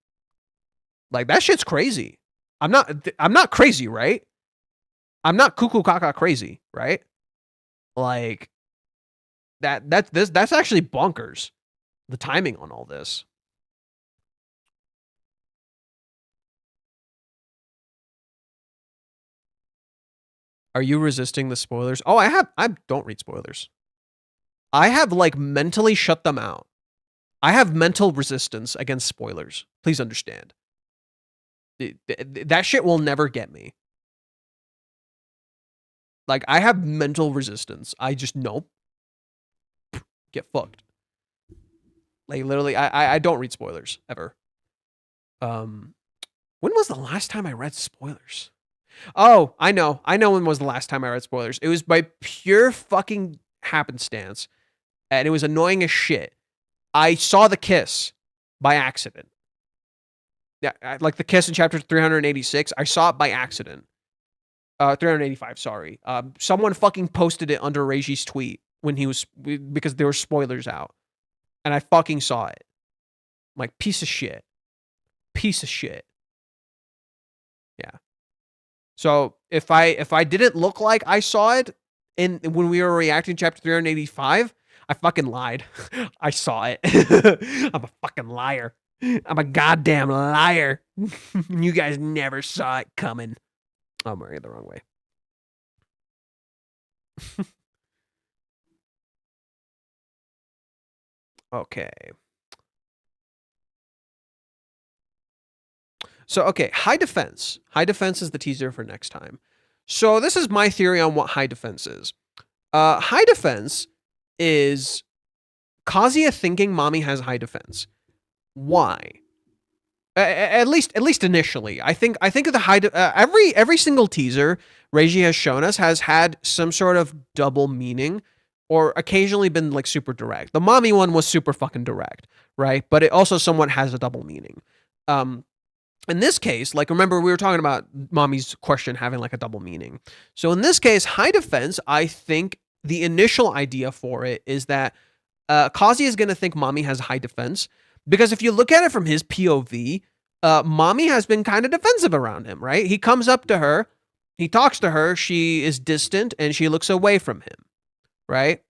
Like, that shit's crazy. I'm not crazy, right? I'm not cuckoo caca crazy, right? Like, that's actually bonkers. the timing on all this. Are you resisting the spoilers? Oh, I don't read spoilers. I have like mentally shut them out. I have mental resistance against spoilers. Please understand. That shit will never get me. Like, I have mental resistance. I just, nope. Get fucked. Like, literally, I don't read spoilers, ever. When was the last time I read spoilers? Oh, I know when was the last time I read spoilers. It was by pure fucking happenstance, and it was annoying as shit. I saw the kiss by accident. Yeah, like the kiss in chapter 386. I saw it by accident. 385, sorry. Someone fucking posted it under Reiji's tweet when he was, because there were spoilers out. And I fucking saw it. I'm like, piece of shit. Piece of shit. Yeah. So if I didn't look like I saw it when we were reacting to chapter 385, I fucking lied. I saw it. I'm a fucking liar. I'm a goddamn liar. You guys never saw it coming. I'm wearing it the wrong way. Okay. So, okay, High Defense. High Defense is the teaser for next time. So this is my theory on what High Defense is. High Defense is Kazuya thinking mommy has High Defense. Why? At least initially, I think of the every single teaser Reiji has shown us has had some sort of double meaning, or occasionally been like super direct. The mommy one was super fucking direct, right? But it also somewhat has a double meaning. In this case, like, remember we were talking about mommy's question having like a double meaning. So in this case, High Defense, I think the initial idea for it is that Kazuya is going to think mommy has High Defense. Because if you look at it from his POV, mommy has been kind of defensive around him, right? He comes up to her, he talks to her, she is distant, and she looks away from him, right?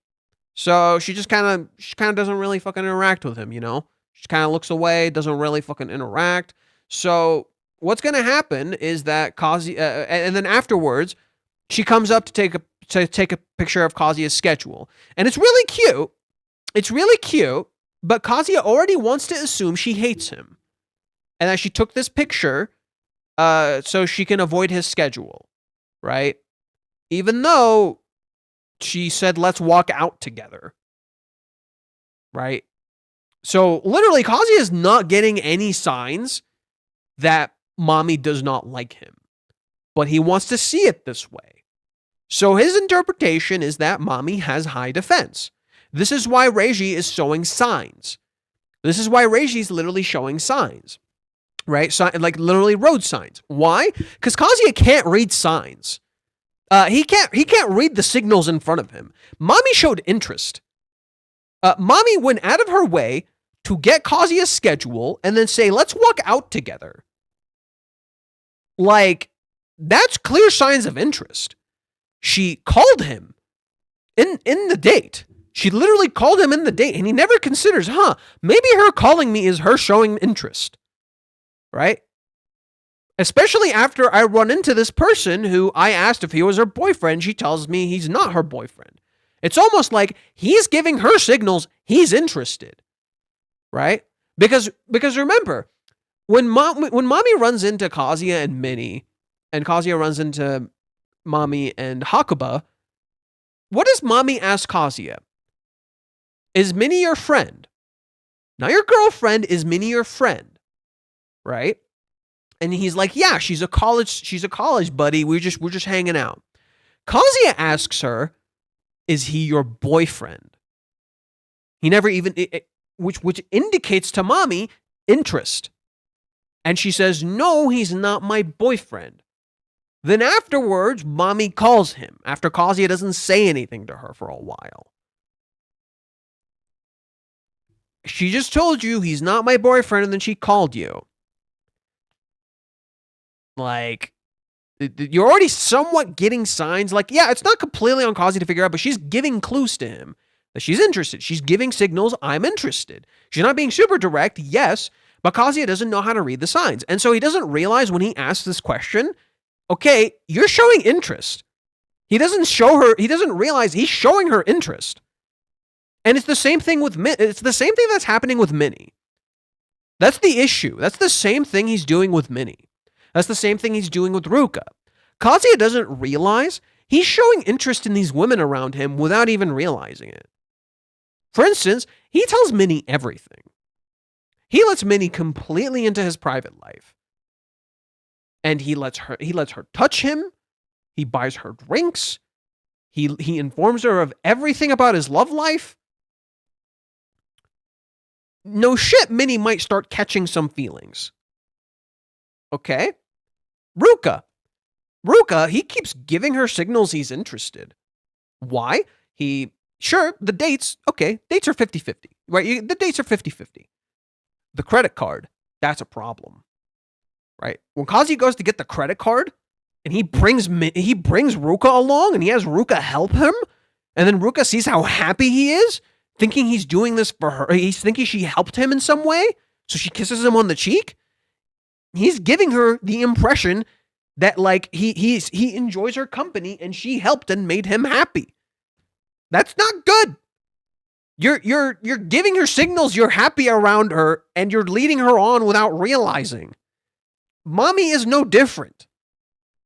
So she kind of doesn't really fucking interact with him, you know? She kind of looks away, doesn't really fucking interact. So what's going to happen is that Kazuya, and then afterwards, she comes up to take a picture of Kazuya's schedule, and it's really cute. It's really cute. But Kazuya already wants to assume she hates him. And that she took this picture so she can avoid his schedule, right? Even though she said, let's walk out together, right? So literally, Kazuya is not getting any signs that mommy does not like him. But he wants to see it this way. So his interpretation is that mommy has High Defense. This is why Reiji is showing signs. This is why Reiji is literally showing signs, right? So, like literally road signs. Why? Because Kazuya can't read signs. He can't read the signals in front of him. Mommy showed interest. Mommy went out of her way to get Kazuya's schedule and then say, let's walk out together. Like, that's clear signs of interest. She called him in the date. She literally called him in the date, and he never considers, maybe her calling me is her showing interest, right? Especially after I run into this person who I asked if he was her boyfriend. She tells me he's not her boyfriend. It's almost like he's giving her signals he's interested, right? Because remember, when mommy runs into Kazuya and Minnie, and Kazuya runs into mommy and Hakuba, what does mommy ask Kazuya? Is Minnie your friend? Not your girlfriend, is Minnie your friend? Right? And he's like, yeah, she's a college buddy. We're just hanging out. Kazuya asks her, is he your boyfriend? He never even, which indicates to mommy interest. And she says, no, he's not my boyfriend. Then afterwards, mommy calls him after Kazuya doesn't say anything to her for a while. She just told you he's not my boyfriend, and then she called you. Like, you're already somewhat getting signs. Like, yeah, it's not completely on Kazuya to figure out, but she's giving clues to him. that she's interested. She's giving signals, I'm interested. She's not being super direct, yes, but Kazuya doesn't know how to read the signs. And so he doesn't realize when he asks this question, okay, you're showing interest. He doesn't realize he's showing her interest. And it's the same thing with it's the same thing that's happening with Minnie. That's the issue. That's the same thing he's doing with Minnie. That's the same thing he's doing with Ruka. Kazuya doesn't realize he's showing interest in these women around him without even realizing it. For instance, he tells Minnie everything. He lets Minnie completely into his private life. And he lets her touch him. He buys her drinks. He informs her of everything about his love life. No shit, Minnie might start catching some feelings. Okay? Ruka, he keeps giving her signals he's interested. Why? Sure, the dates are 50-50, right? The dates are 50-50. The credit card, that's a problem, right? When Kazuya goes to get the credit card, and he brings Ruka along, and he has Ruka help him, and then Ruka sees how happy he is, thinking he's doing this for her. He's thinking she helped him in some way, so she kisses him on the cheek. He's giving her the impression that like he enjoys her company and she helped and made him happy. That's not good. You're giving her signals you're happy around her and you're leading her on without realizing. Mommy is no different.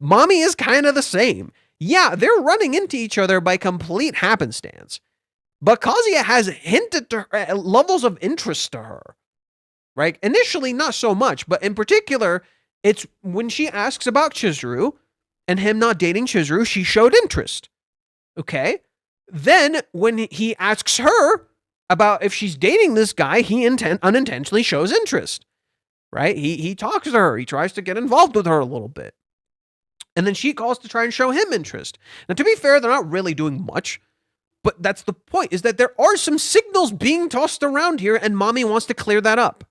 Mommy is kind of the same. Yeah, they're running into each other by complete happenstance. But Kazuya has hinted to her levels of interest to her. Right? Initially, not so much, but in particular, it's when she asks about Chizuru and him not dating Chizuru, she showed interest. Okay? Then, when he asks her about if she's dating this guy, he unintentionally shows interest. Right? He talks to her. He tries to get involved with her a little bit. And then she calls to try and show him interest. Now, to be fair, they're not really doing much. But that's the point, is that there are some signals being tossed around here, and mommy wants to clear that up.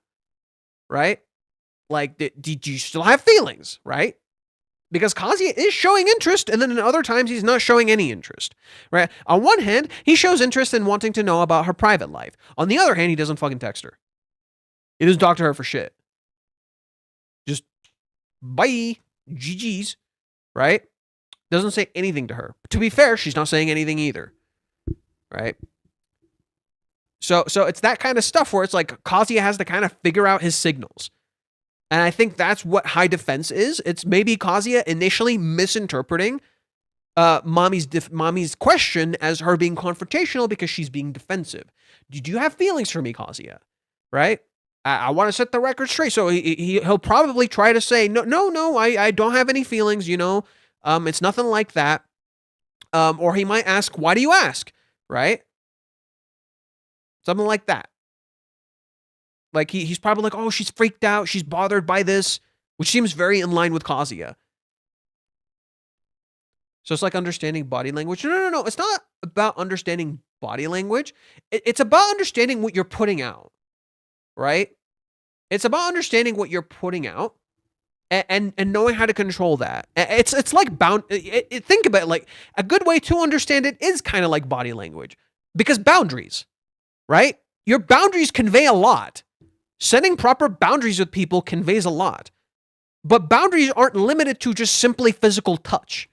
Right? Like, did you still have feelings? Right? Because Kazuya is showing interest, and then in other times, he's not showing any interest. Right? On one hand, he shows interest in wanting to know about her private life. On the other hand, he doesn't fucking text her. He doesn't talk to her for shit. Just, bye, GG's. Right? Doesn't say anything to her. But to be fair, she's not saying anything either. Right? So it's that kind of stuff where it's like Kazuya has to kind of figure out his signals. And I think that's what high defense is. It's maybe Kazuya initially misinterpreting mommy's question as her being confrontational because she's being defensive. Do you have feelings for me, Kazuya? Right? I want to set the record straight. So he'll probably try to say, no, I don't have any feelings, it's nothing like that. Or he might ask, why do you ask? Right? Something like that. Like he's probably like, oh, she's freaked out. She's bothered by this, which seems very in line with Kazuya. So it's like understanding body language. No. It's not about understanding body language. It's about understanding what you're putting out. Right? It's about understanding what you're putting out and knowing how to control that. It's like think about it, like a good way to understand it is kind of like body language. Because boundaries, right? Your boundaries convey a lot. Setting proper boundaries with people conveys a lot. But boundaries aren't limited to just simply physical touch.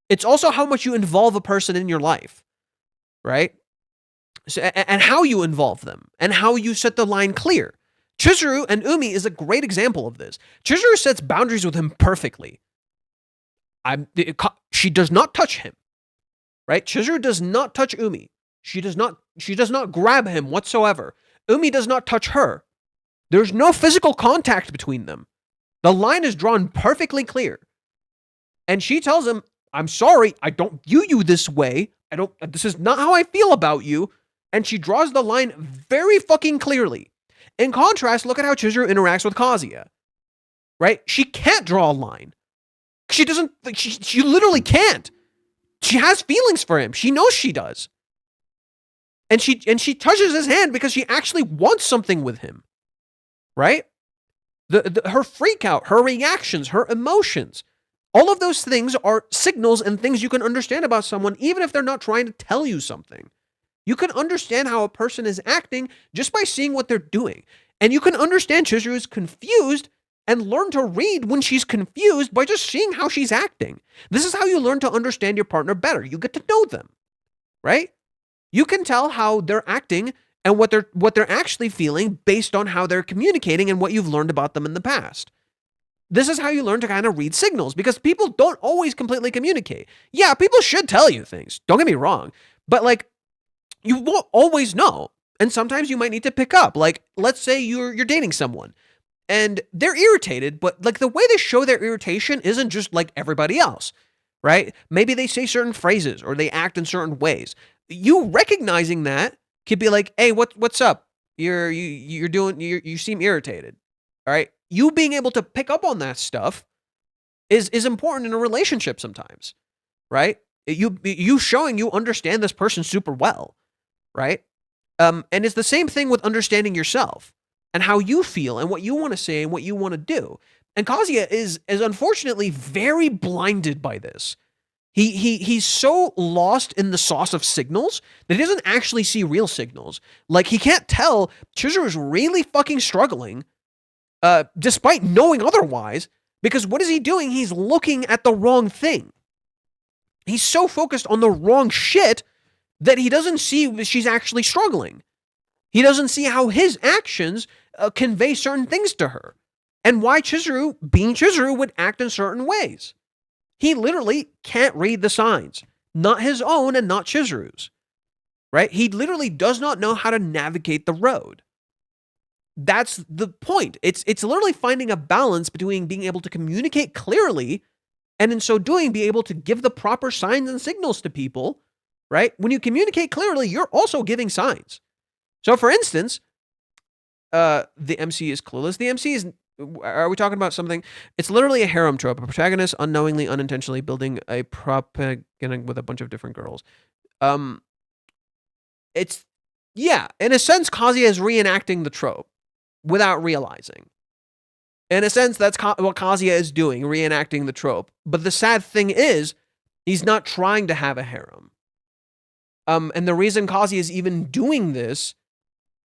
It's also how much you involve a person in your life, right? So, and how you involve them, and how you set the line clear. Chizuru and Umi is a great example of this. Chizuru sets boundaries with him perfectly. She does not touch him, right? Chizuru does not touch Umi. She does not grab him whatsoever. Umi does not touch her. There's no physical contact between them. The line is drawn perfectly clear. And she tells him, I'm sorry, I don't view you this way. This is not how I feel about you. And she draws the line very fucking clearly. In contrast, look at how Chizuru interacts with Kazuya. Right? She can't draw a line. She literally can't. She has feelings for him. She knows she does. And she touches his hand because she actually wants something with him. Right? Her freak out, her reactions, her emotions, all of those things are signals and things you can understand about someone, even if they're not trying to tell you something. You can understand how a person is acting just by seeing what they're doing. And you can understand Chizuru is confused and learn to read when she's confused by just seeing how she's acting. This is how you learn to understand your partner better. You get to know them, right? You can tell how they're acting and what they're actually feeling based on how they're communicating and what you've learned about them in the past. This is how you learn to kind of read signals, because people don't always completely communicate. Yeah, people should tell you things. Don't get me wrong. But like, you won't always know. And sometimes you might need to pick up. Like, let's say you're dating someone and they're irritated, but like the way they show their irritation isn't just like everybody else, right? Maybe they say certain phrases or they act in certain ways. You recognizing that could be like, hey, what's up? You seem irritated. All right. You being able to pick up on that stuff is important in a relationship sometimes, right? You showing you understand this person super well, right? And it's the same thing with understanding yourself and how you feel and what you want to say and what you want to do. And Kazuya is unfortunately very blinded by this. He's so lost in the sauce of signals that he doesn't actually see real signals. Like, he can't tell Chizuru's really fucking struggling, despite knowing otherwise, because what is he doing? He's looking at the wrong thing. He's so focused on the wrong shit that he doesn't see she's actually struggling. He doesn't see how his actions convey certain things to her and why Chizuru, being Chizuru, would act in certain ways. He literally can't read the signs, not his own and not Chizuru's, right? He literally does not know how to navigate the road. That's the point. It's literally finding a balance between being able to communicate clearly and in so doing be able to give the proper signs and signals to people, right? When you communicate clearly, you're also giving signs. So for instance, the MC is clueless. The MC is, are we talking about something? It's literally a harem trope. A protagonist unknowingly, unintentionally building a propaganda with a bunch of different girls. It's, yeah, in a sense, Kazuya is reenacting the trope without realizing. In a sense, that's what Kazuya is doing, reenacting the trope. But the sad thing is, he's not trying to have a harem. And the reason Kazuya is even doing this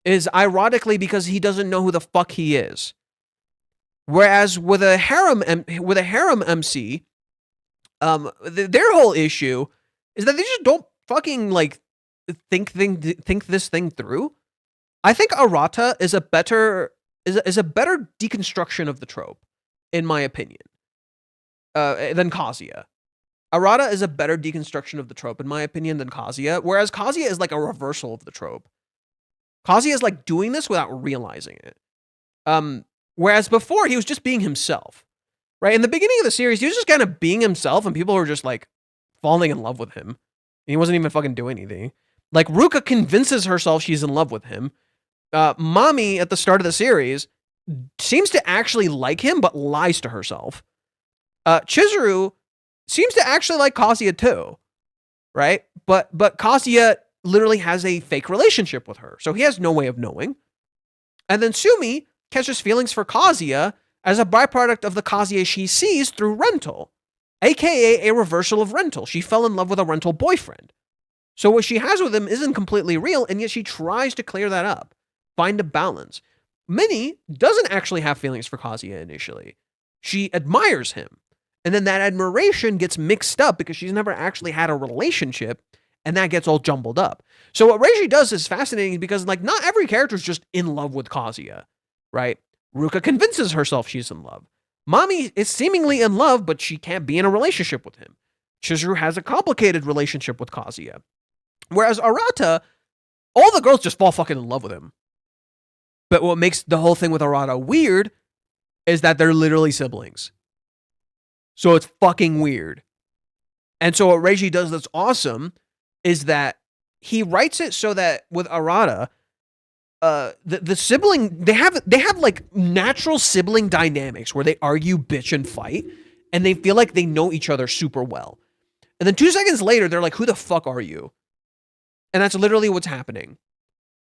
is ironically because he doesn't know who the fuck he is. Whereas with a harem MC, their whole issue is that they just don't fucking like think this thing through. I think Arata is a better deconstruction of the trope, in my opinion, than Kazuya. Arata is a better deconstruction of the trope, in my opinion, than Kazuya, whereas Kazuya is like a reversal of the trope. Kazuya is like doing this without realizing it. Whereas before, he was just being himself, right? In the beginning of the series, he was just kind of being himself, and people were just like falling in love with him. And he wasn't even fucking doing anything. Like, Ruka convinces herself she's in love with him. Mami, at the start of the series, seems to actually like him, but lies to herself. Chizuru seems to actually like Kazuya too, right? But Kazuya literally has a fake relationship with her, so he has no way of knowing. And then Sumi catches feelings for Kazuya as a byproduct of the Kazuya she sees through rental, aka a reversal of rental. She fell in love with a rental boyfriend. So what she has with him isn't completely real, and yet she tries to clear that up, find a balance. Minnie doesn't actually have feelings for Kazuya initially. She admires him. And then that admiration gets mixed up because she's never actually had a relationship, and that gets all jumbled up. So what Reiji does is fascinating because, like, not every character is just in love with Kazuya, right? Ruka convinces herself she's in love. Mami is seemingly in love, but she can't be in a relationship with him. Chizuru has a complicated relationship with Kazuya. Whereas Arata, all the girls just fall fucking in love with him. But what makes the whole thing with Arata weird is that they're literally siblings. So it's fucking weird. And so what Reiji does that's awesome is that he writes it so that with Arata, the sibling, they have like natural sibling dynamics where they argue, bitch, and fight, and they feel like they know each other super well. And then 2 seconds later, they're like, who the fuck are you? And that's literally what's happening.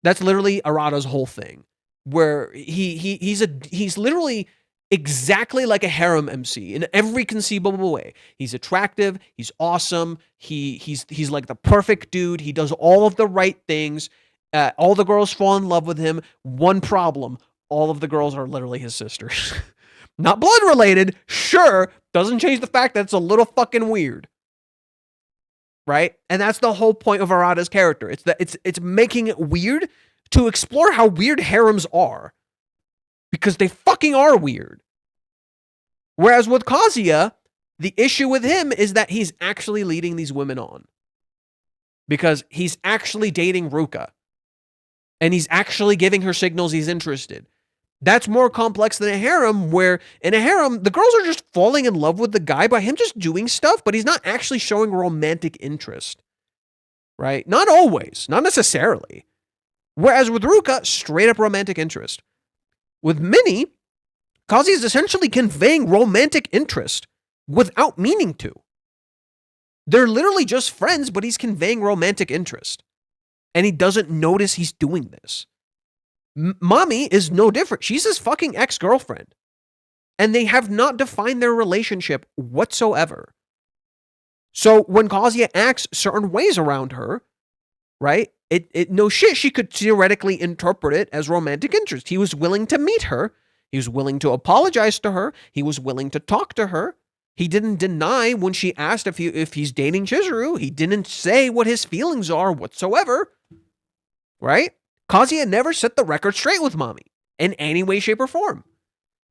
That's literally Arata's whole thing, where he's literally exactly like a harem MC in every conceivable way. He's attractive, he's awesome, he's like the perfect dude, he does all of the right things. All the girls fall in love with him. One problem, all of the girls are literally his sisters. Not blood related, sure, doesn't change the fact that it's a little fucking weird. Right? And that's the whole point of Arata's character. It's that it's making it weird to explore how weird harems are. Because they fucking are weird. Whereas with Kazuya, the issue with him is that he's actually leading these women on. Because he's actually dating Ruka. And he's actually giving her signals he's interested. That's more complex than a harem, where in a harem, the girls are just falling in love with the guy by him just doing stuff, but he's not actually showing romantic interest. Right? Not always. Not necessarily. Whereas with Ruka, straight up romantic interest. With Minnie, Kazuya is essentially conveying romantic interest without meaning to. They're literally just friends, but he's conveying romantic interest. And he doesn't notice he's doing this. Mommy is no different. She's his fucking ex-girlfriend. And they have not defined their relationship whatsoever. So when Kazuya acts certain ways around her, right? No shit, she could theoretically interpret it as romantic interest. He was willing to meet her. He was willing to apologize to her. He was willing to talk to her. He didn't deny when she asked if he's dating Chizuru. He didn't say what his feelings are whatsoever. Right? Kazuya never set the record straight with Mommy in any way, shape, or form.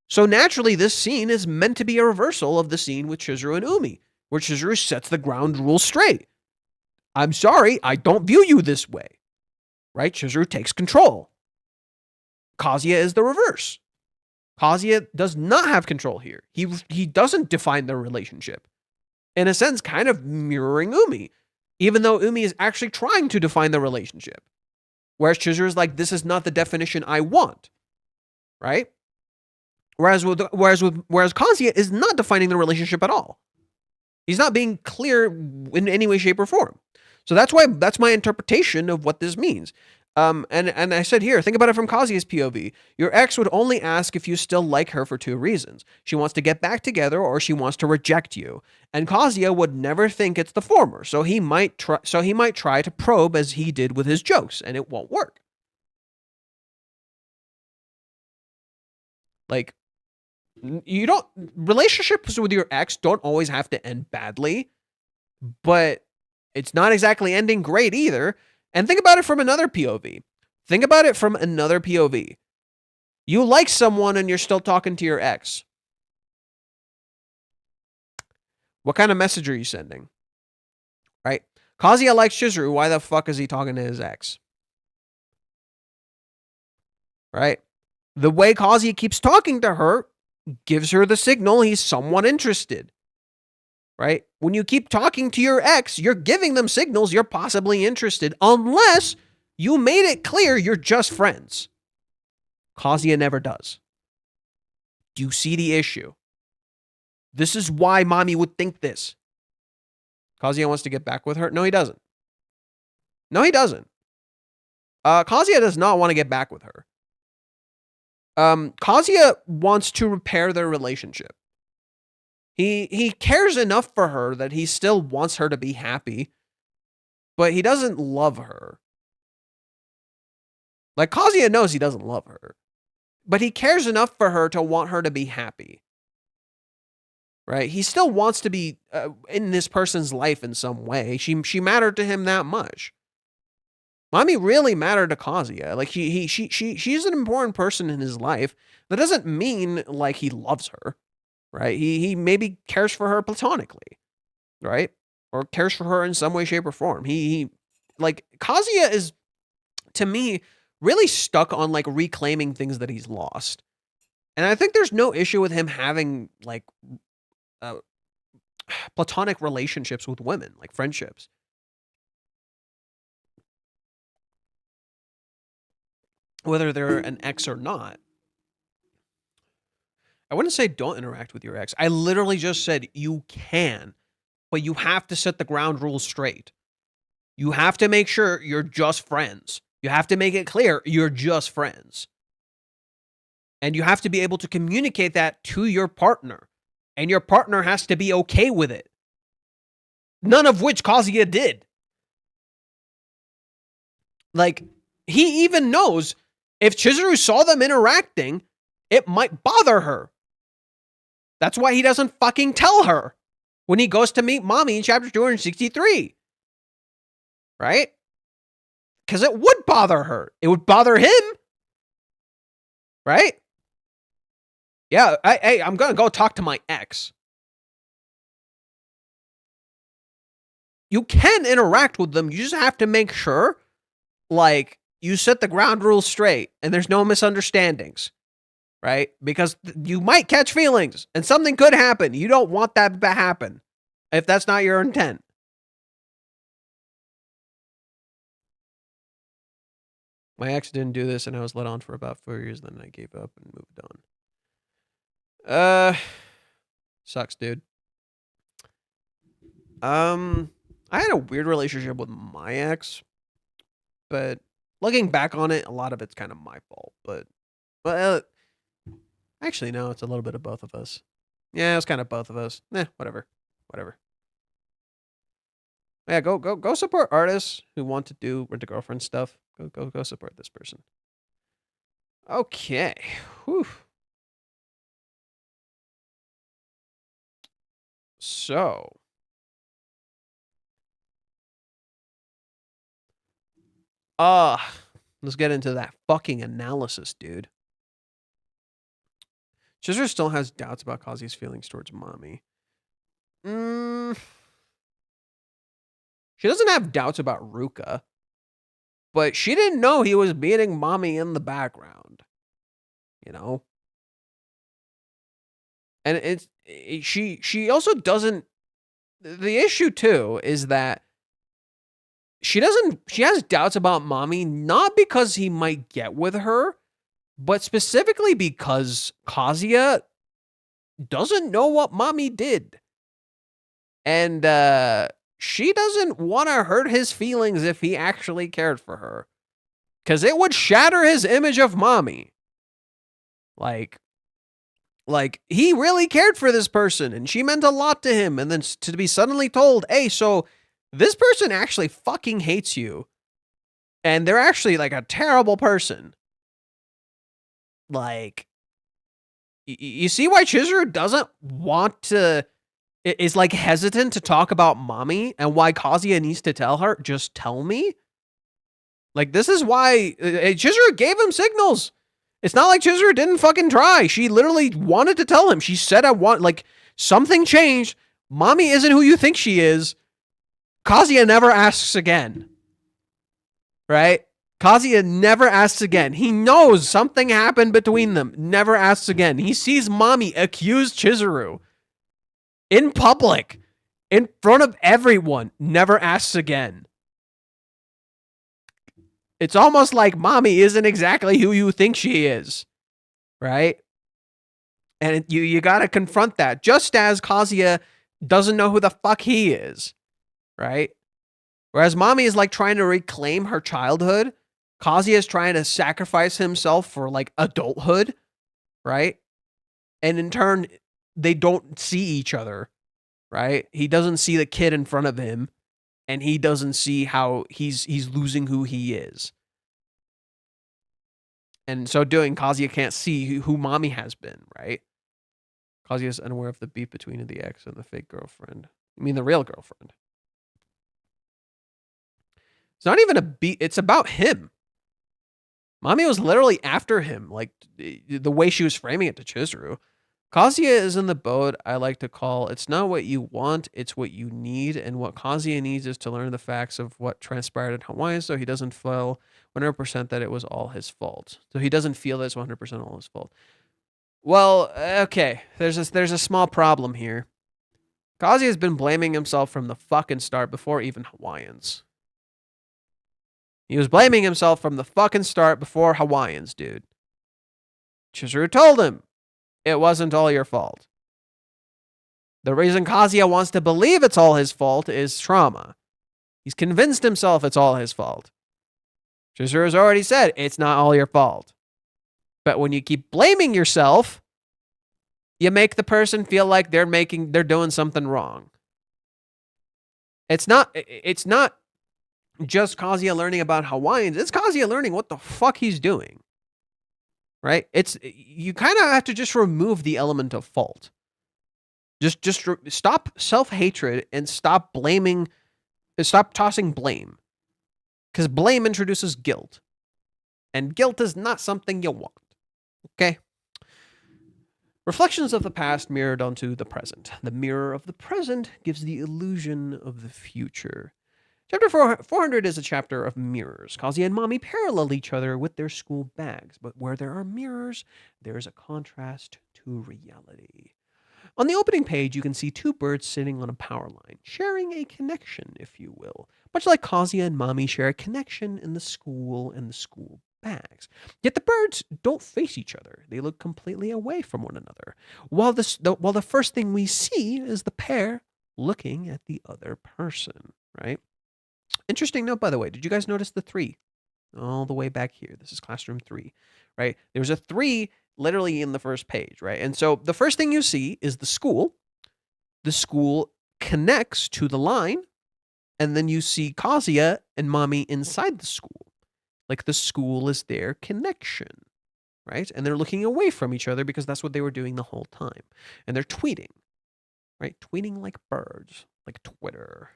So naturally, this scene is meant to be a reversal of the scene with Chizuru and Umi, where Chizuru sets the ground rules straight. I'm sorry, I don't view you this way. Right? Chizuru takes control. Kazuya is the reverse. Kazuya does not have control here. He doesn't define their relationship. In a sense, kind of mirroring Umi, even though Umi is actually trying to define the relationship. Whereas Chizuru is like, this is not the definition I want. Right? Whereas Kazuya is not defining the relationship at all. He's not being clear in any way, shape, or form. So that's my interpretation of what this means. And I said here, think about it from Kazuya's POV. Your ex would only ask if you still like her for two reasons. She wants to get back together or she wants to reject you. And Kazuya would never think it's the former. So he might try to probe as he did with his jokes, and it won't work. Like, relationships with your ex don't always have to end badly, but it's not exactly ending great either. And think about it from another POV. You like someone and you're still talking to your ex. What kind of message are you sending? Right? Kazuya likes Chizuru. Why the fuck is he talking to his ex? Right? The way Kazuya keeps talking to her gives her the signal he's somewhat interested. Right? When you keep talking to your ex, you're giving them signals you're possibly interested, unless you made it clear you're just friends. Kazuya never does. Do you see the issue? This is why Mommy would think this. Kazuya wants to get back with her? No, he doesn't. Kazuya does not want to get back with her. Kazuya wants to repair their relationship. He cares enough for her that he still wants her to be happy, but he doesn't love her. Like, Kazuya knows he doesn't love her, but he cares enough for her to want her to be happy. Right? He still wants to be in this person's life in some way. She mattered to him that much. Mommy really mattered to Kazuya. Like, she's an important person in his life. That doesn't mean, like, he loves her. Right? He maybe cares for her platonically, right? Or cares for her in some way, shape, or form. He like, Kazuya is, to me, really stuck on, like, reclaiming things that he's lost. And I think there's no issue with him having, like, platonic relationships with women, like friendships. Whether they're an ex or not. I wouldn't say don't interact with your ex. I literally just said you can, but you have to set the ground rules straight. You have to make sure you're just friends. You have to make it clear you're just friends. And you have to be able to communicate that to your partner. And your partner has to be okay with it. None of which Kazuya did. Like, he even knows if Chizuru saw them interacting, it might bother her. That's why he doesn't fucking tell her when he goes to meet mommy in chapter 263. Right? Because it would bother her. It would bother him. Right? Yeah, I'm going to go talk to my ex. You can interact with them. You just have to make sure, like, you set the ground rules straight and there's no misunderstandings. Right? Because you might catch feelings and something could happen. You don't want that to happen if that's not your intent. My ex didn't do this and I was let on for about 4 years. Then I gave up and moved on. Sucks, dude. I had a weird relationship with my ex, but looking back on it, a lot of it's kind of my fault. But actually, no, it's a little bit of both of us. Yeah, it's kind of both of us. Whatever. Yeah, go support artists who want to do rent-a-girlfriend stuff. Go support this person. Okay. Whew. So. Let's get into that fucking analysis, dude. Chizuru still has doubts about Kazuya's feelings towards mommy. She doesn't have doubts about Ruka, but she didn't know he was beating mommy in the background. You know? And she also doesn't. The issue too is that she has doubts about mommy, not because he might get with her, but specifically because Kazuya doesn't know what mommy did. And she doesn't want to hurt his feelings if he actually cared for her. Because it would shatter his image of mommy. Like, he really cared for this person, and she meant a lot to him, and then to be suddenly told, hey, so this person actually fucking hates you, and they're actually, like, a terrible person. Like, you see why Chizuru doesn't want to, is, like, hesitant to talk about mommy, and why Kazuya needs to tell her, just tell me? Like, this is why Chizuru gave him signals. It's not like Chizuru didn't fucking try. She literally wanted to tell him. She said, something changed. Mommy isn't who you think she is. Kazuya never asks again. Right? Kazuya never asks again. He knows something happened between them. Never asks again. He sees mommy accuse Chizuru in public, in front of everyone. Never asks again. It's almost like mommy isn't exactly who you think she is, right? And you got to confront that, just as Kazuya doesn't know who the fuck he is, right? Whereas mommy is like trying to reclaim her childhood, Kazuya is trying to sacrifice himself for like adulthood, right? And in turn, they don't see each other, right? He doesn't see the kid in front of him, and he doesn't see how he's losing who he is. And so doing, Kazuya can't see who mommy has been, right? Kazuya is unaware of the beef between the ex and the fake girlfriend. I mean, the real girlfriend. It's not even a beef. It's about him. Mommy was literally after him, like the way she was framing it to Chizuru. Kazuya is in the boat I like to call, it's not what you want, it's what you need. And what Kazuya needs is to learn the facts of what transpired in Hawaii so he doesn't feel 100% that it was all his fault. So he doesn't feel that it's 100% all his fault. Well, okay, there's a small problem here. Kazuya has been blaming himself from the fucking start before even Hawaiians. He was blaming himself from the fucking start before Hawaiians, dude. Chizuru told him, it wasn't all your fault. The reason Kazuya wants to believe it's all his fault is trauma. He's convinced himself it's all his fault. Chizuru has already said, it's not all your fault. when you keep blaming yourself, you make the person feel like they're doing something wrong. It's not just Kazuya learning about Hawaiians. It's Kazuya learning what the fuck he's doing. Right? You kind of have to just remove the element of fault. Just stop self-hatred and stop tossing blame. Because blame introduces guilt. And guilt is not something you want. Okay? Reflections of the past mirrored onto the present. The mirror of the present gives the illusion of the future. Chapter 400 is a chapter of mirrors. Kazuya and Mami parallel each other with their school bags, but where there are mirrors, there is a contrast to reality. On the opening page, you can see two birds sitting on a power line, sharing a connection, if you will, much like Kazuya and Mami share a connection in the school and the school bags. Yet the birds don't face each other. They look completely away from one another. While the first thing we see is the pair looking at the other person, right? Interesting note, by the way. Did you guys notice the 3? All the way back here. This is classroom 3, right? There's a 3 literally in the first page, right? And so the first thing you see is the school. The school connects to the line, and then you see Kazuya and Mami inside the school. Like the school is their connection, right? And they're looking away from each other because that's what they were doing the whole time. And they're tweeting, right? Tweeting like birds, like Twitter.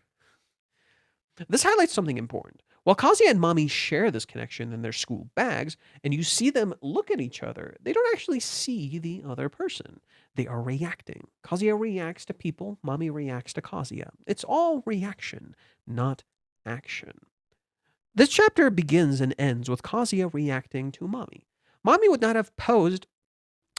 This highlights something important. While Kazuya and Mami share this connection in their school bags, and you see them look at each other, they don't actually see the other person. They are reacting. Kazuya reacts to people, Mami reacts to Kazuya. It's all reaction, not action. This chapter begins and ends with Kazuya reacting to Mami. Mami would not have posed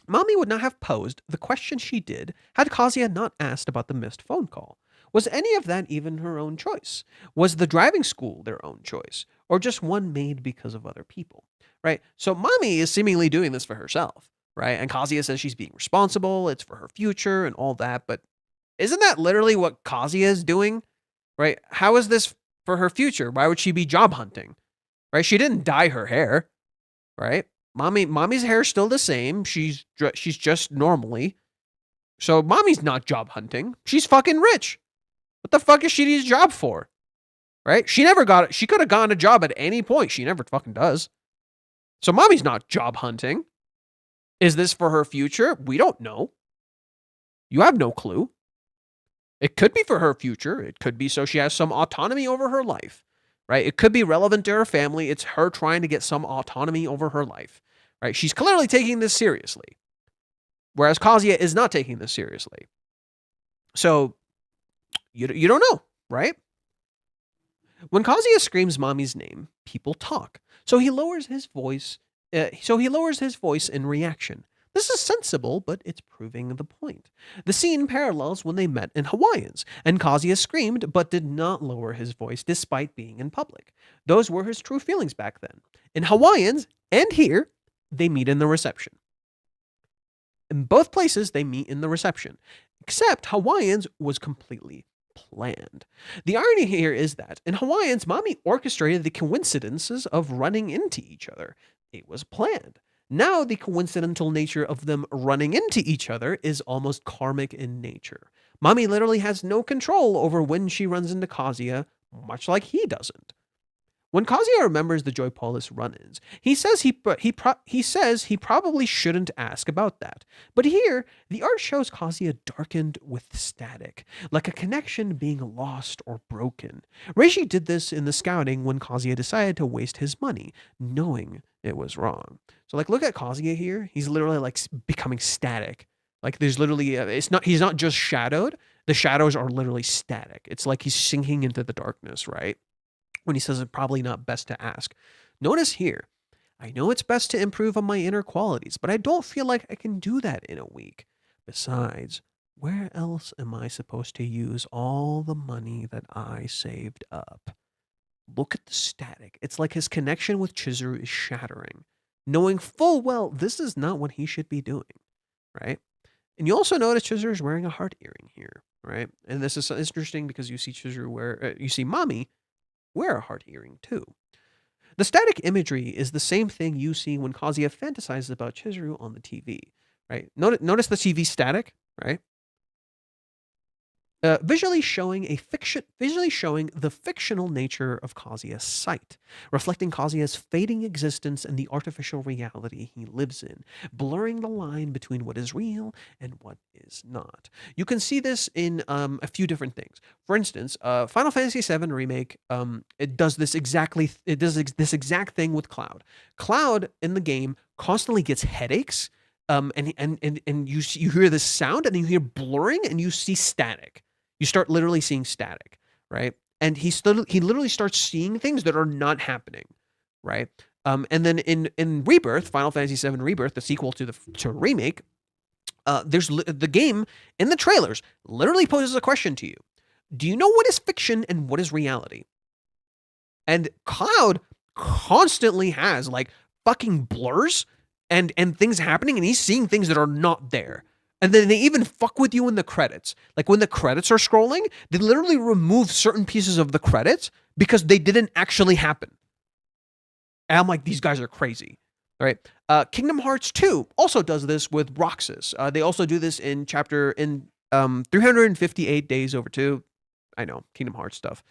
the question she did had Kazuya not asked about the missed phone call. Was any of that even her own choice? Was the driving school their own choice? Or just one made because of other people? Right? So Mami is seemingly doing this for herself, right? And Kazuya says she's being responsible, it's for her future and all that, but isn't that literally what Kazuya is doing? Right? How is this for her future? Why would she be job hunting? Right? She didn't dye her hair, right? Mommy's hair is still the same. She's just normally. So Mommy's not job hunting. She's fucking rich. What the fuck is she need a job for? Right? She could have gotten a job at any point. She never fucking does. So Mommy's not job hunting. Is this for her future? We don't know. You have no clue. It could be for her future. It could be so she has some autonomy over her life, right? It could be relevant to her family. It's her trying to get some autonomy over her life, right? She's clearly taking this seriously, whereas Kazuya is not taking this seriously. So you don't know, right? When Kazuya screams Mommy's name, people talk. So he lowers his voice. In reaction. This is sensible, but it's proving the point. The scene parallels when they met in Hawaiians, and Kazuya screamed but did not lower his voice despite being in public. Those were his true feelings back then. In Hawaiians and here, they meet in the reception. In both places, they meet in the reception, except Hawaiians was completely planned. The irony here is that in Hawaiians, Mami orchestrated the coincidences of running into each other. It was planned. Now the coincidental nature of them running into each other is almost karmic in nature. Mami literally has no control over when she runs into Kazuya, much like he doesn't. When Kazuya remembers the Joy Polis run-ins, he says he probably shouldn't ask about that. But here, the art shows Kazuya darkened with static, like a connection being lost or broken. Reishi did this in the scouting when Kazuya decided to waste his money, knowing it was wrong. So like, look at Kazuya here. He's literally like becoming static. Like there's literally, he's not just shadowed. The shadows are literally static. It's like he's sinking into the darkness, right? When he says it's probably not best to ask. Notice here, I know it's best to improve on my inner qualities, but I don't feel like I can do that in a week. Besides, where else am I supposed to use all the money that I saved up? Look at the static. It's like his connection with Chizuru is shattering, knowing full well this is not what he should be doing, right? And you also notice Chizuru is wearing a heart earring here, right? And this is interesting because you see Chizuru you see Mami wear a heart earring too. The static imagery is the same thing you see when Kazuya fantasizes about Chizuru on the TV, right? Notice the TV static, right? Visually showing the fictional nature of Kazuya's sight, reflecting Kazuya's fading existence and the artificial reality he lives in, blurring the line between what is real and what is not. You can see this in a few different things. For instance, Final Fantasy VII Remake, it does this exact thing with Cloud. Cloud in the game constantly gets headaches. And you hear this sound, and then you hear blurring, and you see static. You start literally seeing static, right? And he literally starts seeing things that are not happening, right? And then in Rebirth, Final Fantasy VII Rebirth, the sequel to Remake, there's the game in the trailers literally poses a question to you: do you know what is fiction and what is reality? And Cloud constantly has like fucking blurs and things happening, and he's seeing things that are not there. And then they even fuck with you in the credits. Like when the credits are scrolling, they literally remove certain pieces of the credits because they didn't actually happen. And I'm like, these guys are crazy, right? Kingdom Hearts 2 also does this with Roxas. They also do this in 358 Days Over 2. I know, Kingdom Hearts stuff.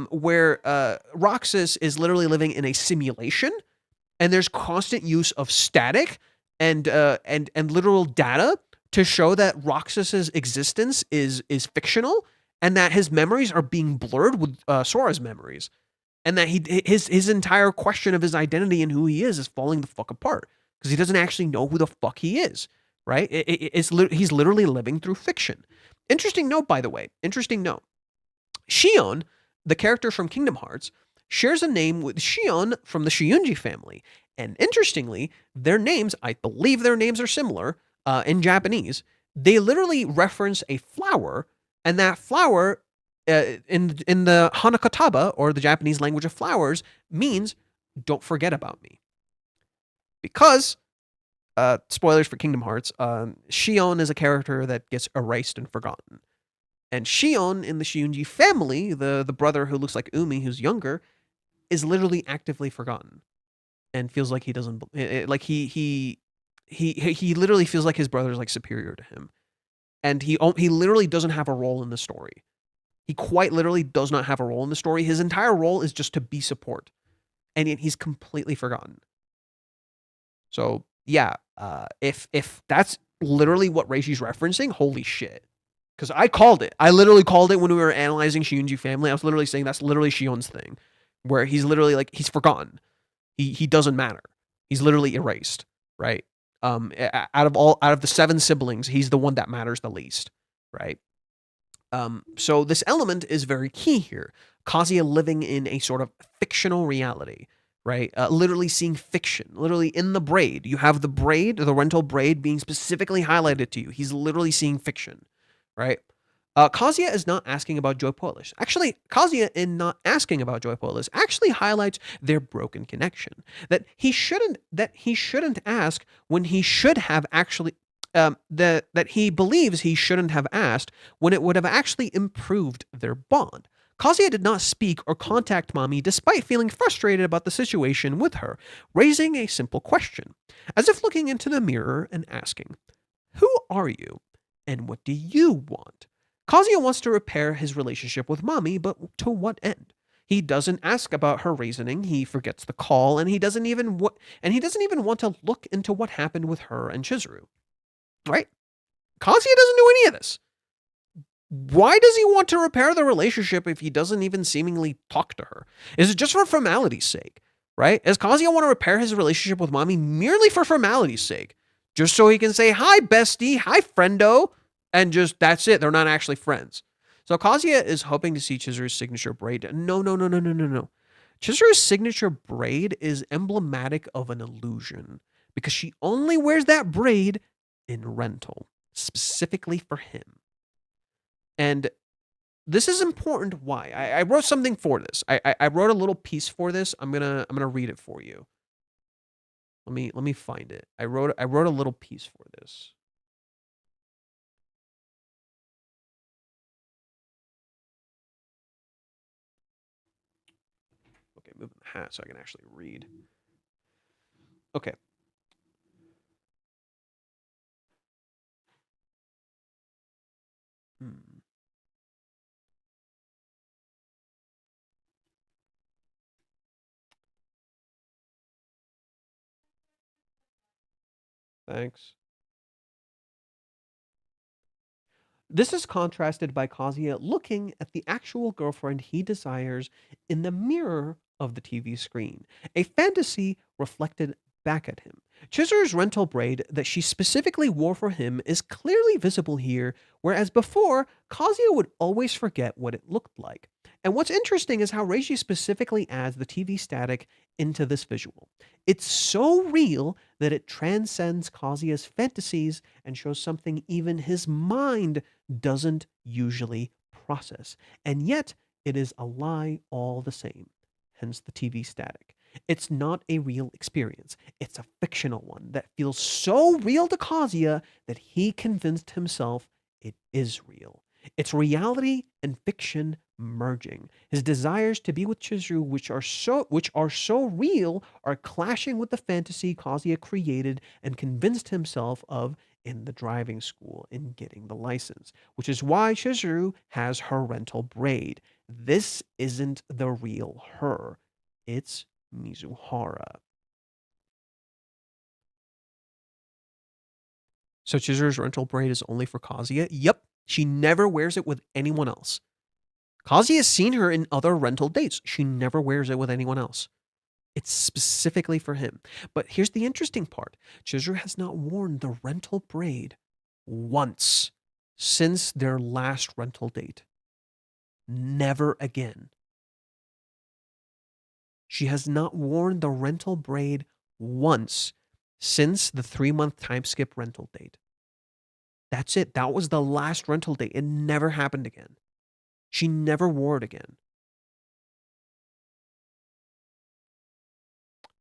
Where Roxas is literally living in a simulation, and there's constant use of static and literal data to show that Roxas's existence is fictional, and that his memories are being blurred with Sora's memories, and that his entire question of his identity and who he is falling the fuck apart because he doesn't actually know who the fuck he is. Right? He's literally living through fiction. Interesting note, by the way. Interesting note. Shion, the character from Kingdom Hearts, shares a name with Shion from the Shiunji family, and interestingly, their names, I believe their names are similar. In Japanese, they literally reference a flower, and that flower in the Hanakataba, or the Japanese language of flowers, means "don't forget about me." Because, spoilers for Kingdom Hearts, Shion is a character that gets erased and forgotten. And Shion in the Shiunji family, the brother who looks like Umi, who's younger, is literally actively forgotten and feels like he doesn't, like he literally feels like his brother's like superior to him, and he literally doesn't have a role in the story. He quite literally does not have a role in the story. His entire role is just to be support, and yet he's completely forgotten. So yeah, if that's literally what Reishi's referencing, holy shit! Because I called it. I literally called it when we were analyzing Shiunji family. I was literally saying that's literally Shion's thing, where he's literally like he's forgotten. He doesn't matter. He's literally erased, right? Out of the 7 siblings, he's the one that matters the least, right? So this element is very key here. Kazuya living in a sort of fictional reality, right? Literally seeing fiction, literally in the braid. You have the braid, the rental braid being specifically highlighted to you. He's literally seeing fiction, right? Kazuya is not asking about Joy Polish. Actually, Kazuya, in not asking about Joy Polish, actually highlights their broken connection. That he shouldn't ask when he should have actually. That he believes he shouldn't have asked when it would have actually improved their bond. Kazuya did not speak or contact Mommy despite feeling frustrated about the situation with her, raising a simple question, as if looking into the mirror and asking, "Who are you, and what do you want?" Kazuya wants to repair his relationship with Mommy, but to what end? He doesn't ask about her reasoning. He forgets the call, and he doesn't even want to look into what happened with her and Chizuru. Right? Kazuya doesn't do any of this. Why does he want to repair the relationship if he doesn't even seemingly talk to her? Is it just for formality's sake? Right? Does Kazuya want to repair his relationship with Mommy merely for formality's sake? Just so he can say, "Hi, bestie. Hi, friendo." And just, that's it. They're not actually friends. So Kazuya is hoping to see Chizuru's signature braid. No. Chizuru's signature braid is emblematic of an illusion, because she only wears that braid in rental, specifically for him. And this is important. Why? I wrote something for this. I wrote a little piece for this. I'm gonna read it for you. Let me find it. I wrote a little piece for this. Okay, moving the hat so I can actually read. Okay. Thanks. This is contrasted by Kazuya looking at the actual girlfriend he desires in the mirror of the TV screen, a fantasy reflected back at him. Chizuru's rental braid that she specifically wore for him is clearly visible here, whereas before, Kazuya would always forget what it looked like. And what's interesting is how Reiji specifically adds the TV static into this visual. It's so real that it transcends Kazuya's fantasies and shows something even his mind doesn't usually process. And yet, it is a lie all the same, hence the TV static. It's not a real experience. It's a fictional one that feels so real to Kazuya that he convinced himself it is real. It's reality and fiction merging. His desires to be with Chizuru, which are so real, are clashing with the fantasy Kazuya created and convinced himself of in the driving school in getting the license, which is why Chizuru has her rental braid. This isn't the real her. It's Mizuhara. So Chizuru's rental braid is only for Kazuya? Yep. She never wears it with anyone else. Kazuya has seen her in other rental dates. She never wears it with anyone else. It's specifically for him. But here's the interesting part. Chizuru has not worn the rental braid once since their last rental date. Never again. She has not worn the rental braid once since the 3-month time skip rental date. That's it. That was the last rental date. It never happened again. She never wore it again.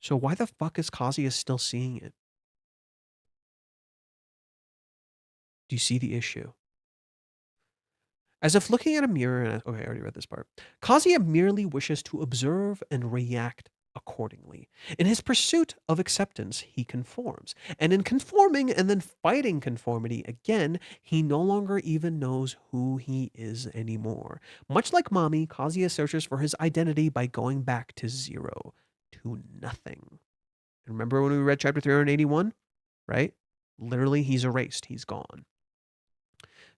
So why the fuck is Kazuya still seeing it? Do you see the issue? As if looking at a mirror, and okay, I already read this part. Kazuya merely wishes to observe and react accordingly. In his pursuit of acceptance, he conforms. And in conforming and then fighting conformity again, he no longer even knows who he is anymore. Much like Mami, Kazuya searches for his identity by going back to zero, to nothing. And remember when we read chapter 381? Right? Literally, he's erased. He's gone.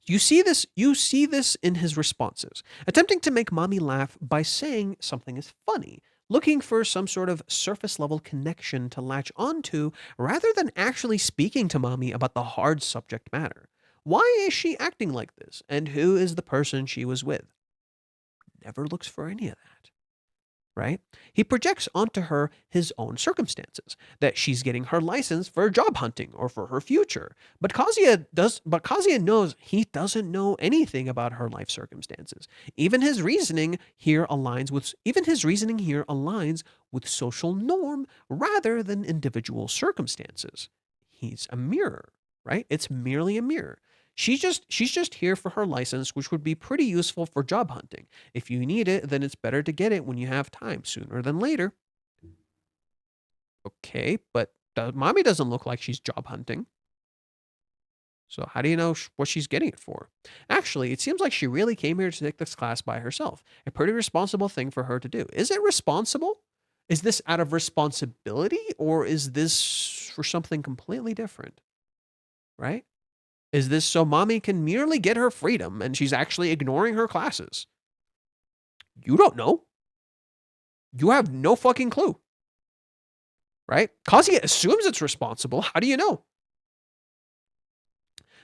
You see this in his responses, attempting to make Mami laugh by saying something is funny, looking for some sort of surface level connection to latch onto rather than actually speaking to Mami about the hard subject matter. Why is she acting like this? And who is the person she was with? Never looks for any of that. Right? He projects onto her his own circumstances, that she's getting her license for job hunting or for her future. But Kazuya knows he doesn't know anything about her life circumstances. Even his reasoning here aligns with social norm rather than individual circumstances. He's a mirror, right? It's merely a mirror. She's just here for her license, which would be pretty useful for job hunting. If you need it, then it's better to get it when you have time, sooner than later. Okay, but Mommy doesn't look like she's job hunting. So how do you know what she's getting it for? Actually, it seems like she really came here to take this class by herself. A pretty responsible thing for her to do. Is it responsible? Is this out of responsibility, or is this for something completely different? Right? Is this so Mommy can merely get her freedom and she's actually ignoring her classes? You don't know. You have no fucking clue. Right? Kazuya assumes it's responsible. How do you know?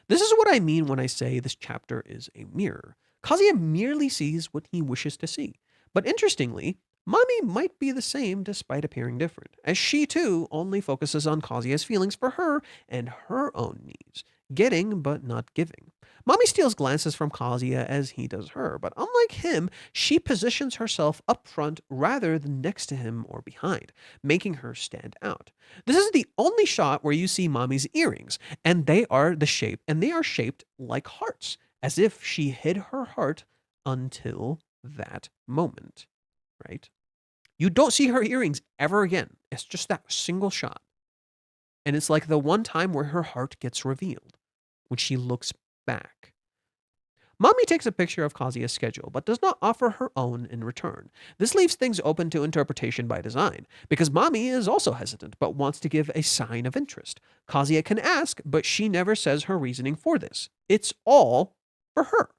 This is what I mean when I say this chapter is a mirror. Kazuya merely sees what he wishes to see. But interestingly, Mami might be the same despite appearing different, as she too only focuses on Kazuya's feelings for her and her own needs. Getting, but not giving. Mami steals glances from Kazuya as he does her, but unlike him, she positions herself up front rather than next to him or behind, making her stand out. This is the only shot where you see Mami's earrings, and they are shaped like hearts, as if she hid her heart until that moment, right? You don't see her earrings ever again. It's just that single shot. And it's like the one time where her heart gets revealed, when she looks back. Mommy takes a picture of Kazuya's schedule, but does not offer her own in return. This leaves things open to interpretation by design, because Mommy is also hesitant, but wants to give a sign of interest. Kazuya can ask, but she never says her reasoning for this. It's all for her.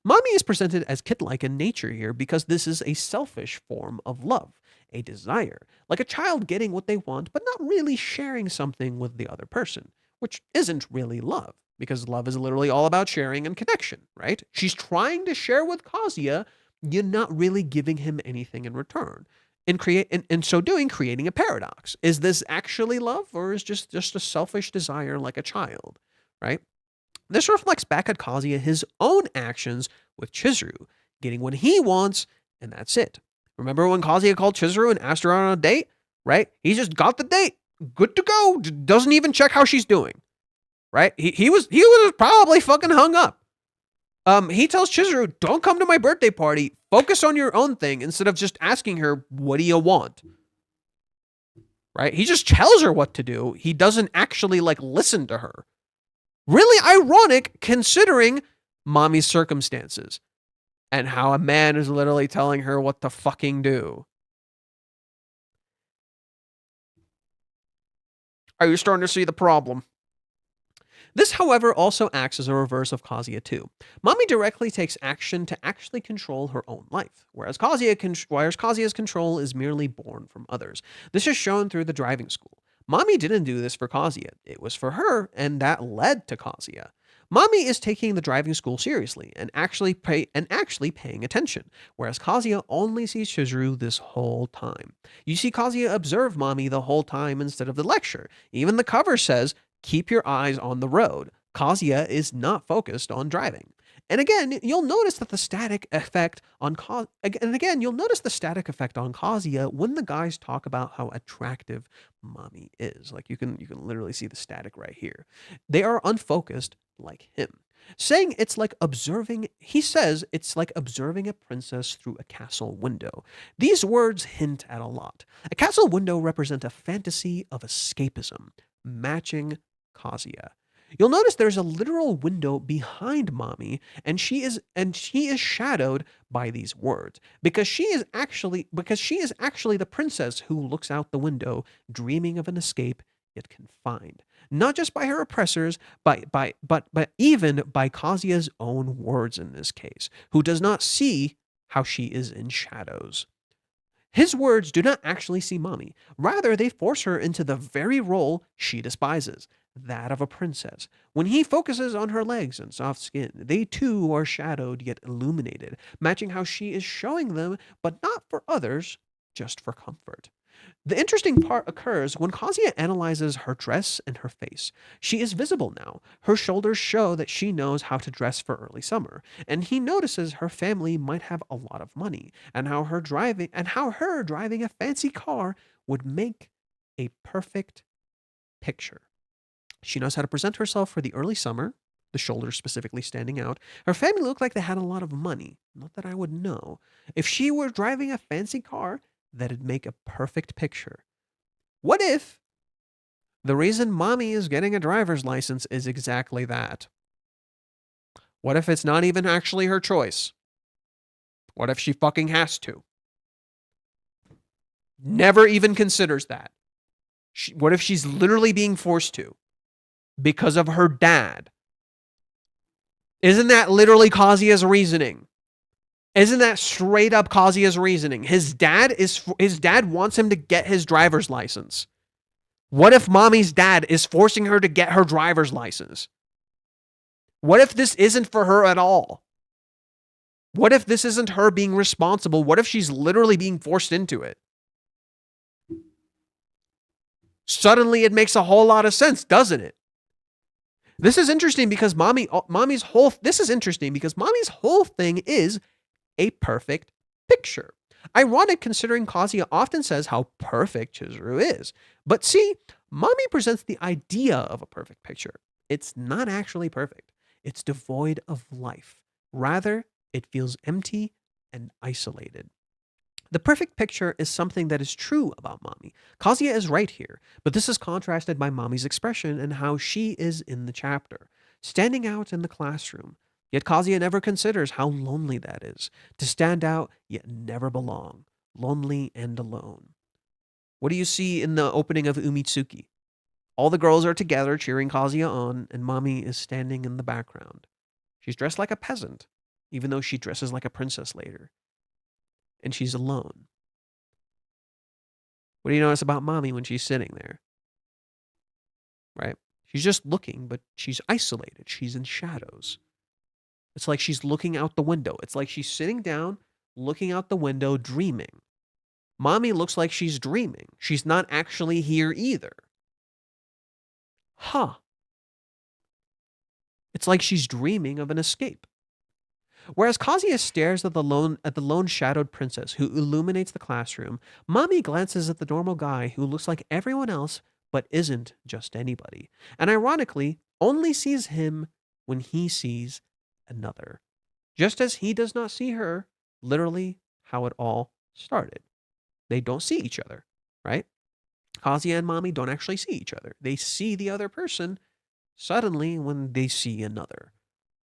Mommy is presented as kid-like in nature here because this is a selfish form of love, a desire, like a child getting what they want, but not really sharing something with the other person, which isn't really love. Because love is literally all about sharing and connection, right? She's trying to share with Kazuya, you're not really giving him anything in return. In so doing, creating a paradox. Is this actually love, or is just a selfish desire like a child, right? This reflects back at Kazuya his own actions with Chizuru, getting what he wants, and that's it. Remember when Kazuya called Chizuru and asked her on a date, right? He just got the date. Good to go. Doesn't even check how she's doing. Right? He was probably fucking hung up. He tells Chizuru, don't come to my birthday party. Focus on your own thing instead of just asking her, what do you want? Right? He just tells her what to do. He doesn't actually listen to her. Really ironic considering Mommy's circumstances and how a man is literally telling her what to fucking do. Are you starting to see the problem? This, however, also acts as a reverse of Kazuya too. Mommy directly takes action to actually control her own life, whereas Kazuya's control is merely born from others. This is shown through the driving school. Mommy didn't do this for Kazuya. It was for her, and that led to Kazuya. Mommy is taking the driving school seriously and actually paying attention, whereas Kazuya only sees Chizuru this whole time. You see Kazuya observe Mommy the whole time instead of the lecture. Even the cover says, keep your eyes on the road. Kazuya is not focused on driving. And again, you'll notice that the static effect on Kazuya when the guys talk about how attractive Mommy is. Like you can literally see the static right here. They are unfocused like him. He says it's like observing a princess through a castle window. These words hint at a lot. A castle window represent a fantasy of escapism, matching Kazuya. You'll notice there's a literal window behind Mommy, and she is shadowed by these words because she is actually the princess who looks out the window, dreaming of an escape yet confined, not just by her oppressors, but even by Kazuya's own words in this case, who does not see how she is in shadows. His words do not actually see Mommy. Rather, they force her into the very role she despises, that of a princess. When he focuses on her legs and soft skin, they too are shadowed yet illuminated, matching how she is showing them, but not for others, just for comfort. The interesting part occurs when Kazuya analyzes her dress and her face. She is visible now. Her shoulders show that she knows how to dress for early summer, and he notices her family might have a lot of money, and how her driving a fancy car would make a perfect picture. She knows how to present herself for the early summer, the shoulders specifically standing out. Her family looked like they had a lot of money. Not that I would know. If she were driving a fancy car, that'd make a perfect picture. What if the reason Mommy is getting a driver's license is exactly that? What if it's not even actually her choice? What if she fucking has to? Never even considers that. What if she's literally being forced to? Because of her dad. Isn't that literally Kazuya's reasoning? Isn't that straight up Kazuya's reasoning? His dad wants him to get his driver's license. What if Mommy's dad is forcing her to get her driver's license? What if this isn't for her at all? What if this isn't her being responsible? What if she's literally being forced into it? Suddenly it makes a whole lot of sense, doesn't it? This is interesting because Mommy's whole thing is a perfect picture. Ironic considering Kazuya often says how perfect Chizuru is. But see, Mommy presents the idea of a perfect picture. It's not actually perfect. It's devoid of life. Rather, it feels empty and isolated. The perfect picture is something that is true about Mami. Kazuya is right here, but this is contrasted by Mami's expression and how she is in the chapter, standing out in the classroom. Yet Kazuya never considers how lonely that is, to stand out yet never belong, lonely and alone. What do you see in the opening of Umitsuki? All the girls are together cheering Kazuya on, and Mami is standing in the background. She's dressed like a peasant, even though she dresses like a princess later. And she's alone. What do you notice about Mami when she's sitting there? Right? She's just looking, but she's isolated. She's in shadows. It's like she's looking out the window. It's like she's sitting down, looking out the window, dreaming. Mami looks like she's dreaming. She's not actually here either. Huh. It's like she's dreaming of an escape. Whereas Kazuya stares at the lone shadowed princess who illuminates the classroom, Mami glances at the normal guy who looks like everyone else but isn't just anybody, and ironically only sees him when he sees another. Just as he does not see her, literally how it all started. They don't see each other, right? Kazuya and Mami don't actually see each other. They see the other person suddenly when they see another,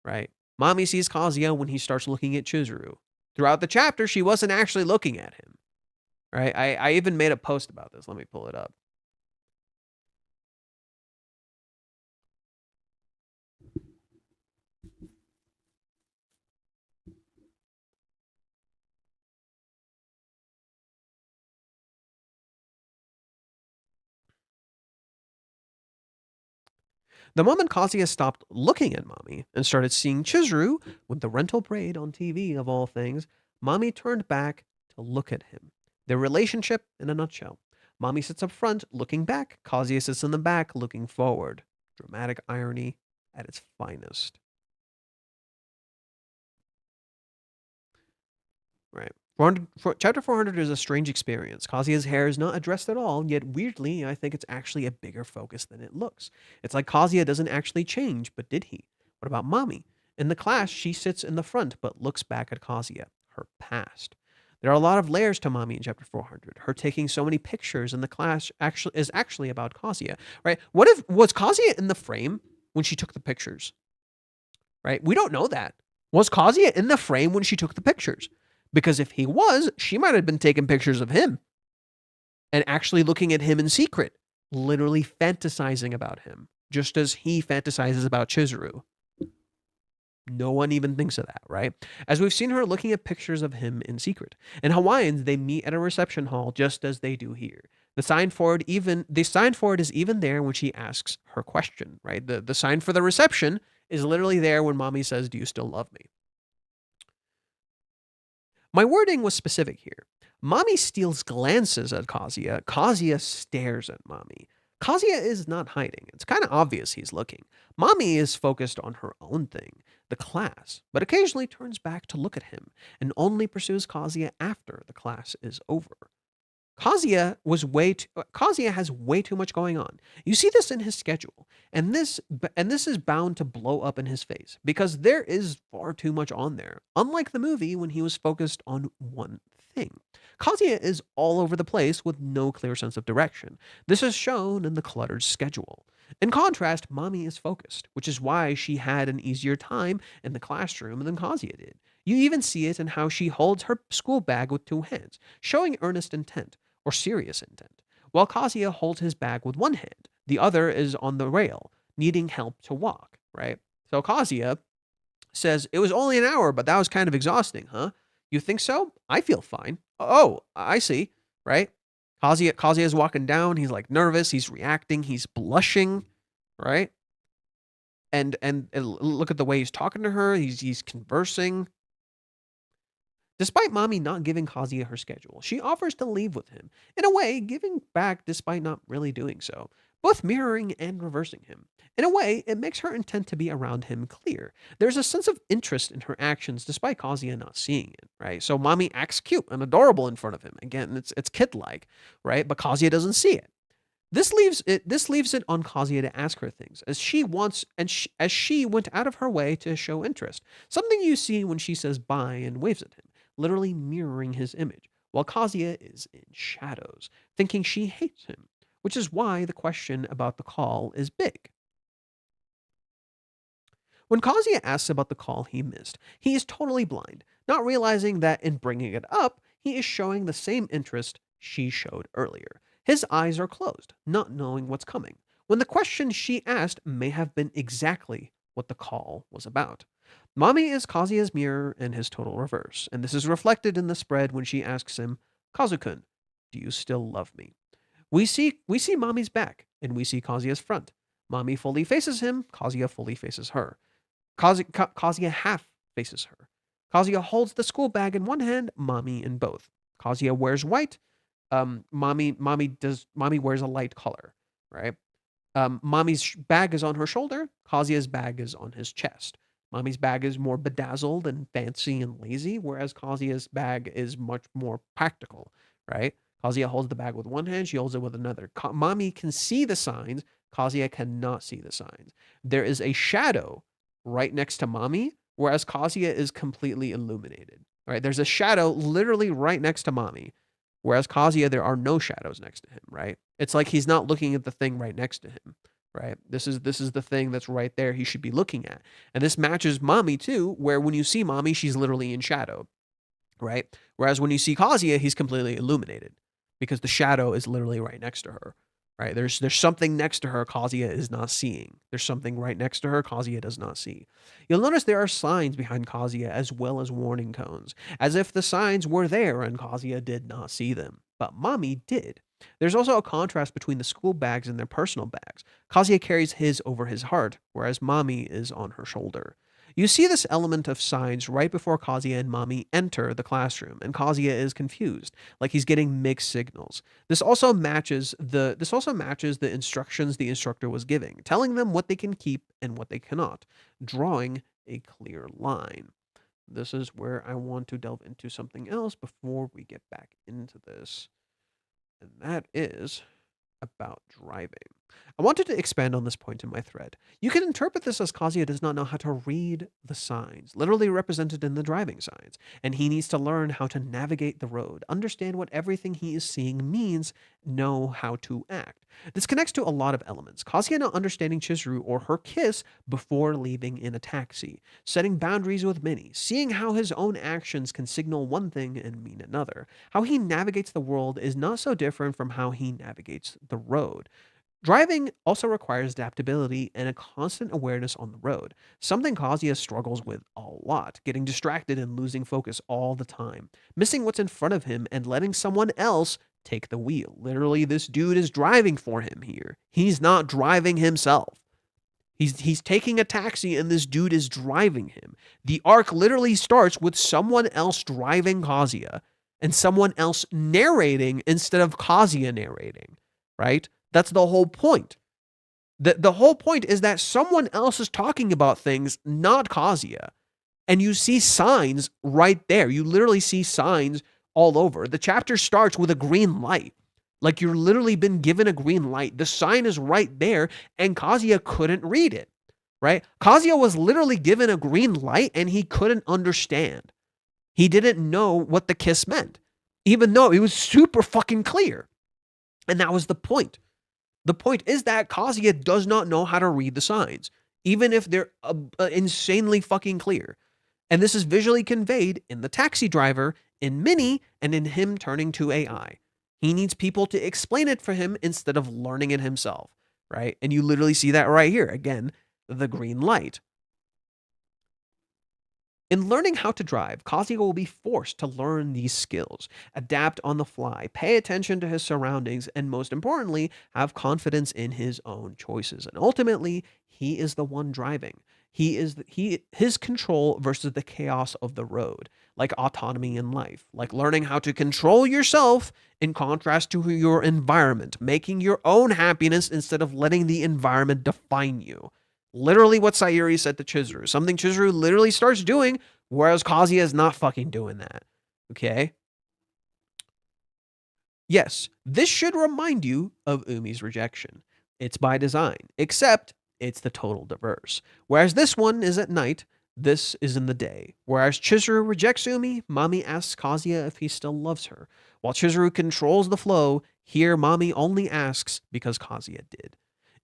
right? Mami sees Kazuya when he starts looking at Chizuru. Throughout the chapter, she wasn't actually looking at him, right? I even made a post about this. Let me pull it up. The moment Kazuya stopped looking at Mami and started seeing Chizuru with the rental braid on TV of all things, Mami turned back to look at him. Their relationship in a nutshell. Mami sits up front looking back. Kazuya sits in the back looking forward. Dramatic irony at its finest. Right. Chapter 400 is a strange experience. Kazuya's hair is not addressed at all, yet weirdly, I think it's actually a bigger focus than it looks. It's like Kazuya doesn't actually change, but did he? What about Mami? In the class, she sits in the front but looks back at Kazuya, her past. There are a lot of layers to Mami in Chapter 400. Her taking so many pictures in the class is actually about Kazuya, right? What if was Kazuya in the frame when she took the pictures? Right? We don't know that. Was Kazuya in the frame when she took the pictures? Because if he was, she might have been taking pictures of him and actually looking at him in secret, literally fantasizing about him, just as he fantasizes about Chizuru. No one even thinks of that, right? As we've seen her looking at pictures of him in secret. In Hawaiians, they meet at a reception hall just as they do here. The sign for it is even there when she asks her question, right? The sign for the reception is literally there when Mami says, "Do you still love me?" My wording was specific here. Mami steals glances at Kazuya. Kazuya stares at Mami. Kazuya is not hiding. It's kind of obvious he's looking. Mami is focused on her own thing, the class, but occasionally turns back to look at him and only pursues Kazuya after the class is over. Kazuya has way too much going on. You see this in his schedule, and this is bound to blow up in his face because there is far too much on there. Unlike the movie when he was focused on one thing. Kazuya is all over the place with no clear sense of direction. This is shown in the cluttered schedule. In contrast, Mami is focused, which is why she had an easier time in the classroom than Kazuya did. You even see it in how she holds her school bag with two hands, showing earnest intent or serious intent, while Kazuya holds his bag with one hand. The other is on the rail, needing help to walk, right? So Kazuya says, "It was only an hour, but that was kind of exhausting, huh? You think so? I feel fine." "Oh, I see," right? Kazuya is walking down. He's like nervous. He's reacting. He's blushing, right? And look at the way he's talking to her. He's conversing. Despite Mami not giving Kazuya her schedule, she offers to leave with him, in a way giving back despite not really doing so, both mirroring and reversing him. In a way, it makes her intent to be around him clear. There's a sense of interest in her actions despite Kazuya not seeing it, right? So Mami acts cute and adorable in front of him. Again, it's kid-like, right? But Kazuya doesn't see it. This leaves it on Kazuya to ask her things, as she wants, and as she went out of her way to show interest. Something you see when she says bye and waves at him, literally mirroring his image. while Kazuya is in shadows, thinking she hates him, which is why the question about the call is big. When Kazuya asks about the call he missed, he is totally blind, not realizing that in bringing it up, he is showing the same interest she showed earlier. His eyes are closed, not knowing what's coming, when the question she asked may have been exactly what the call was about. Mami is Kazuya's mirror and his total reverse, and this is reflected in the spread when she asks him, Kazukun, do you still love me? We see Mami's back, and we see Kazuya's front. Mami fully faces him, Kazuya fully faces her. Kazuya half faces her. Kazuya holds the school bag in one hand, Mami in both. Kazuya wears white. Mami wears a light color, right? Mami's bag is on her shoulder. Kazuya's bag is on his chest. Mami's bag is more bedazzled and fancy and lazy, whereas Kazuya's bag is much more practical, right? Kazuya holds the bag with one hand, she holds it with another. Mami can see the signs, Kazuya cannot see the signs. There is a shadow right next to Mami, whereas Kazuya is completely illuminated. Right? There's a shadow literally right next to Mami, whereas Kazuya, there are no shadows next to him, right? It's like he's not looking at the thing right next to him, right? This is the thing that's right there he should be looking at. And this matches Mami too, where when you see Mami, she's literally in shadow, right? Whereas when you see Kazuya, he's completely illuminated because the shadow is literally right next to her. Right? There's something next to her Kazuya is not seeing. There's something right next to her Kazuya does not see. You'll notice there are signs behind Kazuya as well as warning cones, as if the signs were there and Kazuya did not see them. But Mami did. There's also a contrast between the school bags and their personal bags. Kazuya carries his over his heart, whereas Mami is on her shoulder. You see this element of signs right before Kazuya and Mami enter the classroom, and Kazuya is confused, like he's getting mixed signals. This also matches the instructions the instructor was giving, telling them what they can keep and what they cannot, drawing a clear line. This is where I want to delve into something else before we get back into this, and that is about driving. I wanted to expand on this point in my thread. You can interpret this as Kazuya does not know how to read the signs, literally represented in the driving signs, and he needs to learn how to navigate the road, understand what everything he is seeing means, know how to act. This connects to a lot of elements. Kazuya not understanding Chizuru or her kiss before leaving in a taxi, setting boundaries with Minnie, seeing how his own actions can signal one thing and mean another. How he navigates the world is not so different from how he navigates the road. Driving also requires adaptability and a constant awareness on the road, something Kazuya struggles with a lot, getting distracted and losing focus all the time, missing what's in front of him and letting someone else take the wheel. Literally, this dude is driving for him here. He's not driving himself. He's taking a taxi and this dude is driving him. The arc literally starts with someone else driving Kazuya and someone else narrating instead of Kazuya narrating, right? That's the whole point. The whole point is that someone else is talking about things, not Kazuya. And you see signs right there. You literally see signs all over. The chapter starts with a green light. Like you're literally been given a green light. The sign is right there, and Kazuya couldn't read it, right? Kazuya was literally given a green light, and he couldn't understand. He didn't know what the kiss meant, even though it was super fucking clear. And that was the point. The point is that Kazuya does not know how to read the signs, even if they're insanely fucking clear. And this is visually conveyed in the taxi driver, in Minnie, and in him turning to AI. He needs people to explain it for him instead of learning it himself, right? And you literally see that right here. Again, the green light. In learning how to drive, Kazuya will be forced to learn these skills, adapt on the fly, pay attention to his surroundings, and most importantly, have confidence in his own choices. And ultimately, he is the one driving. His control versus the chaos of the road, like autonomy in life, like learning how to control yourself in contrast to your environment, making your own happiness instead of letting the environment define you. Literally what Sayuri said to Chizuru. Something Chizuru literally starts doing, whereas Kazuya is not fucking doing that. Okay? Yes, this should remind you of Umi's rejection. It's by design, except it's the total reverse. Whereas this one is at night, This is in the day. Whereas Chizuru rejects Umi, Mami asks Kazuya if he still loves her. While Chizuru controls the flow, here Mami only asks because Kazuya did.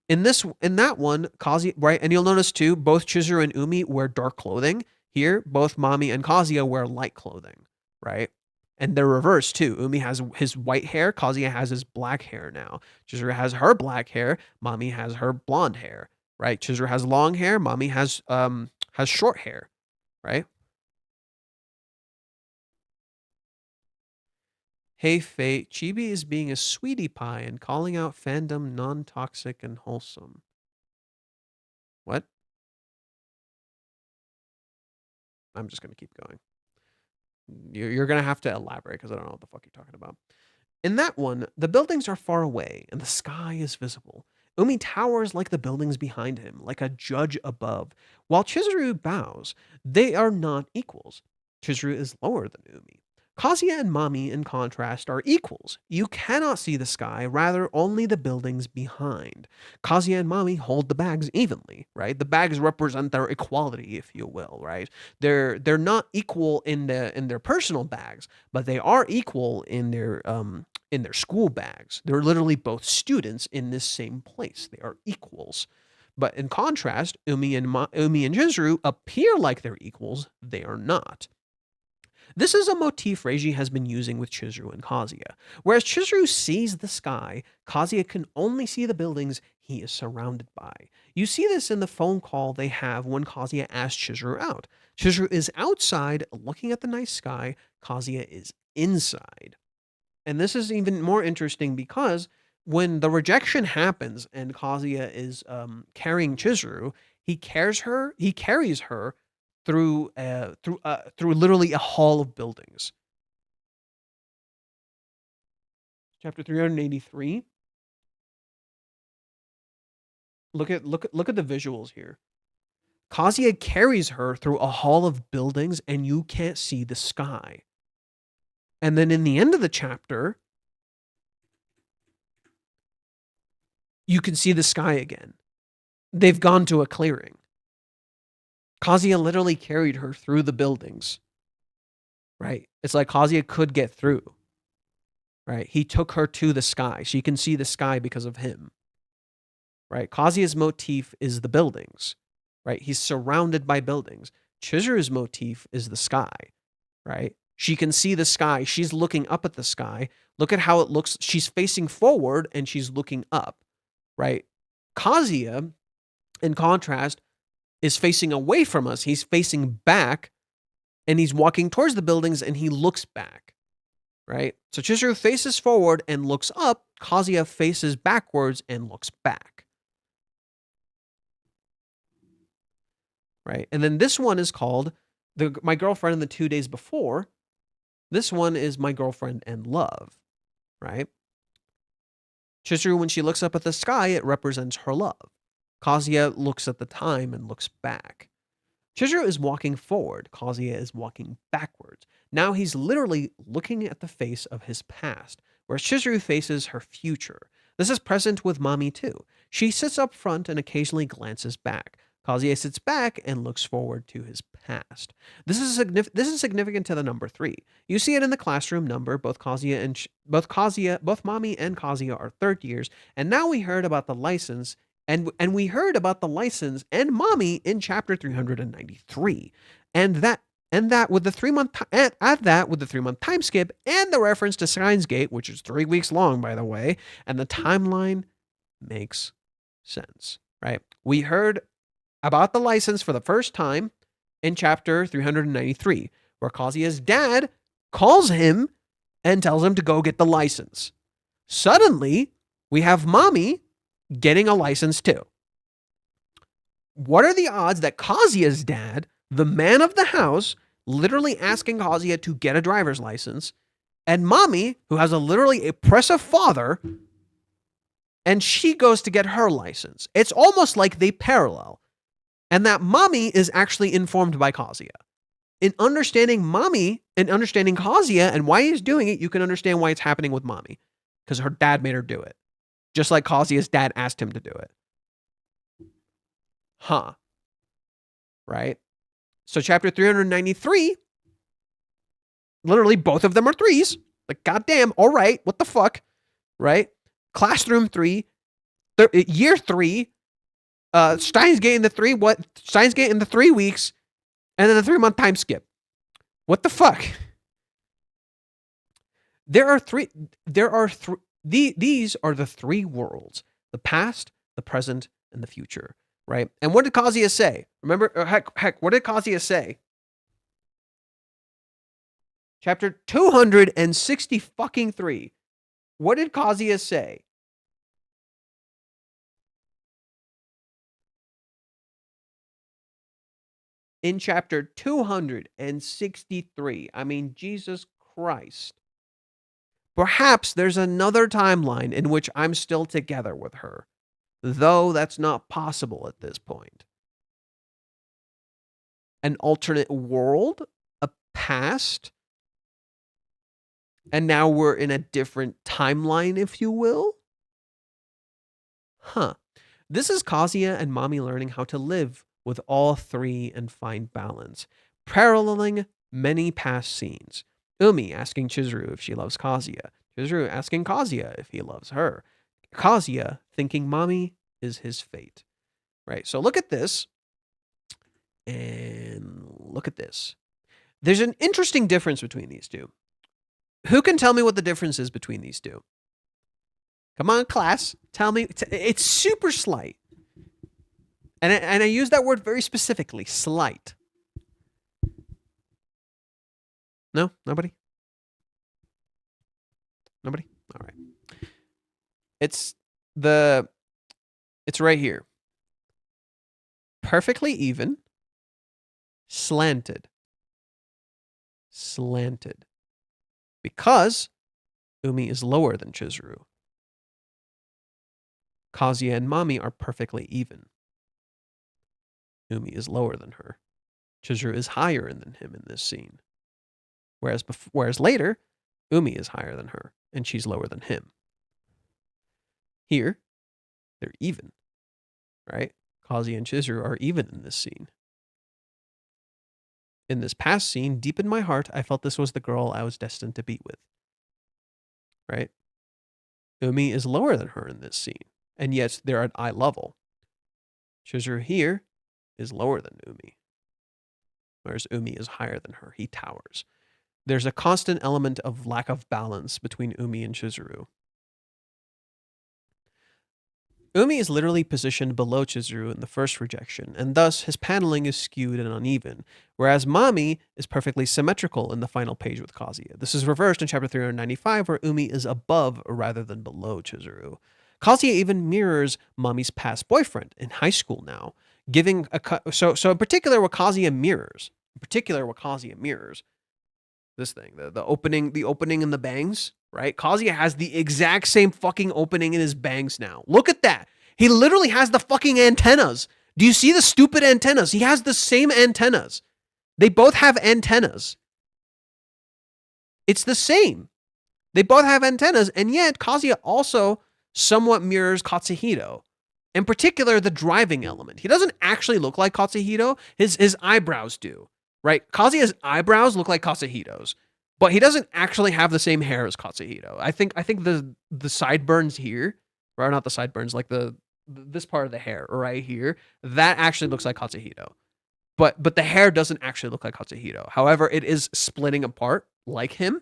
In that one, Kazuya, right, and you'll notice too, both Chizuru and Umi wear dark clothing. Here, both Mami and Kazuya wear light clothing, right? And they're reversed too. Umi has his white hair, Kazuya has his black hair now. Chizuru has her black hair, Mami has her blonde hair, right? Chizuru has long hair, Mami has short hair, right? Hey Fate, Chibi is being a sweetie pie and calling out fandom non-toxic and wholesome. What? I'm just gonna keep going. You're gonna have to elaborate because I don't know what the fuck you're talking about. In that one, the buildings are far away and the sky is visible. Umi towers like the buildings behind him, like a judge above. While Chizuru bows, they are not equals. Chizuru is lower than Umi. Kazuya and Mami, in contrast, are equals. You cannot see the sky, rather only the buildings behind. Kazuya and Mami hold the bags evenly, right? The bags represent their equality, if you will, right? They're not equal in their personal bags, but they are equal in their school bags. They're literally both students in this same place. They are equals. But in contrast, Umi and Chizuru appear like they're equals. They are not. This is a motif Reiji has been using with Chizuru and Kazuya. Whereas Chizuru sees the sky, Kazuya can only see the buildings he is surrounded by. You see this in the phone call they have when Kazuya asks Chizuru out. Chizuru is outside looking at the night sky, Kazuya is inside. And this is even more interesting because when the rejection happens and Kazuya is carrying Chizuru, he carries her through literally a hall of buildings. Chapter 383. Look at the visuals here. Kazuya carries her through a hall of buildings and you can't see the sky. And then in the end of the chapter, you can see the sky again. They've gone to a clearing. Kazuya literally carried her through the buildings, right? It's like Kazuya could get through, right? He took her to the sky. She can see the sky because of him, right? Kazuya's motif is the buildings, right? He's surrounded by buildings. Chizuru's motif is the sky, right? She can see the sky. She's looking up at the sky. Look at how it looks. She's facing forward and she's looking up, right? Kazuya, in contrast, is facing away from us. He's facing back and he's walking towards the buildings and he looks back, right? So Chizuru faces forward and looks up. Kazuya faces backwards and looks back, right? And then this one is called My Girlfriend in the 2 Days Before. This one is My Girlfriend and Love, right? Chizuru, when she looks up at the sky, it represents her love. Kazuya looks at the time and looks back. Chizuru is walking forward. Kazuya is walking backwards. Now he's literally looking at the face of his past, whereas Chizuru faces her future. This is present with Mami too. She sits up front and occasionally glances back. Kazuya sits back and looks forward to his past. This is significant to the number 3. You see it in the classroom number. Both Mami and Kazuya are third years, and now we heard about the license. And we heard about the license and Mami in chapter 393. And that with the 3-month time skip and the reference to Science Gate, which is 3 weeks long, by the way, and the timeline makes sense, right? We heard about the license for the first time in chapter 393, where Kazuya's dad calls him and tells him to go get the license. Suddenly, we have Mami getting a license too. What are the odds that Kazuya's dad, the man of the house, literally asking Kazuya to get a driver's license, and Mami, who has a literally oppressive father, and she goes to get her license? It's almost like they parallel, and that Mami is actually informed by Kazuya. In understanding Mami and understanding Kazuya and why he's doing it, you can understand why it's happening with Mami, because her dad made her do it. Just like Kazuya's dad asked him to do it. Huh. Right? So chapter 393, literally both of them are 3s. Like, goddamn, all right, what the fuck, right? Classroom 3, year 3, Steins Gate in the 3, Steins Gate in the 3 weeks, and then the 3-month time skip. What the fuck? These are the 3 worlds: the past, the present, and the future, right? And what did Kazuya say? Remember, heck, what did Kazuya say? Chapter 263. What did Kazuya say? In chapter 263. I mean, Jesus Christ. Perhaps there's another timeline in which I'm still together with her, though that's not possible at this point. An alternate world, a past, and now we're in a different timeline, if you will? Huh. This is Kazuya and Mami learning how to live with all 3 and find balance, paralleling many past scenes. Umi asking Chizuru if she loves Kazuya. Chizuru asking Kazuya if he loves her. Kazuya thinking Mami is his fate. Right, so look at this. And look at this. There's an interesting difference between these two. Who can tell me what the difference is between these two? Come on, class. Tell me. It's super slight. And I use that word very specifically. Slight. No? Nobody? Nobody? All right. It's right here. Perfectly even. Slanted. Slanted. Because Umi is lower than Chizuru. Kazuya and Mami are perfectly even. Umi is lower than her. Chizuru is higher than him in this scene. Whereas later, Umi is higher than her, and she's lower than him. Here, they're even, right? Kazuya and Chizuru are even in this scene. In this past scene, deep in my heart, I felt this was the girl I was destined to be with. Right? Umi is lower than her in this scene, and yet they're at eye level. Chizuru here is lower than Umi, whereas Umi is higher than her. He towers. There's a constant element of lack of balance between Umi and Chizuru. Umi is literally positioned below Chizuru in the first rejection, and thus his paneling is skewed and uneven, whereas Mami is perfectly symmetrical in the final page with Kazuya. This is reversed in chapter 395, where Umi is above rather than below Chizuru. Kazuya even mirrors Mami's past boyfriend in high school now, giving so in particular what Kazuya mirrors, this thing, the opening in the bangs, right? Kazuya has the exact same fucking opening in his bangs now. Look at that. He literally has the fucking antennas. Do you see the stupid antennas? He has the same antennas. They both have antennas. It's the same. They both have antennas, and yet Kazuya also somewhat mirrors Katsuhito. In particular, the driving element. He doesn't actually look like Katsuhito. His eyebrows do. Right? Kazuya's eyebrows look like Katsuhito's, but he doesn't actually have the same hair as Katsuhito. I think the sideburns here, or not the sideburns, like this part of the hair right here, that actually looks like Katsuhito. But the hair doesn't actually look like Katsuhito. However, it is splitting apart like him.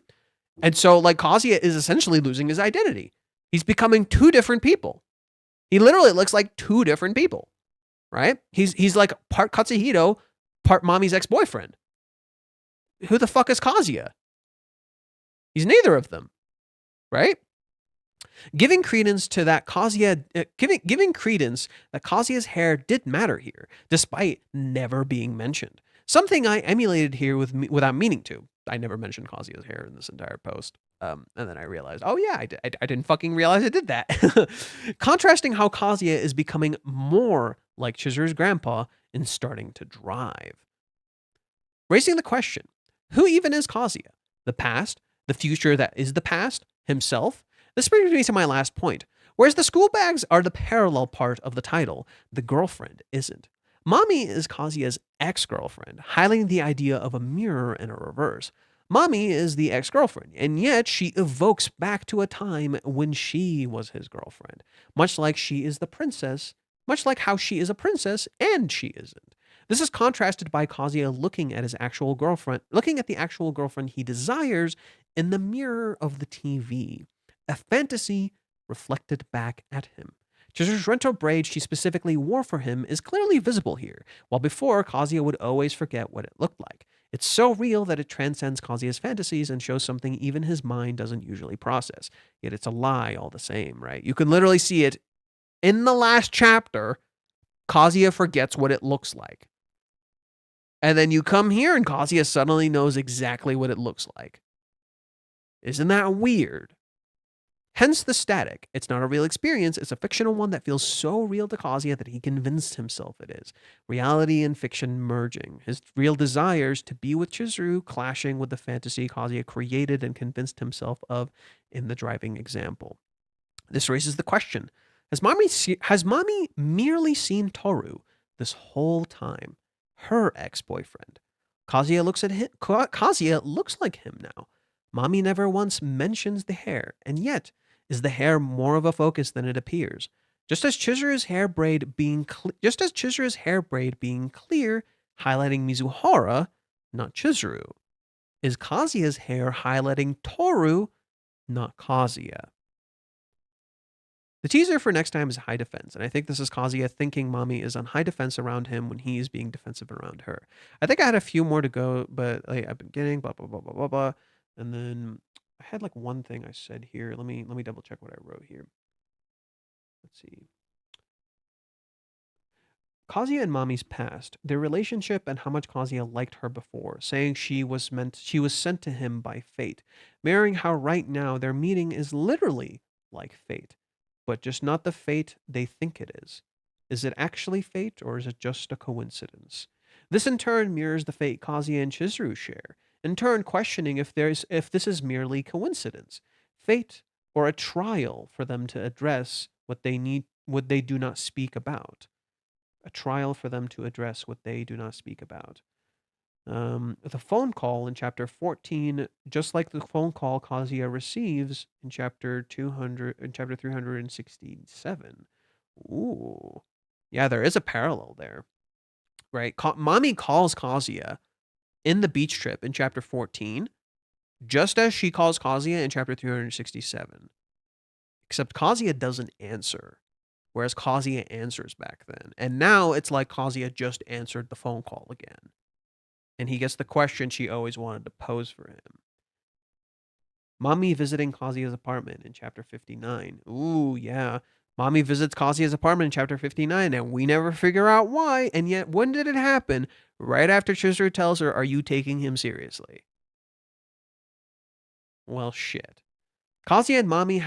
And so like Kazuya is essentially losing his identity. He's becoming 2 different people. He literally looks like 2 different people. Right? He's like part Katsuhito, part Mami's ex-boyfriend. Who the fuck is Kazuya? He's neither of them, right? Giving credence that Kazuya's hair did matter here, despite never being mentioned. Something I emulated here without meaning to. I never mentioned Kazuya's hair in this entire post. And then I realized, oh yeah, I didn't fucking realize I did that. Contrasting how Kazuya is becoming more like Chizuru's grandpa and starting to drive. Raising the question, who even is Kazuya? The past? The future that is the past? Himself? This brings me to my last point. Whereas the school bags are the parallel part of the title, the girlfriend isn't. Mommy is Kazuya's ex-girlfriend, highlighting the idea of a mirror and a reverse. Mommy is the ex-girlfriend, and yet she evokes back to a time when she was his girlfriend, much like she is the princess, much like how she is a princess and she isn't. This is contrasted by Kazuya looking at his actual girlfriend, looking at the actual girlfriend he desires in the mirror of the TV, a fantasy reflected back at him. Chizuru's rental braid she specifically wore for him is clearly visible here, while before Kazuya would always forget what it looked like. It's so real that it transcends Kazuya's fantasies and shows something even his mind doesn't usually process. Yet it's a lie all the same, right? You can literally see it in the last chapter. Kazuya forgets what it looks like. And then you come here and Kazuya suddenly knows exactly what it looks like. Isn't that weird? Hence the static. It's not a real experience. It's a fictional one that feels so real to Kazuya that he convinced himself it is. Reality and fiction merging. His real desires to be with Chizuru clashing with the fantasy Kazuya created and convinced himself of in the driving example. This raises the question, has mommy merely seen Toru this whole time? Her ex-boyfriend. Kazuya looks at him. Kazuya looks like him now. Mommy never once mentions the hair, and yet is the hair more of a focus than it appears. Just as Chizuru's hair braid being clear, highlighting Mizuhara, not Chizuru, is Kazuya's hair highlighting Toru, not Kazuya. The teaser for next time is high defense, and I think this is Kazuya thinking mommy is on high defense around him when he is being defensive around her. I think I had a few more to go, but I've been getting blah blah blah blah blah blah, and then I had like one thing I said here. Let me double check what I wrote here. Let's see. Kazuya and mommy's past, their relationship and how much Kazuya liked her before, saying she was sent to him by fate, mirroring how right now their meeting is literally like fate, but just not the fate they think it is. Is it actually fate or is it just a coincidence? This in turn mirrors the fate Kazuya and Chizuru share, in turn questioning if this is merely coincidence, fate, or a trial for them to address what they do not speak about. A trial for them to address what they do not speak about. The phone call in chapter 14, just like the phone call Kazuya receives in chapter 367. Ooh. Yeah, there is a parallel there. Right? Mommy calls Kazuya in the beach trip in chapter 14, just as she calls Kazuya in chapter 367. Except Kazuya doesn't answer, whereas Kazuya answers back then. And now it's like Kazuya just answered the phone call again. And he gets the question she always wanted to pose for him. Mommy visiting Kazuya's apartment in chapter 59. Ooh, yeah. Mommy visits Kazuya's apartment in chapter 59, and we never figure out why. And yet, when did it happen? Right after Chizuru tells her, "Are you taking him seriously?" Well, shit. Kazuya and Mommy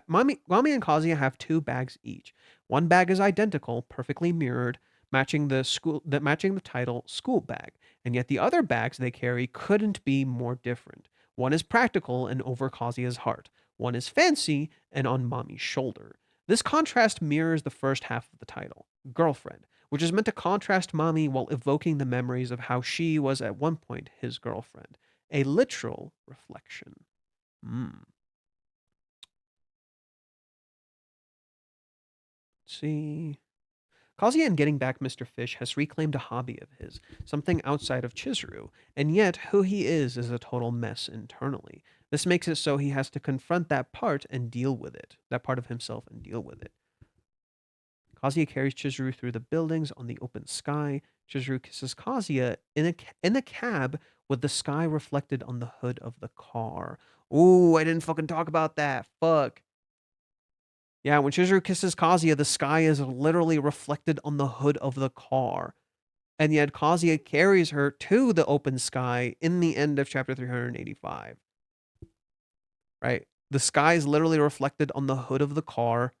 Mommy and Kazuya have 2 bags each. One bag is identical, perfectly mirrored, matching the title school bag, and yet the other bags they carry couldn't be more different. One is practical and over Kazuya's heart. One is fancy and on Mommy's shoulder. This contrast mirrors the first half of the title, girlfriend, which is meant to contrast Mommy while evoking the memories of how she was at one point his girlfriend. A literal reflection. Let's see. Kazuya in getting back Mr. Fish has reclaimed a hobby of his, something outside of Chizuru, and yet who he is a total mess internally. This makes it so he has to confront that part and deal with it, that part of himself and deal with it. Kazuya carries Chizuru through the buildings on the open sky. Chizuru kisses Kazuya in a cab with the sky reflected on the hood of the car. Ooh, I didn't fucking talk about that. Fuck. Yeah, when Chizuru kisses Kazuya, the sky is literally reflected on the hood of the car. And yet Kazuya carries her to the open sky in the end of chapter 385. Right? The sky is literally reflected on the hood of the car.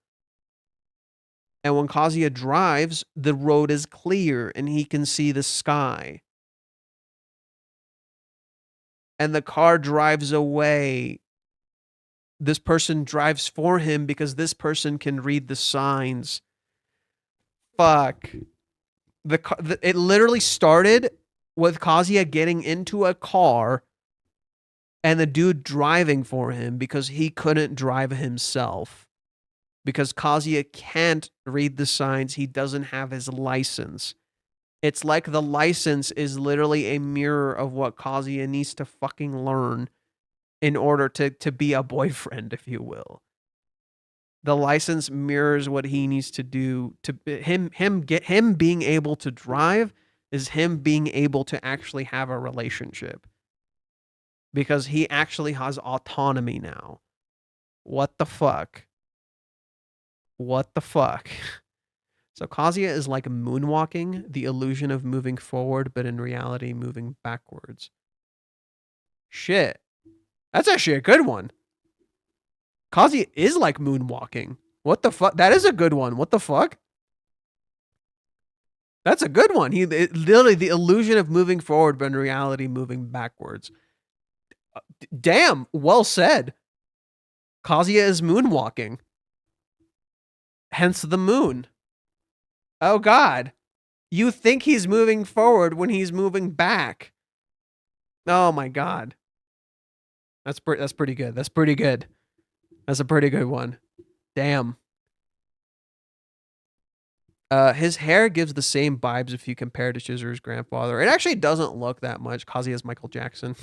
And when Kazuya drives, the road is clear and he can see the sky. And the car drives away. This person drives for him because this person can read the signs. fuck? It literally started with Kazuya getting into a car and the dude driving for him because he couldn't drive himself. Because Kazuya can't read the signs, he doesn't have his license. It's like the license is literally a mirror of what Kazuya needs to fucking learn in order to be a boyfriend, if you will. The license mirrors what he needs to do to him being able to drive is him being able to actually have a relationship. Because he actually has autonomy now. What the fuck? What the fuck? So Kazuya is like moonwalking, the illusion of moving forward, but in reality moving backwards. Shit. That's actually a good one. Kazuya is like moonwalking. What the fuck? That is a good one. What the fuck? That's a good one. Literally the illusion of moving forward, but in reality moving backwards. Damn, well said. Kazuya is moonwalking. Hence the moon. Oh god. You think he's moving forward when he's moving back. Oh my god. That's pretty good. That's pretty good. That's a pretty good one. Damn. His hair gives the same vibes if you compare to Chizuru's grandfather. It actually doesn't look that much. Kazuya's Michael Jackson.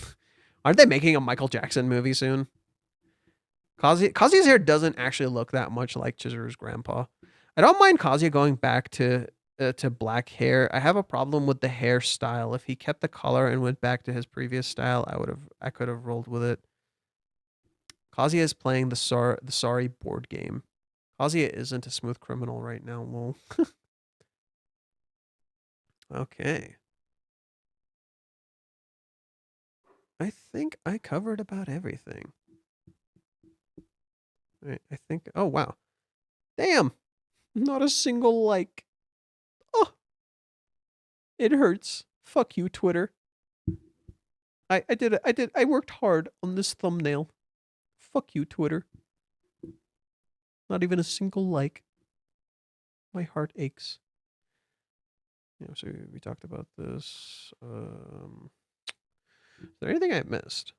Aren't they making a Michael Jackson movie soon? Kazuya's hair doesn't actually look that much like Chizuru's grandpa. I don't mind Kazuya going back to black hair. I have a problem with the hairstyle. If he kept the color and went back to his previous style, I could have rolled with it. Kazuya is playing the Sorry board game. Kazuya isn't a smooth criminal right now. Well, okay. I think I covered about everything. Right, I think. Oh wow, damn! Not a single like. Oh, it hurts. Fuck you, Twitter. I did it. I worked hard on this thumbnail. Fuck you, Twitter. Not even a single like. My heart aches. Yeah, so we talked about this. Is there anything I missed?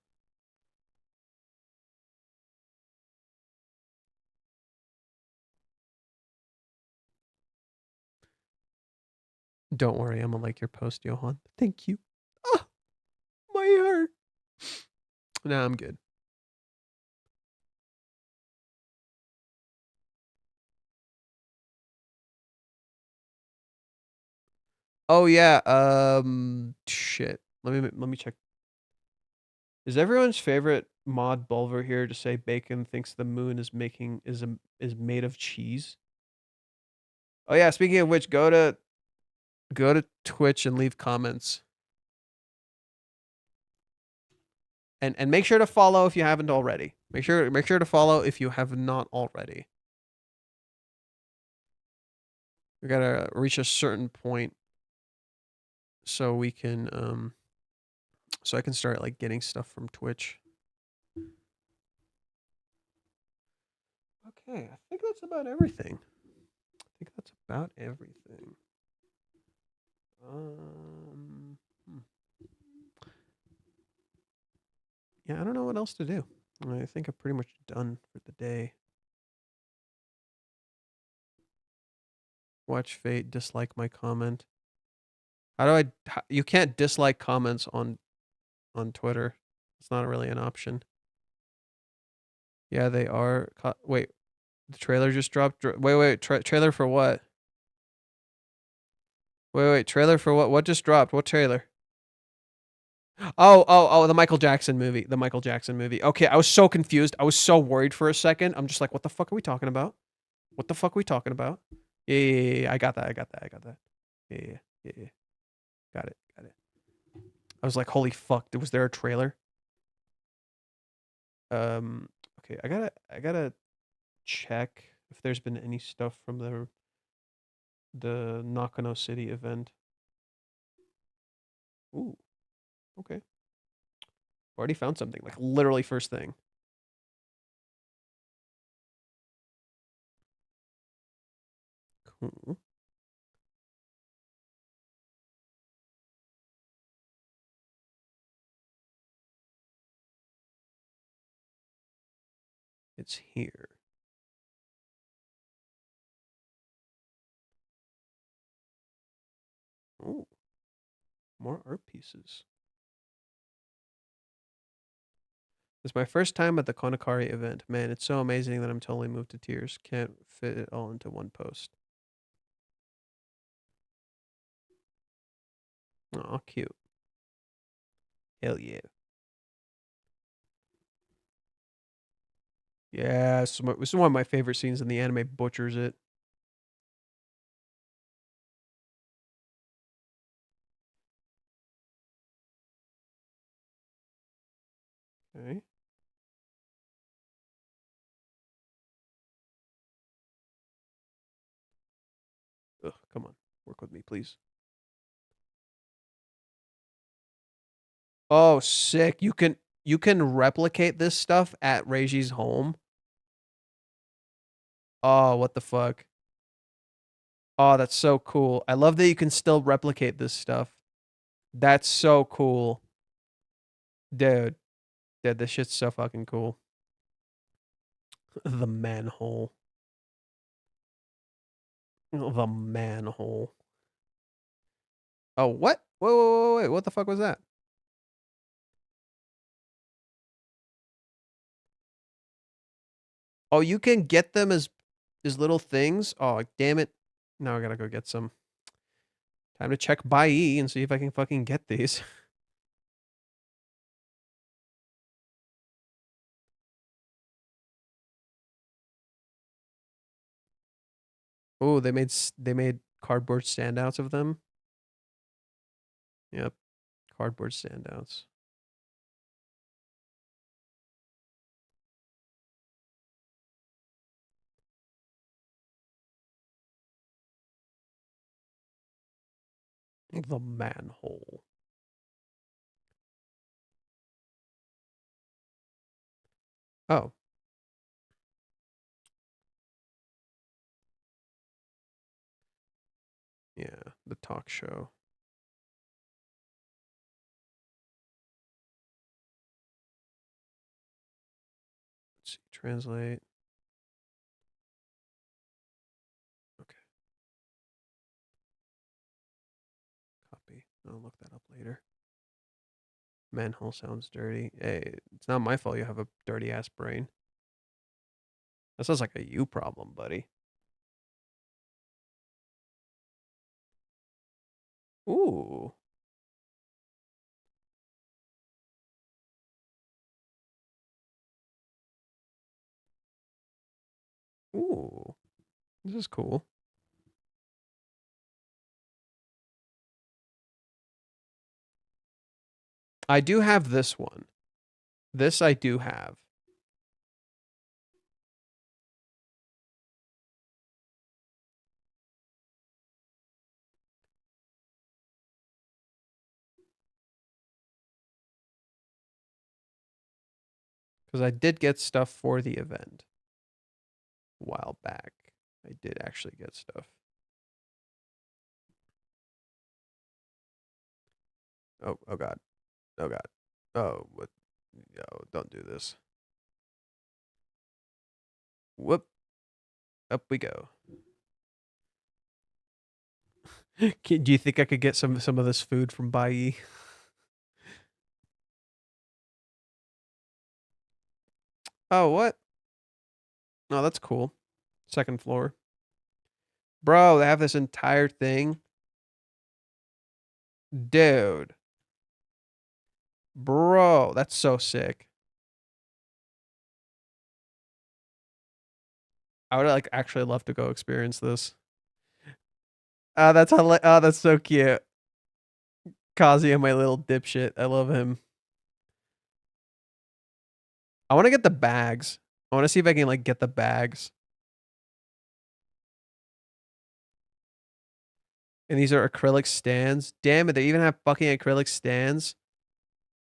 Don't worry, I'm gonna like your post, Johan. Thank you. Ah, my heart. Nah, I'm good. Oh yeah. Shit. Let me check. Is everyone's favorite mod Bulver here to say Bacon thinks the moon is made of cheese? Oh yeah. Speaking of which, go to Twitch and leave comments. And make sure to follow if you haven't already. Make sure to follow if you have not already. We gotta reach a certain point so we can so I can start like getting stuff from Twitch. Okay, I think that's about everything. Yeah, I don't know what else to do. I think I'm pretty much done for the day. Watch Fate, dislike my comment. You can't dislike comments on Twitter. It's not really an option. Yeah, they are. Wait, the trailer just dropped. Wait, trailer for what? Wait, trailer for what? What just dropped? What trailer? Oh, the Michael Jackson movie. The Michael Jackson movie. Okay, I was so confused. I was so worried for a second. I'm just like, what the fuck are we talking about? What the fuck are we talking about? Yeah. I got that. Yeah. Got it. I was like, holy fuck, was there a trailer? Okay, I gotta check if there's been any stuff from the Nakano City event. Ooh, okay. Already found something, like literally first thing. Cool. It's here. Oh, more art pieces. It's my first time at the Kanokari event. Man, it's so amazing that I'm totally moved to tears. Can't fit it all into one post. Oh, cute. Hell yeah. Yeah, this is one of my favorite scenes in the anime. Butchers it. Okay. Ugh, come on. Work with me, please. Oh, sick. You can replicate this stuff at Reiji's home. Oh, what the fuck? Oh, that's so cool. I love that you can still replicate this stuff. That's so cool. Dude. Dude, this shit's so fucking cool. The manhole. The manhole. Oh, what? Wait. What the fuck was that? Oh, you can get them as little things? Oh, damn it. Now I gotta go get some. Time to check Bai and see if I can fucking get these. Oh, they made cardboard standouts of them. Yep, cardboard standouts. The manhole. Oh. Yeah, the talk show. Let's see, translate. Okay. Copy. I'll look that up later. Manhole sounds dirty. Hey, it's not my fault you have a dirty ass brain. That sounds like a you problem, buddy. Ooh. Ooh. This is cool. I do have this one. This I do have. Because I did get stuff for the event a while back. I did actually get stuff. Oh god. Oh god. Oh, what? Yo, don't do this. Whoop. Up we go. Do you think I could get some of this food from Bai? Oh, what? Oh, that's cool. Second floor. Bro, they have this entire thing. Dude. Bro, that's so sick. I would like actually love to go experience this. That's so cute. Kazuya, my little dipshit. I love him. I want to get the bags. I want to see if I can like get the bags. And these are acrylic stands. Damn it, they even have fucking acrylic stands.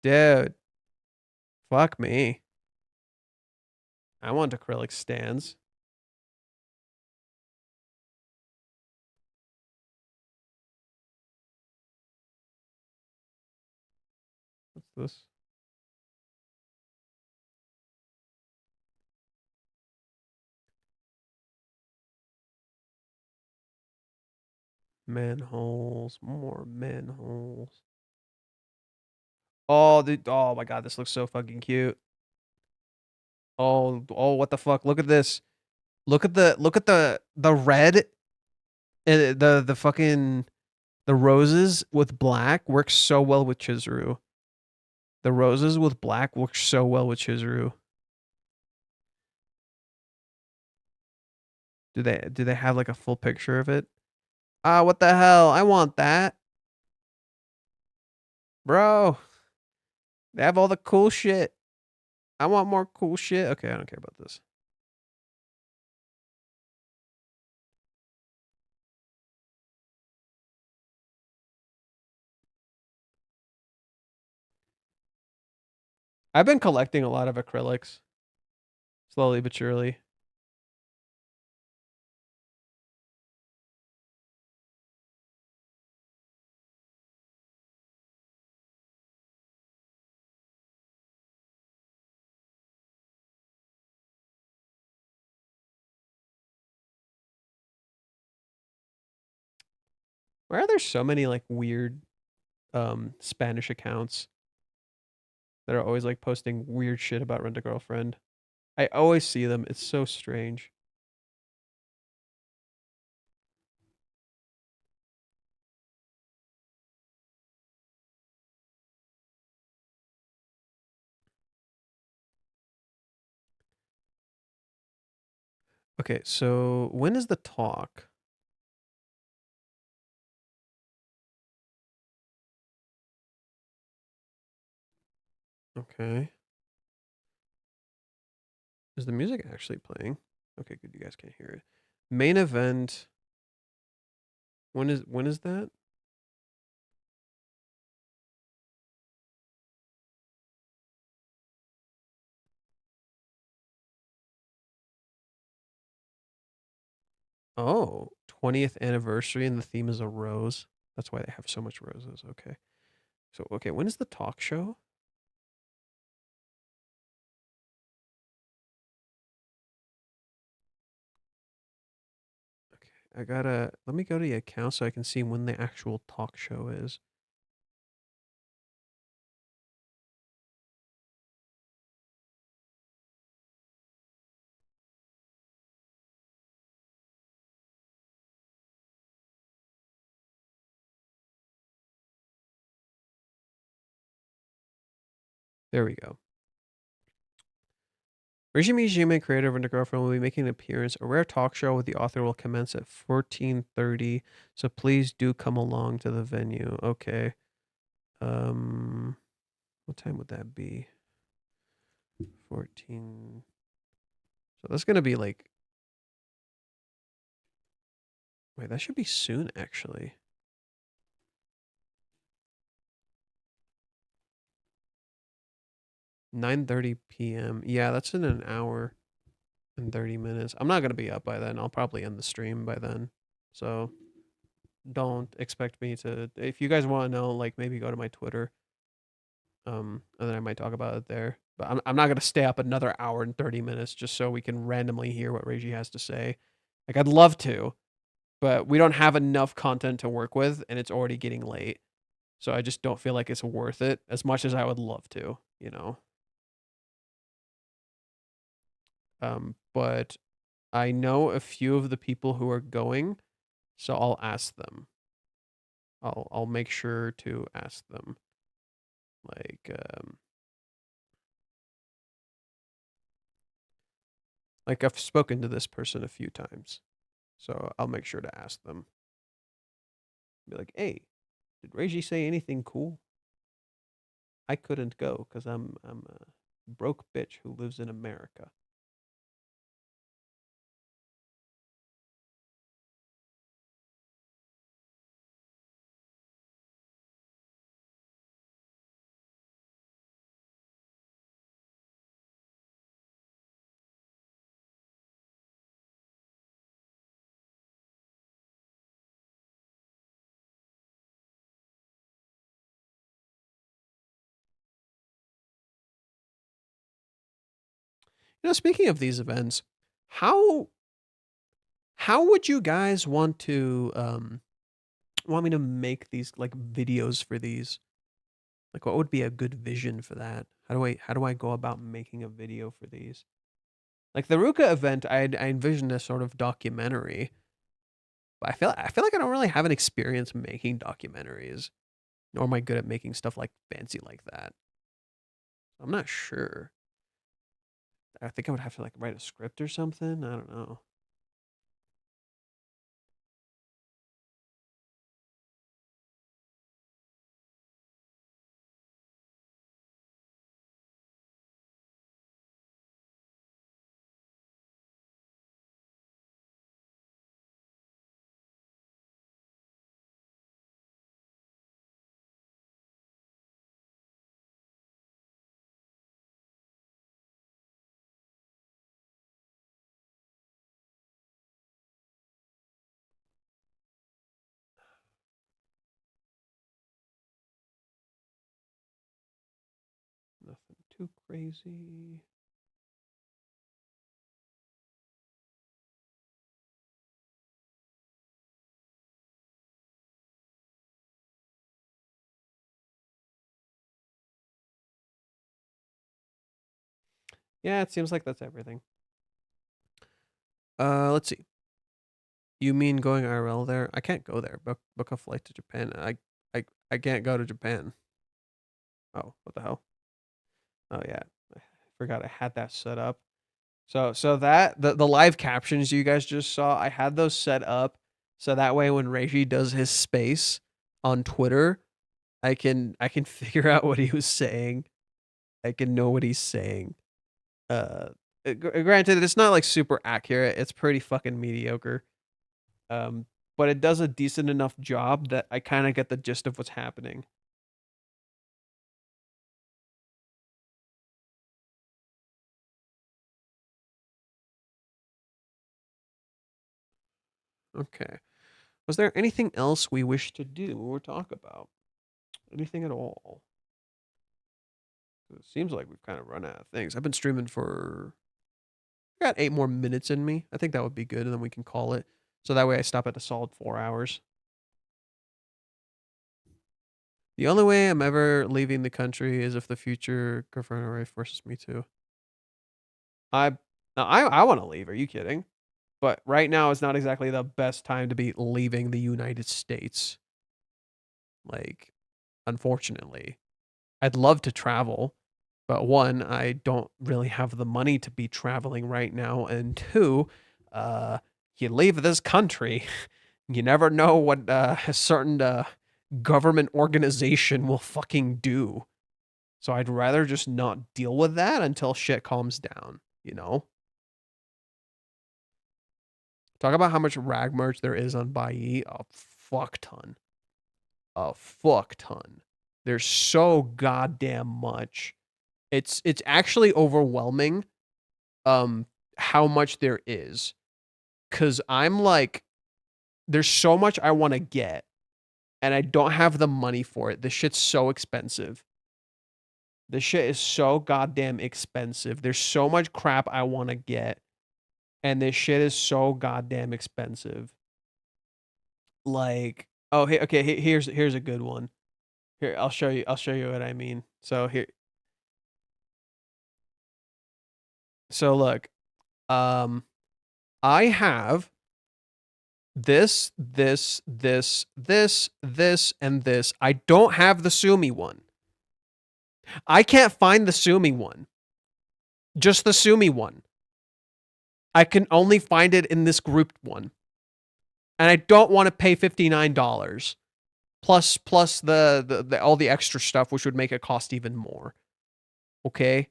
Dude. Fuck me. I want acrylic stands. What's this? Manholes. More manholes. Oh, oh my god, this looks so fucking cute. Oh, what the fuck? Look at this. Look at the red. The fucking the roses with black works so well with Chizuru. The roses with black work so well with Chizuru. Do they have like a full picture of it? Ah, what the hell? I want that. Bro, they have all the cool shit. I want more cool shit. Okay, I don't care about this. I've been collecting a lot of acrylics. Slowly but surely. Why are there so many like weird Spanish accounts that are always like posting weird shit about Rent a Girlfriend? I always see them. It's so strange. Okay, so when is the talk? Okay. Is the music actually playing? Okay, good. You guys can't hear it. Main event. When is that? Oh, 20th anniversary and the theme is a rose. That's why they have so much roses. Okay. So okay, when is the talk show? Okay. Let me go to the account so I can see when the actual talk show is. There we go. Regime Jime, creator of Rent a Girlfriend, will be making an appearance. A rare talk show with the author will commence at 14:30. So please do come along to the venue. Okay. What time would that be? 14. So that's gonna be like. Wait, that should be soon actually. 9:30 p.m. Yeah, that's in an hour and 30 minutes. I'm not gonna be up by then. I'll probably end the stream by then. So don't expect me to. If you guys want to know, like maybe go to my Twitter. And then I might talk about it there. But I'm not gonna stay up another hour and 30 minutes just so we can randomly hear what Reiji has to say. Like I'd love to, but we don't have enough content to work with, and it's already getting late. So I just don't feel like it's worth it as much as I would love to, you know. But I know a few of the people who are going, so I'll ask them. I'll make sure to ask them. Like I've spoken to this person a few times, so I'll make sure to ask them. Be like, hey, did Reiji say anything cool? I couldn't go because I'm a broke bitch who lives in America. You know, speaking of these events, how how would you guys want to want me to make these like videos for these? Like, what would be a good vision for that? How do I go about making a video for these? Like the Ruka event, I envisioned a sort of documentary, but I feel like I don't really have an experience making documentaries, nor am I good at making stuff like fancy like that. I'm not sure. I think I would have to like write a script or something. I don't know. Nothing too crazy. Yeah, it seems like that's everything. Let's see. You mean going IRL there? I can't go there. Book a flight to Japan. I can't go to Japan. Oh, what the hell? Oh yeah, I forgot I had that set up. So that the live captions you guys just saw, I had those set up so that way when Reishi does his space on Twitter, I can figure out what he was saying. I can know what he's saying. Granted, it's not like super accurate. It's pretty fucking mediocre. But it does a decent enough job that I kind of get the gist of what's happening. Okay. Was there anything else we wish to do or talk about? Anything at all? It seems like we've kind of run out of things. I've been streaming for... I got 8 more minutes in me. I think that would be good, and then we can call it. So that way I stop at a solid 4 hours. The only way I'm ever leaving the country is if the future girlfriend forces me to. I want to leave. Are you kidding? But right now is not exactly the best time to be leaving the United States. Like, unfortunately. I'd love to travel, but one, I don't really have the money to be traveling right now, and two, you leave this country, you never know what a certain government organization will fucking do. So I'd rather just not deal with that until shit calms down, you know? Talk about how much rag merch there is on Buyee. A fuck ton. A fuck ton. There's so goddamn much. It's actually overwhelming how much there is. Cause I'm like, there's so much I want to get, and I don't have the money for it. This shit's so expensive. This shit is so goddamn expensive. There's so much crap I want to get, and this shit is so goddamn expensive. Like, oh, hey, okay, here's a good one. Here, I'll show you what I mean. So here, so look, I have this, and this. I don't have the Sumi one. I can't find the Sumi one. Just the Sumi one. I can only find it in this grouped one. And I don't want to pay $59 plus the all the extra stuff, which would make it cost even more. Okay?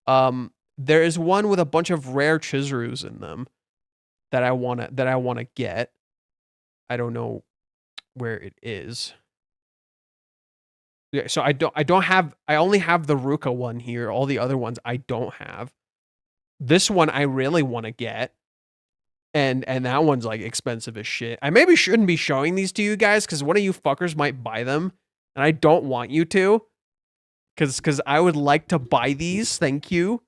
There is one with a bunch of rare Chizurus in them that I want to get. I don't know where it is. Yeah, so I only have the Ruka one here. All the other ones I don't have. This one I really want to get. And that one's like expensive as shit. I maybe shouldn't be showing these to you guys because one of you fuckers might buy them. And I don't want you to. Cause I would like to buy these. Thank you.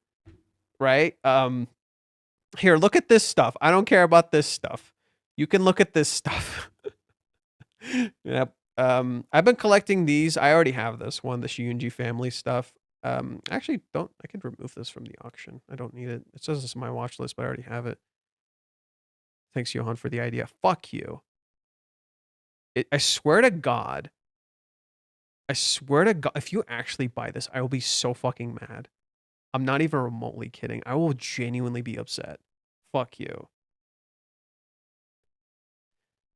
Right? Here, look at this stuff. I don't care about this stuff. You can look at this stuff. Yep. I've been collecting these. I already have this one, the Shiunji family stuff. Actually, don't. I could remove this from the auction. I don't need it. It says this in my watch list, but I already have it. Thanks, Johan, for the idea. Fuck you. I swear to God. I swear to God, if you actually buy this, I will be so fucking mad. I'm not even remotely kidding. I will genuinely be upset. Fuck you.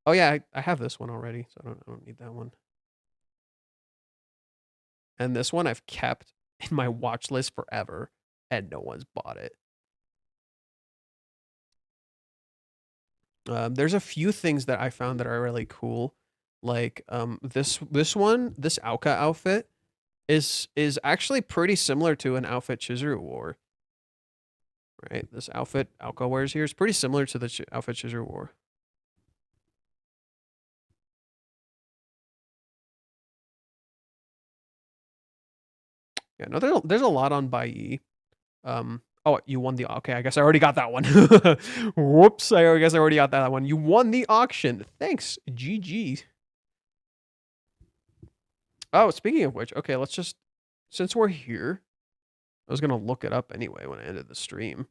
Oh yeah, I have this one already, so I don't need that one. And this one I've kept in my watch list forever, and no one's bought it. There's a few things that I found that are really cool, like this one, this Auka outfit is actually pretty similar to an outfit Chizuru wore. Right, this outfit Auka wears here is pretty similar to the outfit Chizuru wore. Yeah, no, there's a lot on Bai. Oh, you won the okay. I guess I already got that one. Whoops! I guess I already got that one. You won the auction. Thanks, GG. Oh, speaking of which, okay, let's just since we're here, I was gonna look it up anyway when I ended the stream.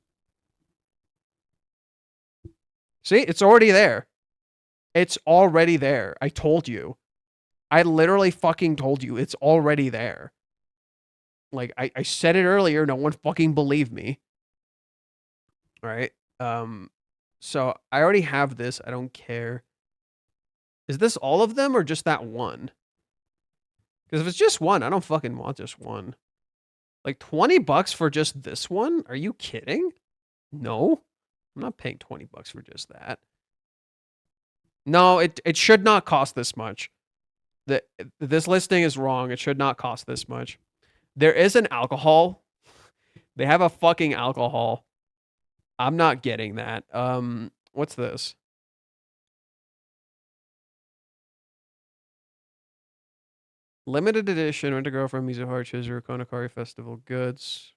See, it's already there. It's already there. I told you. I literally fucking told you. It's already there. Like I said it earlier. No one fucking believed me. All right. So I already have this. I don't care. Is this all of them or just that one? Because if it's just one, I don't fucking want just one. Like 20 bucks for just this one? Are you kidding? No. I'm not paying 20 bucks for just that. No, it should not cost this much. This listing is wrong. It should not cost this much. There is an alcohol. They have a fucking alcohol. I'm not getting that. What's this? Limited edition Rent a Girl from Mizuhara Chizuru Kanokari Festival goods.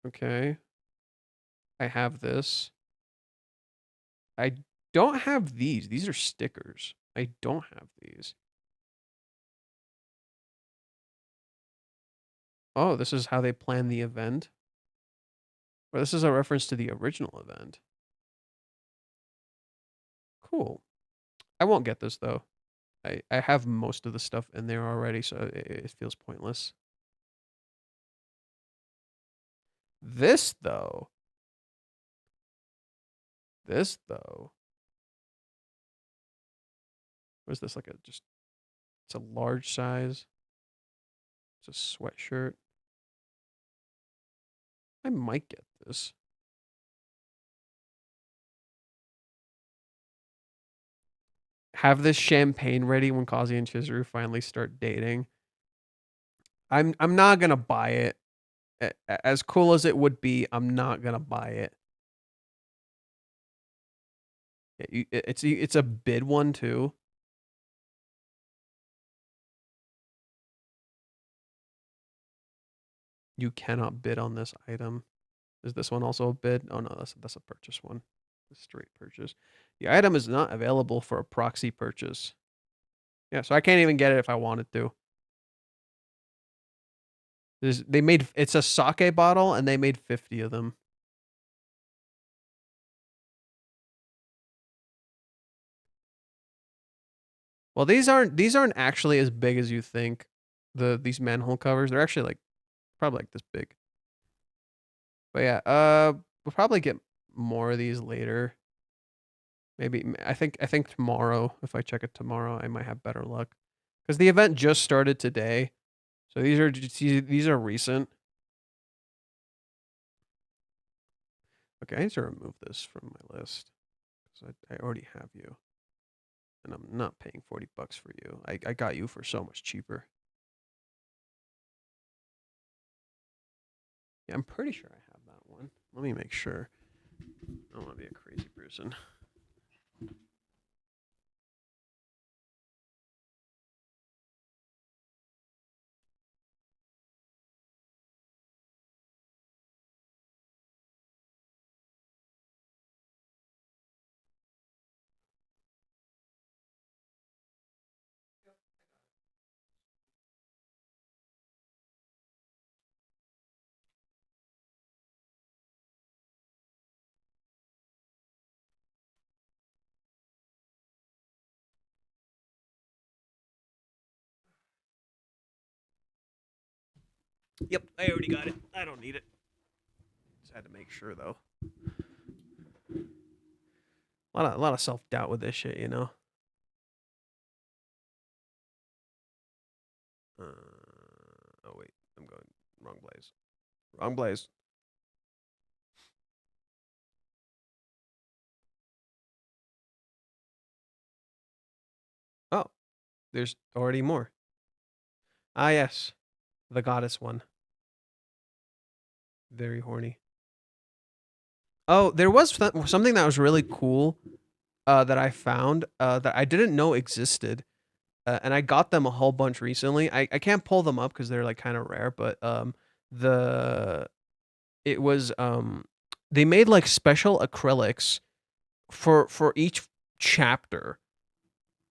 Okay. I have this. I don't have these. These are stickers. I don't have these. Oh, this is how they plan the event. Or this is a reference to the original event. Cool. I won't get this though. I have most of the stuff in there already, so it feels pointless. This though. This though. What is this? Like it's a large size. It's a sweatshirt. I might get this. Have this champagne ready when Kazi and Chizuru finally start dating. I'm not gonna buy it. As cool as it would be, I'm not gonna buy it. It's a bid one too. You cannot bid on this item. Is this one also a bid? Oh no, that's a purchase one. A straight purchase. The item is not available for a proxy purchase. Yeah, so I can't even get it if I wanted to. It's a sake bottle and they made 50 of them. Well, these aren't actually as big as you think. These manhole covers, they're actually like probably like this big. But yeah, we'll probably get more of these later. Maybe I think tomorrow, if I check it tomorrow, I might have better luck. Because the event just started today. So these are recent. Okay, I need to remove this from my list. Because I already have you. And I'm not paying 40 bucks for you. I got you for so much cheaper. Yeah, I'm pretty sure I have that one. Let me make sure. I don't want to be a crazy person. Yep, I already got it. I don't need it. Just had to make sure though. A lot of self doubt with this shit, you know. Oh wait, I'm going wrong blaze. Wrong blaze. Oh, there's already more. Ah yes, the goddess one. Very horny. Oh, there was something that was really cool that I found that I didn't know existed. And I got them a whole bunch recently. I can't pull them up because they're like kind of rare, but the it was they made like special acrylics for each chapter.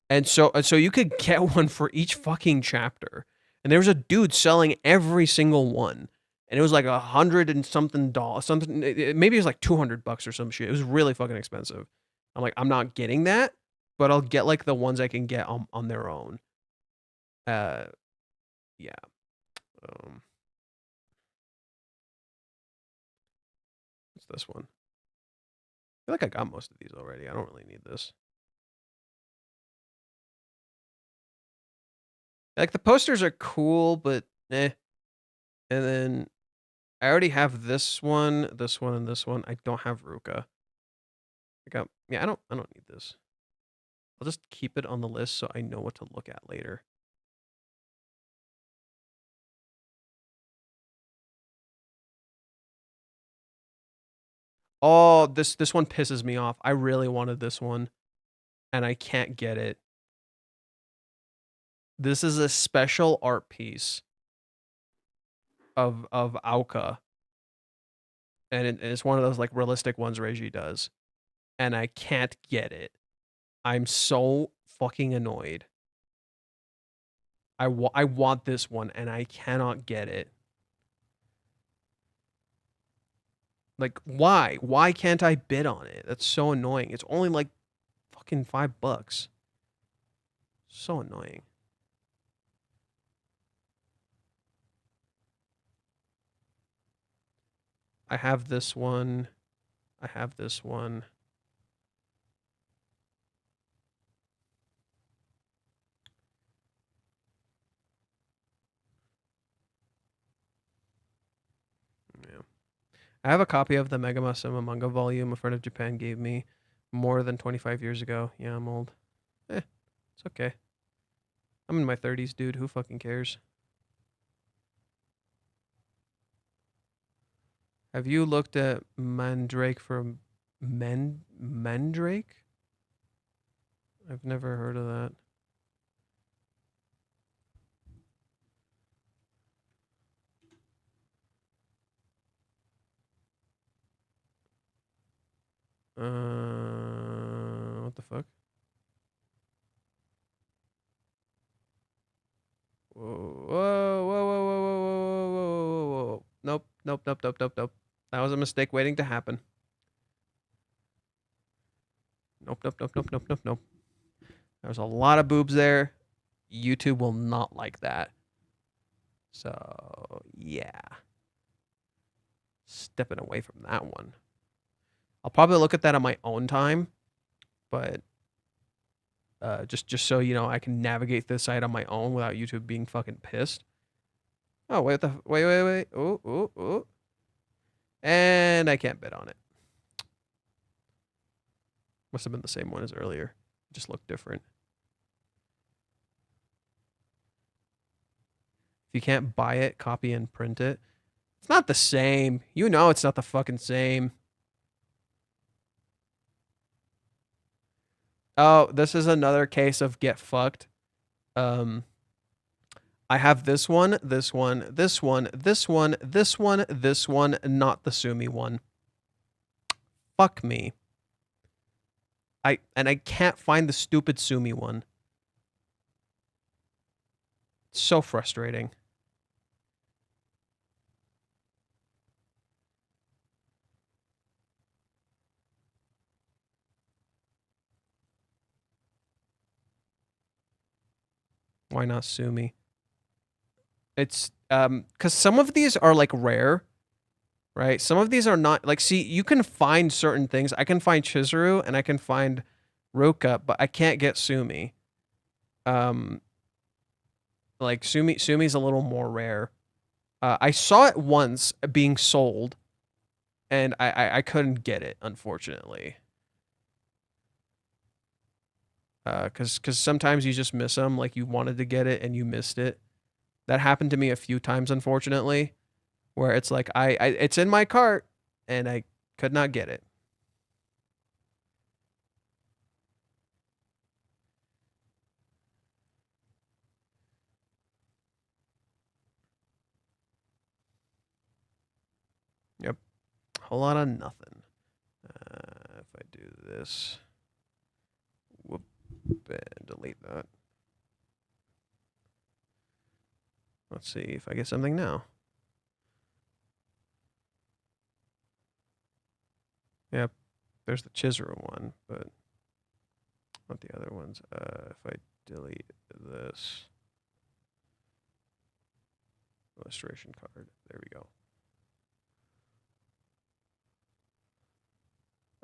And so you could get one for each fucking chapter. And there was a dude selling every single one. And it was like $100 and something dollars, something maybe it was like $200 or some shit. It was really fucking expensive. I'm like, I'm not getting that, but I'll get like the ones I can get on their own. Uh yeah. Um what's this one? I feel like I got most of these already. I don't really need this. Like the posters are cool, but eh. And then I already have this one, and this one. I don't have Ruka. Yeah, I don't need this. I'll just keep it on the list so I know what to look at later. Oh, this one pisses me off. I really wanted this one and I can't get it. This is a special art piece of Auka. And it's one of those like realistic ones Reggie does. And I can't get it. I'm so fucking annoyed. I want this one and I cannot get it. Like, why? Why can't I bid on it? That's so annoying. It's only like fucking $5. So annoying. I have this one. I have this one. Yeah. I have a copy of the Mega Masuma manga volume a friend of Japan gave me more than 25 years ago. Yeah, I'm old. It's okay. I'm in my 30s, dude. Who fucking cares? Have you looked at Mandrake from Mandrake? I've never heard of that. What the fuck? Whoa, whoa, whoa, whoa, whoa, whoa, whoa, whoa, whoa, whoa. Nope, nope, nope, nope, nope, nope. That was a mistake waiting to happen. Nope, nope, nope, nope, nope, nope, nope. There's a lot of boobs there. YouTube will not like that. So, yeah. Stepping away from that one. I'll probably look at that on my own time, but just so you know, I can navigate this site on my own without YouTube being fucking pissed. Oh, wait, wait. Oh. And I can't bid on it. Must have been the same one as earlier. It just looked different. If you can't buy it, copy and print it. It's not the same. You know it's not the fucking same. Oh, this is another case of get fucked. I have this one, this one, this one, this one, this one, this one, not the Sumi one. Fuck me. I can't find the stupid Sumi one. It's so frustrating. Why not Sumi? It's Because some of these are like rare, right? Some of these are not like. See, you can find certain things. I can find Chizuru and I can find Roka, but I can't get Sumi. Like Sumi's a little more rare. I saw it once being sold, and I couldn't get it, unfortunately. Cause sometimes you just miss them. Like you wanted to get it and you missed it. That happened to me a few times, unfortunately, where it's like it's in my cart and I could not get it. Yep, a whole lot of nothing. If I do this, whoop, and delete that. Let's see if I get something now. Yep, there's the Chizuru one, but not the other ones. If I delete this illustration card, there we go.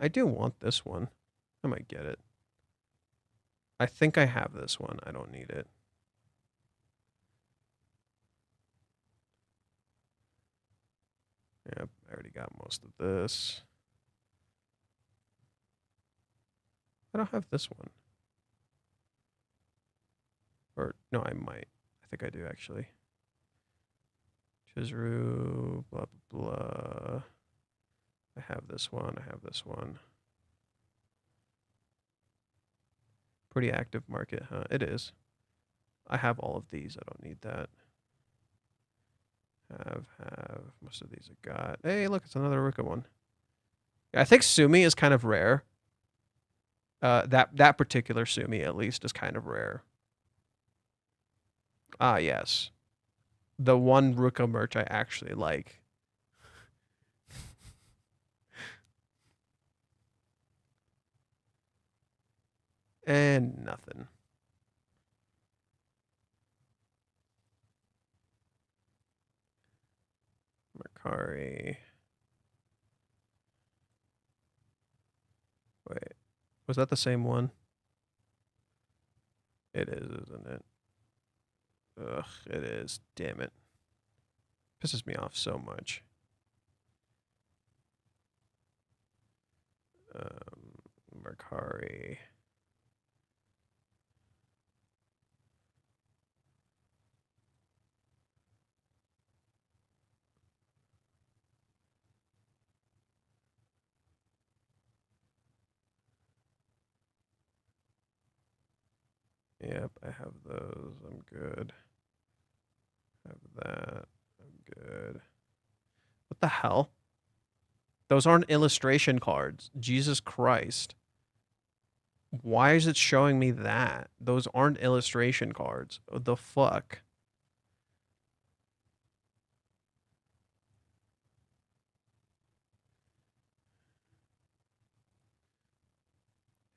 I do want this one. I might get it. I think I have this one. I don't need it. Yep, I already got most of this. I don't have this one. Or, no, I might. I think I do, actually. Chizuru, blah, blah, blah. I have this one. I have this one. Pretty active market, huh? It is. I have all of these. I don't need that. Have. Most of these I got. Hey, look, it's another Ruka one. I think Sumi is kind of rare. That particular Sumi, at least, is kind of rare. Ah, yes. The one Ruka merch I actually like. And nothing. Kanokari. Wait, was that the same one? It is, isn't it? Ugh, it is. Damn it. Pisses me off so much. Mercari. Yep, I have those. I'm good. Have that. I'm good. What the hell? Those aren't illustration cards. Jesus Christ. Why is it showing me that? Those aren't illustration cards. What the fuck?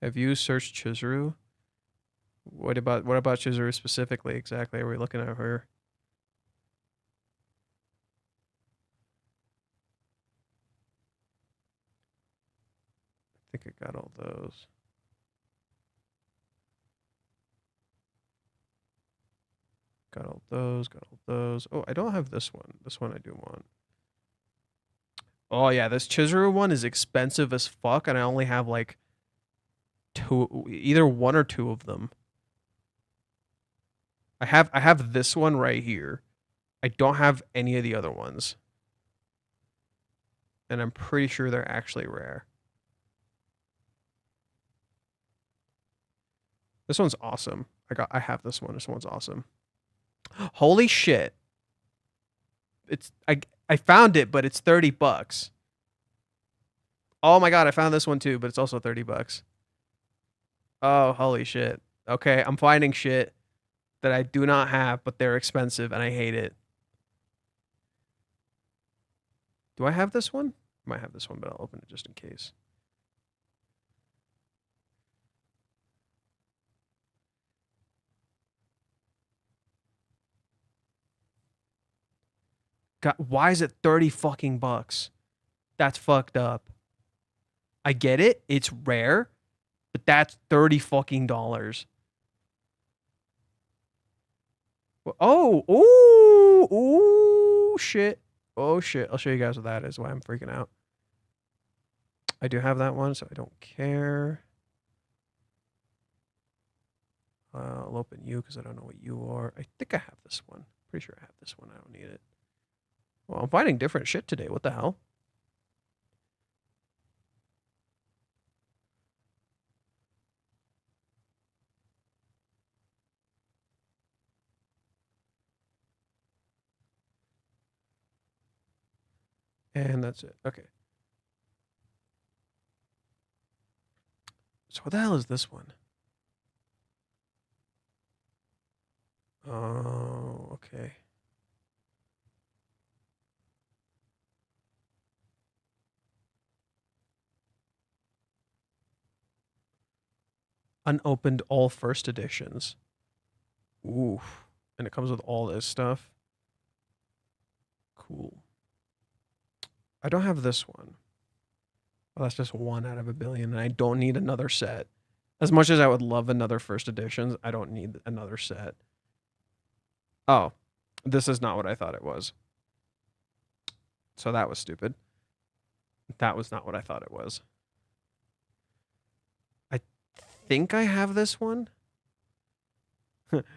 Have you searched Chizuru? What about Chizuru specifically? Exactly, are we looking at her? I think I got all those. Got all those, got all those. Oh, I don't have this one. This one I do want. Oh yeah, this Chizuru one is expensive as fuck, and I only have like either one or two of them. I have this one right here. I don't have any of the other ones. And I'm pretty sure they're actually rare. This one's awesome. I have this one. This one's awesome. Holy shit. I found it, but it's 30 bucks. Oh my god, I found this one too, but it's also 30 bucks. Oh, holy shit. Okay, I'm finding shit that I do not have, but they're expensive and I hate it. Do I have this one? I might have this one, but I'll open it just in case. God, why is it 30 fucking bucks? That's fucked up. I get it. It's rare, but that's 30 fucking dollars. Oh, ooh, ooh, shit. Oh, shit. I'll show you guys what that is, why I'm freaking out. I do have that one, so I don't care. I'll open you because I don't know what you are. I think I have this one. Pretty sure I have this one. I don't need it. Well, I'm finding different shit today. What the hell? And that's it. Okay. So what the hell is this one? Oh, okay. Unopened all first editions. Ooh. And it comes with all this stuff. Cool. I don't have this one. Well, that's just one out of a billion, and I don't need another set. As much as I would love another first editions, I don't need another set. Oh, this is not what I thought it was. So that was stupid. That was not what I thought it was. I think I have this one.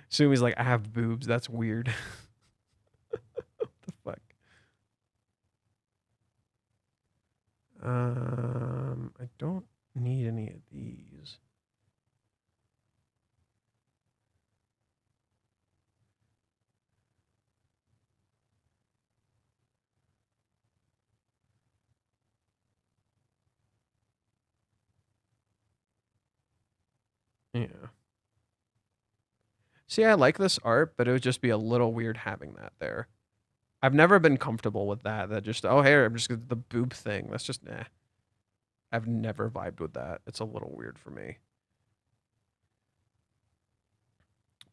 Sumi's like, I have boobs. That's weird. What the fuck? I don't need any of these. Yeah. See, I like this art, but it would just be a little weird having that there. I've never been comfortable with that. That just, oh, here, I'm just the boob thing. That's just, nah. I've never vibed with that. It's a little weird for me.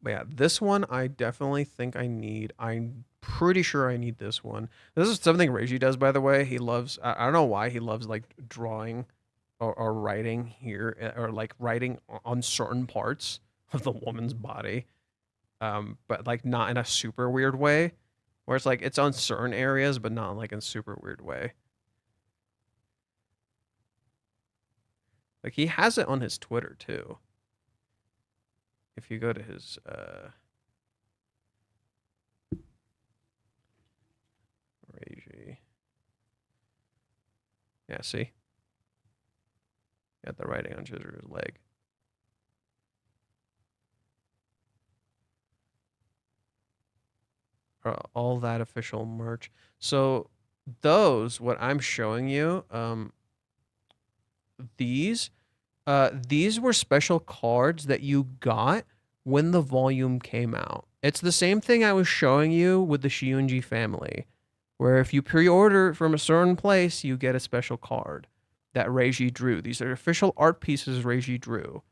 But yeah, this one I definitely think I need. I'm pretty sure I need this one. This is something Reiji does, by the way. He loves, I don't know why, he loves like drawing or writing here, or like writing on certain parts of the woman's body. But like not in a super weird way, where it's like it's on certain areas, but not like in super weird way. Like he has it on his Twitter too. If you go to his Reiji. Yeah, see? Got the writing on Cedric's leg. All that official merch. So those, what I'm showing you, these were special cards that you got when the volume came out. It's the same thing I was showing you with the Shiunji family, where if you pre-order from a certain place, you get a special card that Reiji drew. These are official art pieces Reiji drew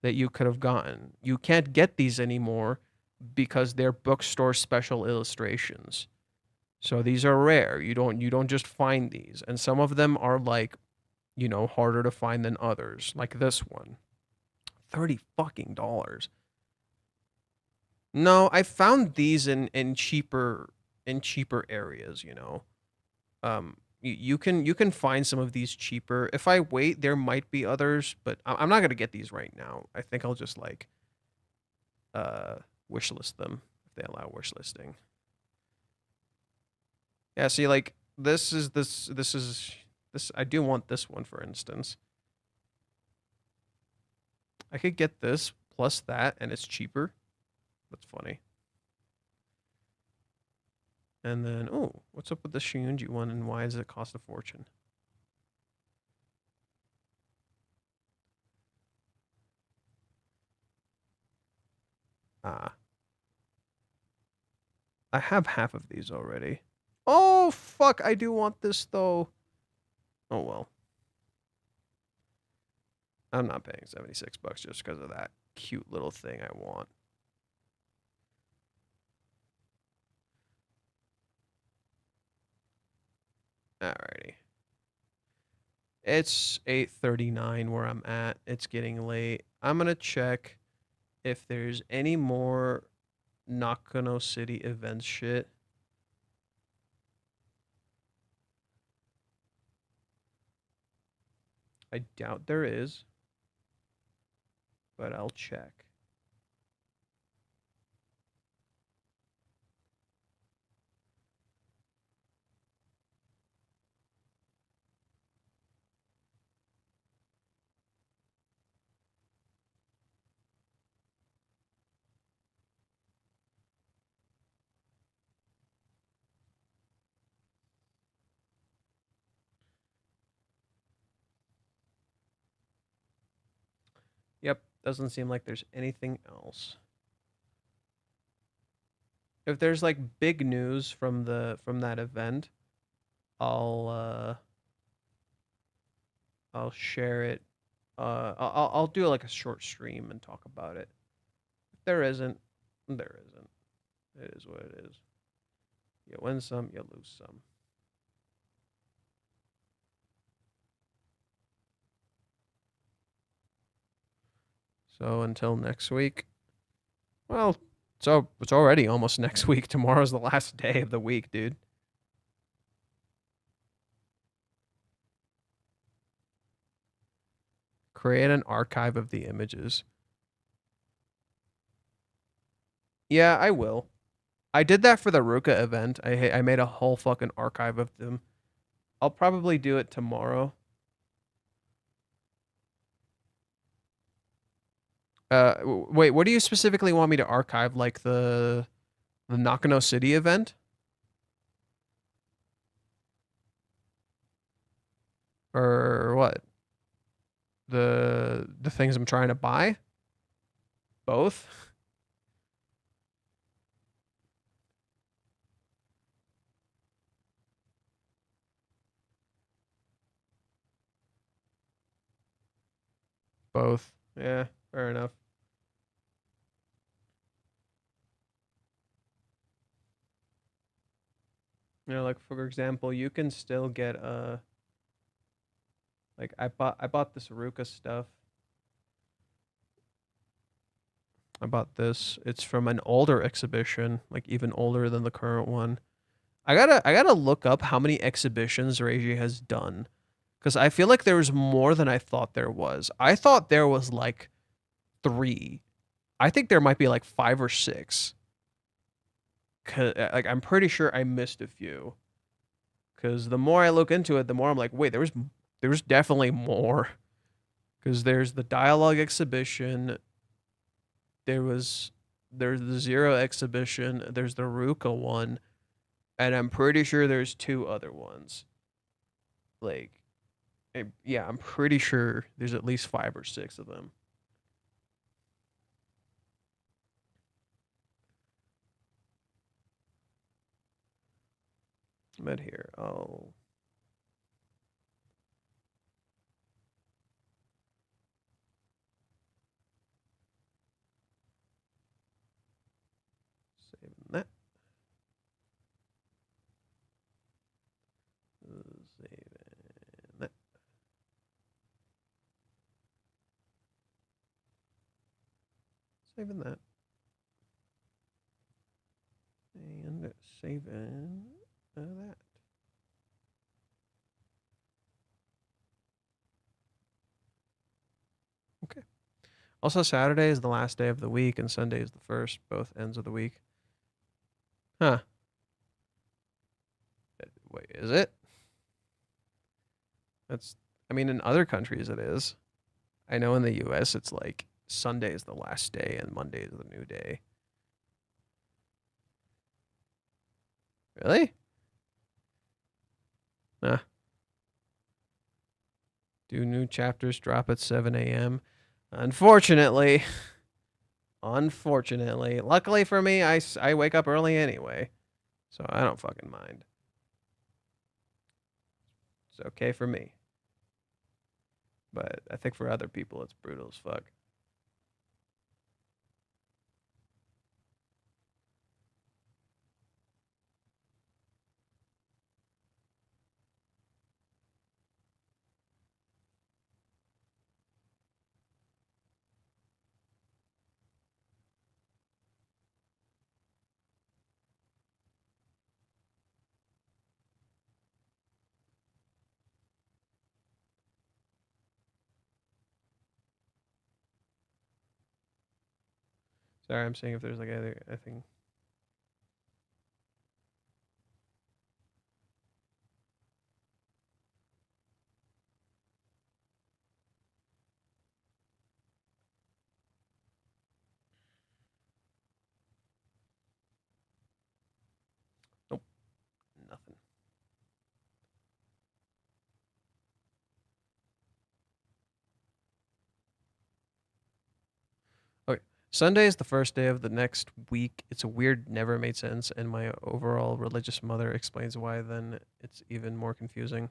that you could have gotten. You can't get these anymore because they're bookstore special illustrations. So these are rare. You don't just find these. And some of them are like, harder to find than others, like this one. 30 fucking dollars. No, I found these in cheaper areas. You can find some of these cheaper. If I wait, there might be others, but I'm not gonna get these right now. I think I'll just like wishlist them if they allow wishlisting. Yeah, see, like this. I do want this one, for instance. I could get this plus that, and it's cheaper. That's funny. And then, oh, what's up with the Shiunji one, and why does it cost a fortune? Ah, I have half of these already. Oh, fuck, I do want this, though. Oh, well. I'm not paying 76 bucks just because of that cute little thing I want. Alrighty. It's 8:39 where I'm at. It's getting late. I'm gonna check if there's any more Nakano City event shit. I doubt there is, but I'll check. Yep, doesn't seem like there's anything else. If there's like big news from that event, I'll share it. I'll do like a short stream and talk about it. If there isn't, there isn't. It is what it is. You win some, you lose some. So until next week. Well, so it's already almost next week. Tomorrow's the last day of the week, dude. Create an archive of the images. Yeah, I will. I did that for the Ruka event. I made a whole fucking archive of them. I'll probably do it tomorrow. Wait, what do you specifically want me to archive? Like the Nakano City event? Or what? The things I'm trying to buy? Both? Both. Yeah, fair enough. You know, like for example, you can still get like I bought this Ruka stuff. I bought this. It's from an older exhibition, like even older than the current one. I gotta look up how many exhibitions Reiji has done. Because I feel like there was more than I thought there was. I thought there was like 3. I think there might be like 5 or 6. Like I'm pretty sure I missed a few. Because the more I look into it, the more I'm like, wait, there was definitely more. Because there's the dialogue exhibition. There's the Zero exhibition. There's the Ruka one, and I'm pretty sure there's 2 other ones. Like, yeah, I'm pretty sure there's at least 5 or 6 of them. But here, I'll save that. Save that. Saving that. And saving that. Okay. Also, Saturday is the last day of the week, and Sunday is the first, both ends of the week. Huh. Wait, is it? I mean, in other countries it is. I know in the US it's like Sunday is the last day and Monday is the new day. Really? Nah. Do new chapters drop at 7 a.m.? Unfortunately. Unfortunately. Luckily for me, I wake up early anyway. So I don't fucking mind. It's okay for me. But I think for other people, it's brutal as fuck. Sorry, I'm seeing if there's like a thing. Nope, nothing. Okay, Sunday is the first day of the next week. It's a weird, never made sense, and my overall religious mother explains why. Then it's even more confusing.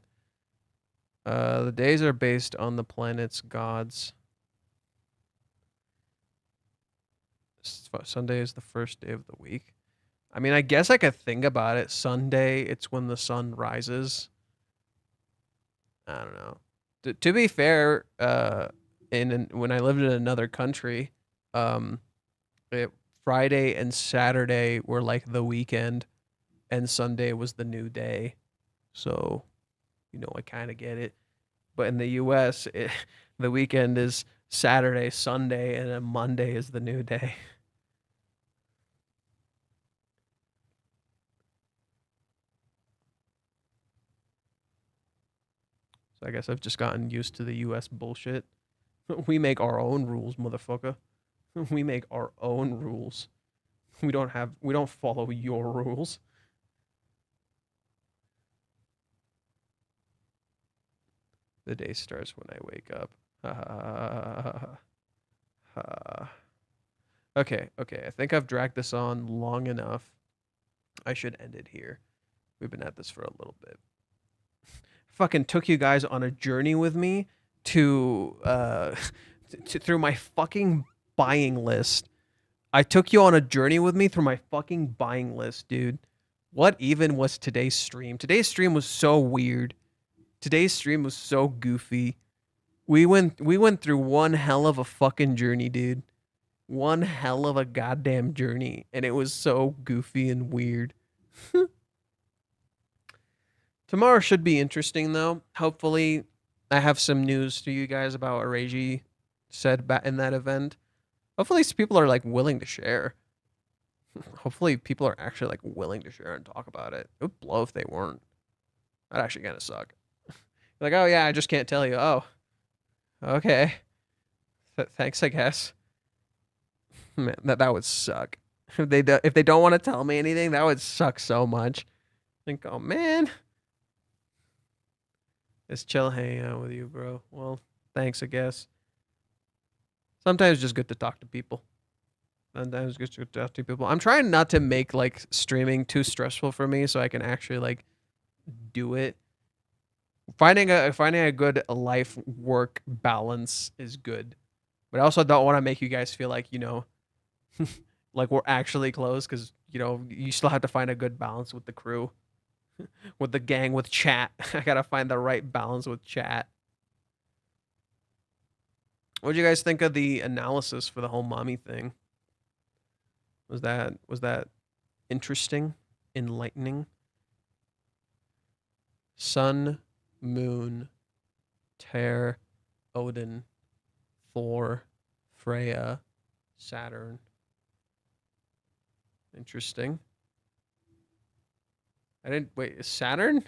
The days are based on the planet's gods. Sunday is the first day of the week. I mean, I guess I could think about it. Sunday, it's when the sun rises. I don't know. To be fair, when I lived in another country, um, it, Friday and Saturday were like the weekend, and Sunday was the new day. So, I kind of get it. But in the U.S., the weekend is Saturday, Sunday, and then Monday is the new day. So I guess I've just gotten used to the U.S. bullshit. We make our own rules, motherfucker. We make our own rules. We don't follow your rules. The day starts when I wake up. Okay, I think I've dragged this on long enough. I should end it here. We've been at this for a little bit. Fucking took you guys on a journey with me to through my fucking buying list. I took you on a journey with me through my fucking buying list, dude. What even was today's stream? Today's stream was so weird. Today's stream was so goofy. We went through one hell of a fucking journey, dude. One hell of a goddamn journey, and it was so goofy and weird. Tomorrow should be interesting, though. Hopefully, I have some news to you guys about what Reiji said in that event. Hopefully, people are like willing to share. Hopefully, people are actually like willing to share and talk about it. It would blow if they weren't. That'd actually kind of suck. Like, oh yeah, I just can't tell you. Oh, okay. Thanks, I guess. Man, that would suck. If they don't want to tell me anything, that would suck so much. Think, oh man. It's chill hanging out with you, bro. Well, thanks, I guess. Sometimes it's just good to talk to people. Sometimes it's good to talk to people. I'm trying not to make like streaming too stressful for me, so I can actually like do it. Finding a good life work balance is good, but I also don't want to make you guys feel like like we're actually close, because you still have to find a good balance with the crew. With the gang, with chat. I gotta find the right balance with chat. What do you guys think of the analysis for the whole mommy thing? Was that interesting? Enlightening? Sun, Moon, Ter, Odin, Thor, Freya, Saturn. Interesting. Is Saturn?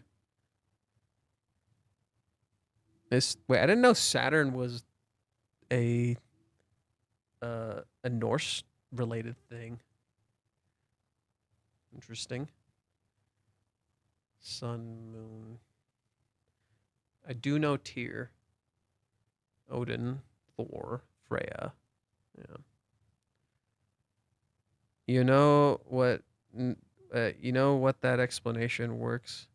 I didn't know Saturn was a Norse related thing. Interesting. Sun, Moon. I do know Tyr, Odin, Thor, Freya. Yeah. You know what that explanation works?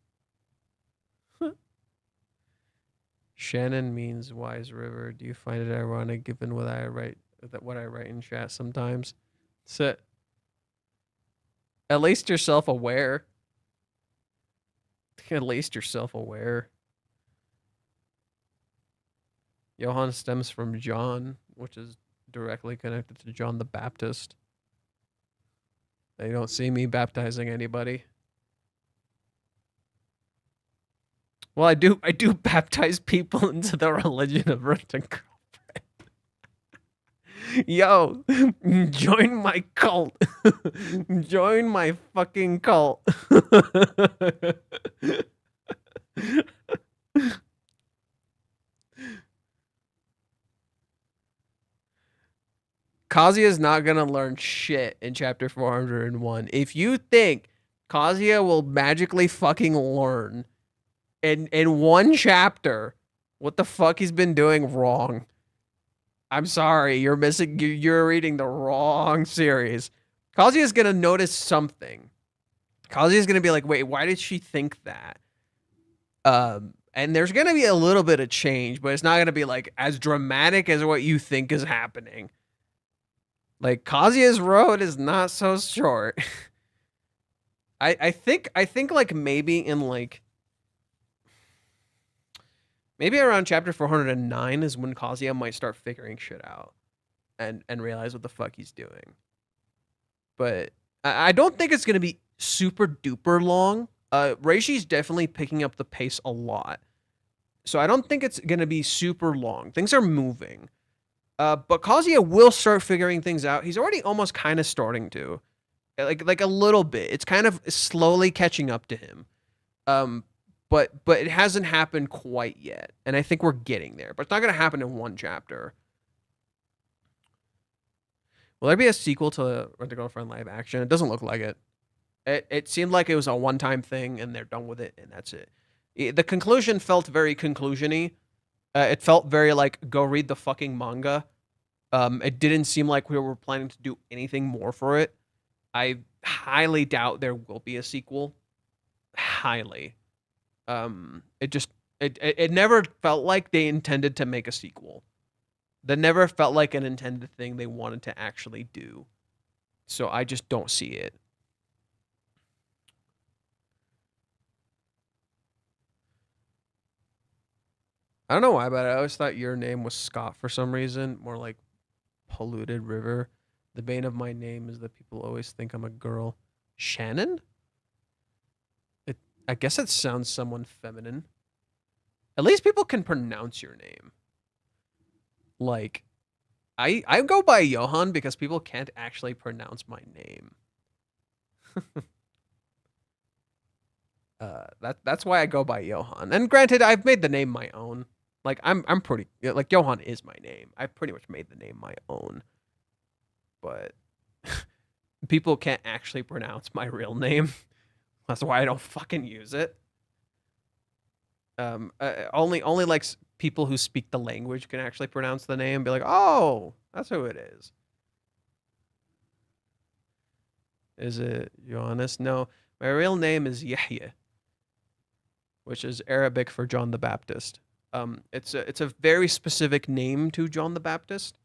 Shannon means wise river. Do you find it ironic given what I write in chat sometimes? So at least you're self-aware. At least you're self-aware. Johann stems from John, which is directly connected to John the Baptist. They don't see me baptizing anybody. Well, I do baptize people into the religion of virgin girlfriend. Yo, join my cult. Join my fucking cult. Kazuya is not gonna learn shit in chapter 401. If you think Kazuya will magically fucking learn in one chapter what the fuck he's been doing wrong, I'm sorry, you're missing. You're reading the wrong series. Kazuya is gonna notice something. Kazuya is gonna be like, wait, why did she think that? And there's gonna be a little bit of change, but it's not gonna be like as dramatic as what you think is happening. Like Kazuya's road is not so short. I think like maybe in like maybe around chapter 409 is when Kazuya might start figuring shit out and realize what the fuck he's doing. But I don't think it's gonna be super duper long. Reishi's definitely picking up the pace a lot. So I don't think it's gonna be super long. Things are moving. But Kazuya will start figuring things out. He's already almost kind of starting to. Like a little bit. It's kind of slowly catching up to him. But it hasn't happened quite yet. And I think we're getting there. But it's not gonna happen in one chapter. Will there be a sequel to Rent-A-Girlfriend live action? It doesn't look like it. It seemed like it was a one-time thing and they're done with it and that's it. The conclusion felt very conclusion-y. It felt very like, go read the fucking manga. It didn't seem like we were planning to do anything more for it. I highly doubt there will be a sequel. Highly. It never felt like they intended to make a sequel. That never felt like an intended thing they wanted to actually do. So I just don't see it. I don't know why, but I always thought your name was Scott for some reason. More like Polluted River. The bane of my name is that people always think I'm a girl. Shannon? I guess it sounds somewhat feminine. At least people can pronounce your name. Like, I go by Johan because people can't actually pronounce my name. That's why I go by Johan. And granted, I've made the name my own. Like I'm pretty like Johan is my name. I pretty much made the name my own. But people can't actually pronounce my real name. That's why I don't fucking use it. Only like people who speak the language can actually pronounce the name. Be like, oh, that's who it is. Is it Johannes? No, my real name is Yahya, which is Arabic for John the Baptist. It's a very specific name to John the Baptist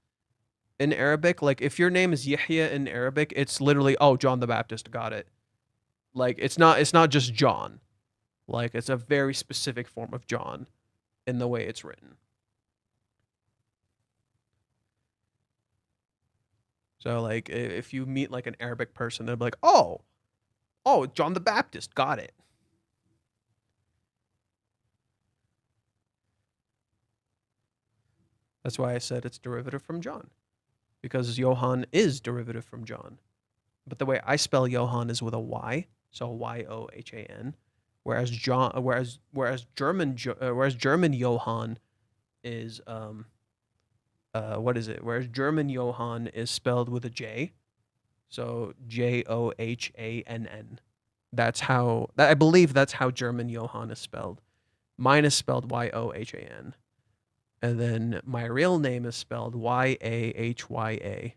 in Arabic. Like if your name is Yahya in Arabic, it's literally John the Baptist, got it. Like it's not just John. Like it's a very specific form of John in the way it's written. So like if you meet like an Arabic person, they'll be like, "Oh, John the Baptist, got it." That's why I said it's derivative from John. Because Johann is derivative from John. But the way I spell Johann is with a Y, so Yohan. Whereas German Johann is what is it? Whereas German Johann is spelled with a J, so Johann. That's how I believe that's how German Johann is spelled. Mine is spelled Yohan. And then my real name is spelled Yahya.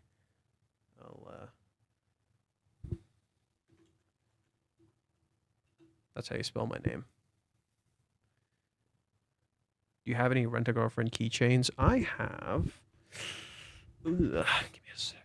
That's how you spell my name. Do you have any Rent-A-Girlfriend keychains? I have. Give me a sec.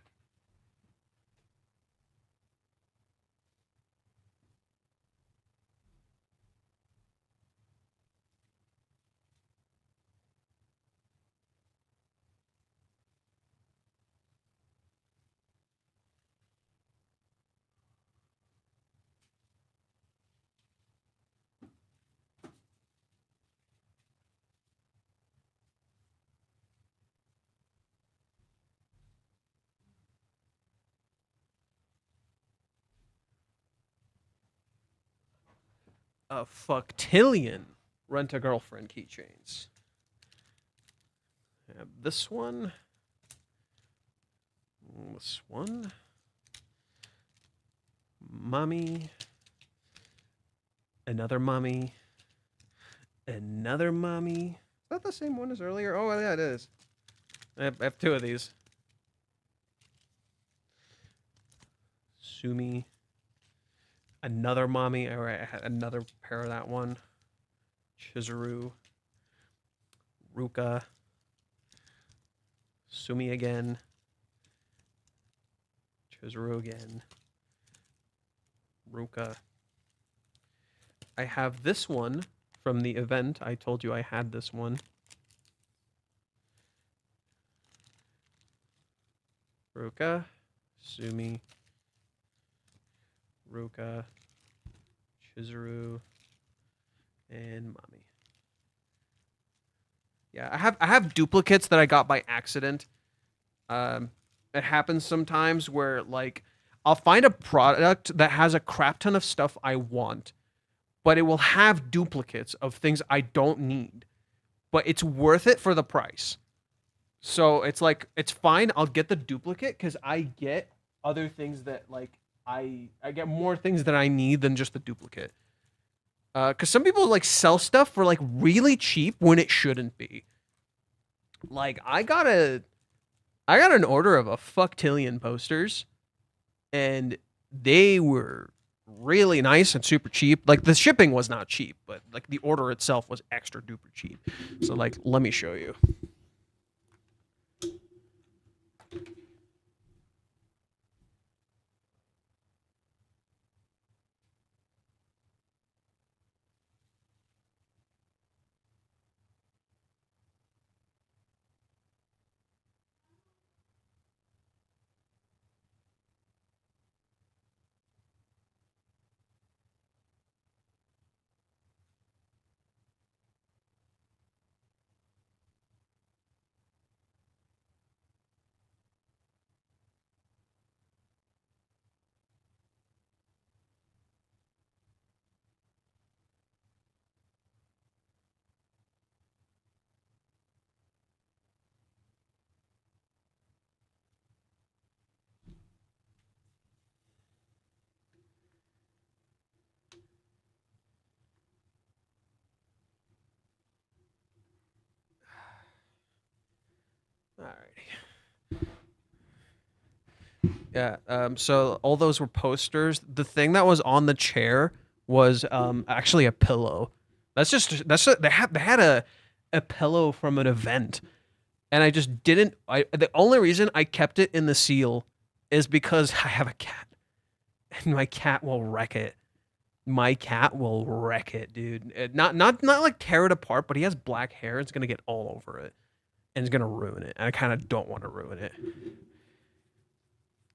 a fucktillion Rent-A-Girlfriend keychains. I have this one. This one. Mommy. Another mommy. Another mommy. Is that the same one as earlier? Oh, yeah, it is. I have two of these. Sumi. Another mommy. I had another pair of that one. Chizuru. Ruka. Sumi again. Chizuru again. Ruka. I have this one from the event. I told you I had this one. Ruka. Sumi. Ruka. Chizuru. And mommy. Yeah, I have duplicates that I got by accident. It happens sometimes where, like, I'll find a product that has a crap ton of stuff I want, but it will have duplicates of things I don't need, but it's worth it for the price. So it's like, it's fine. I'll get the duplicate because I get other things that, like, I get more things that I need than just the duplicate. Because some people, like, sell stuff for, like, really cheap when it shouldn't be. Like, I got an order of a fucktillion posters, and they were really nice and super cheap. Like, the shipping was not cheap, but, like, the order itself was extra duper cheap. So, like, let me show you. Alrighty. Yeah, so all those were posters. The thing that was on the chair was actually a pillow. They had a pillow from an event, and I just didn't. The only reason I kept it in the seal is because I have a cat, and my cat will wreck it. My cat will wreck it, dude. Not like tear it apart, but he has black hair. It's gonna get all over it, and it's gonna ruin it. And I kind of don't want to ruin it.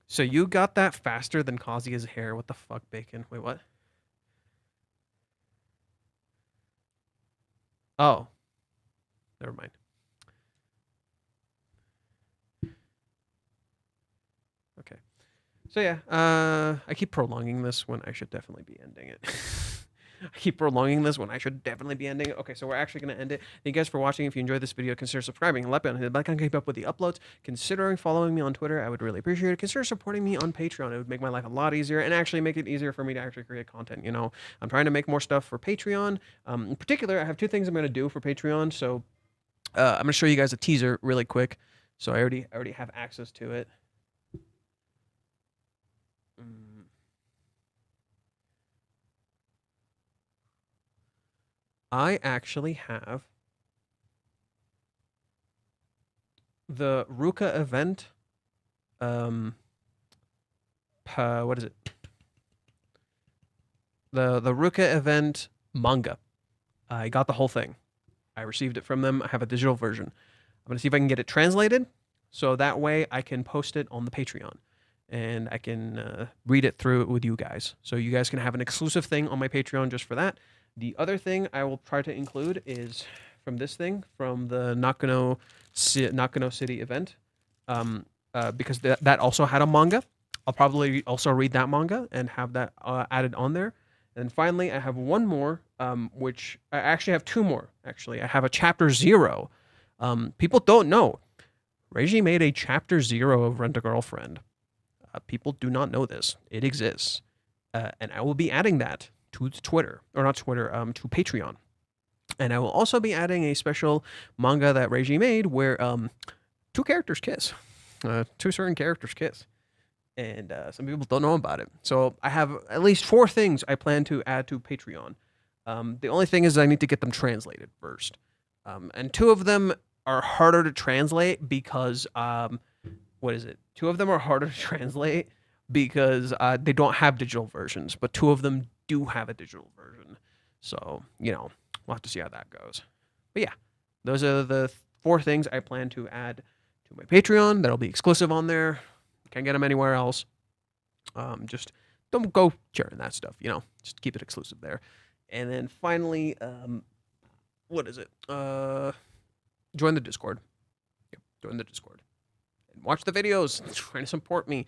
So you got that faster than Kazuya's hair. What the fuck, Bacon? Wait, what? Oh. Never mind. Okay. So yeah, I keep prolonging this when I should definitely be ending it. I keep prolonging this when I should definitely be ending it. Okay, so we're actually going to end it. Thank you guys for watching. If you enjoyed this video, consider subscribing and let me on the button to keep up with the uploads. Considering following me on Twitter, I would really appreciate it. Consider supporting me on Patreon. It would make my life a lot easier and actually make it easier for me to actually create content. You know, I'm trying to make more stuff for Patreon. In particular, I have two things I'm going to do for Patreon. So I'm going to show you guys a teaser really quick. So I already have access to it. I actually have the Ruka event. What is it? The Ruka event manga. I got the whole thing. I received it from them. I have a digital version. I'm gonna see if I can get it translated, so that way I can post it on the Patreon, and I can read it through with you guys. So you guys can have an exclusive thing on my Patreon just for that. The other thing I will try to include is from this thing, from the Nakano City event, because that also had a manga. I'll probably also read that manga and have that added on there. And then finally, I have one more, which I actually have two more. Actually, I have a Chapter 0. People don't know. Reiji made a Chapter 0 of Rent a Girlfriend. People do not know this. It exists. And I will be adding that to Twitter, or not Twitter, to Patreon. And I will also be adding a special manga that Reiji made where two characters kiss. Two certain characters kiss. And some people don't know about it. So I have at least 4 things I plan to add to Patreon. The only thing is I need to get them translated first. And 2 of them are harder to translate because, what is it? 2 of them are harder to translate because they don't have digital versions, but 2 of them do have a digital version. So, you know, we'll have to see how that goes. But yeah, those are the 4 things I plan to add to my Patreon that'll be exclusive on there. Can't get them anywhere else. Just don't go sharing that stuff, you know. Just keep it exclusive there. And then finally, what is it? Join the Discord. Yep, join the Discord. And watch the videos. Try to support me.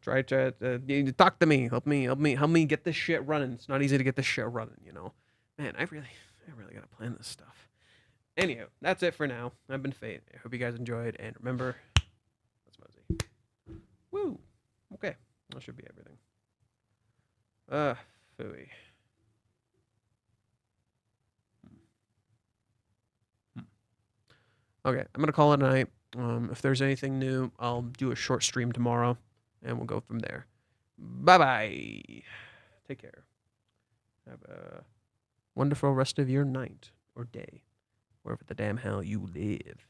Try to talk to me. Help me get this shit running. It's not easy to get this shit running, you know. Man, I really gotta plan this stuff. Anyhow, that's it for now. I've been Fate. I hope you guys enjoyed, and remember, that's Muzzy. Woo! Okay, that should be everything. Phooey. Okay, I'm gonna call it a night. If there's anything new, I'll do a short stream tomorrow, and we'll go from there. Bye-bye. Take care. Have a wonderful rest of your night or day, wherever the damn hell you live.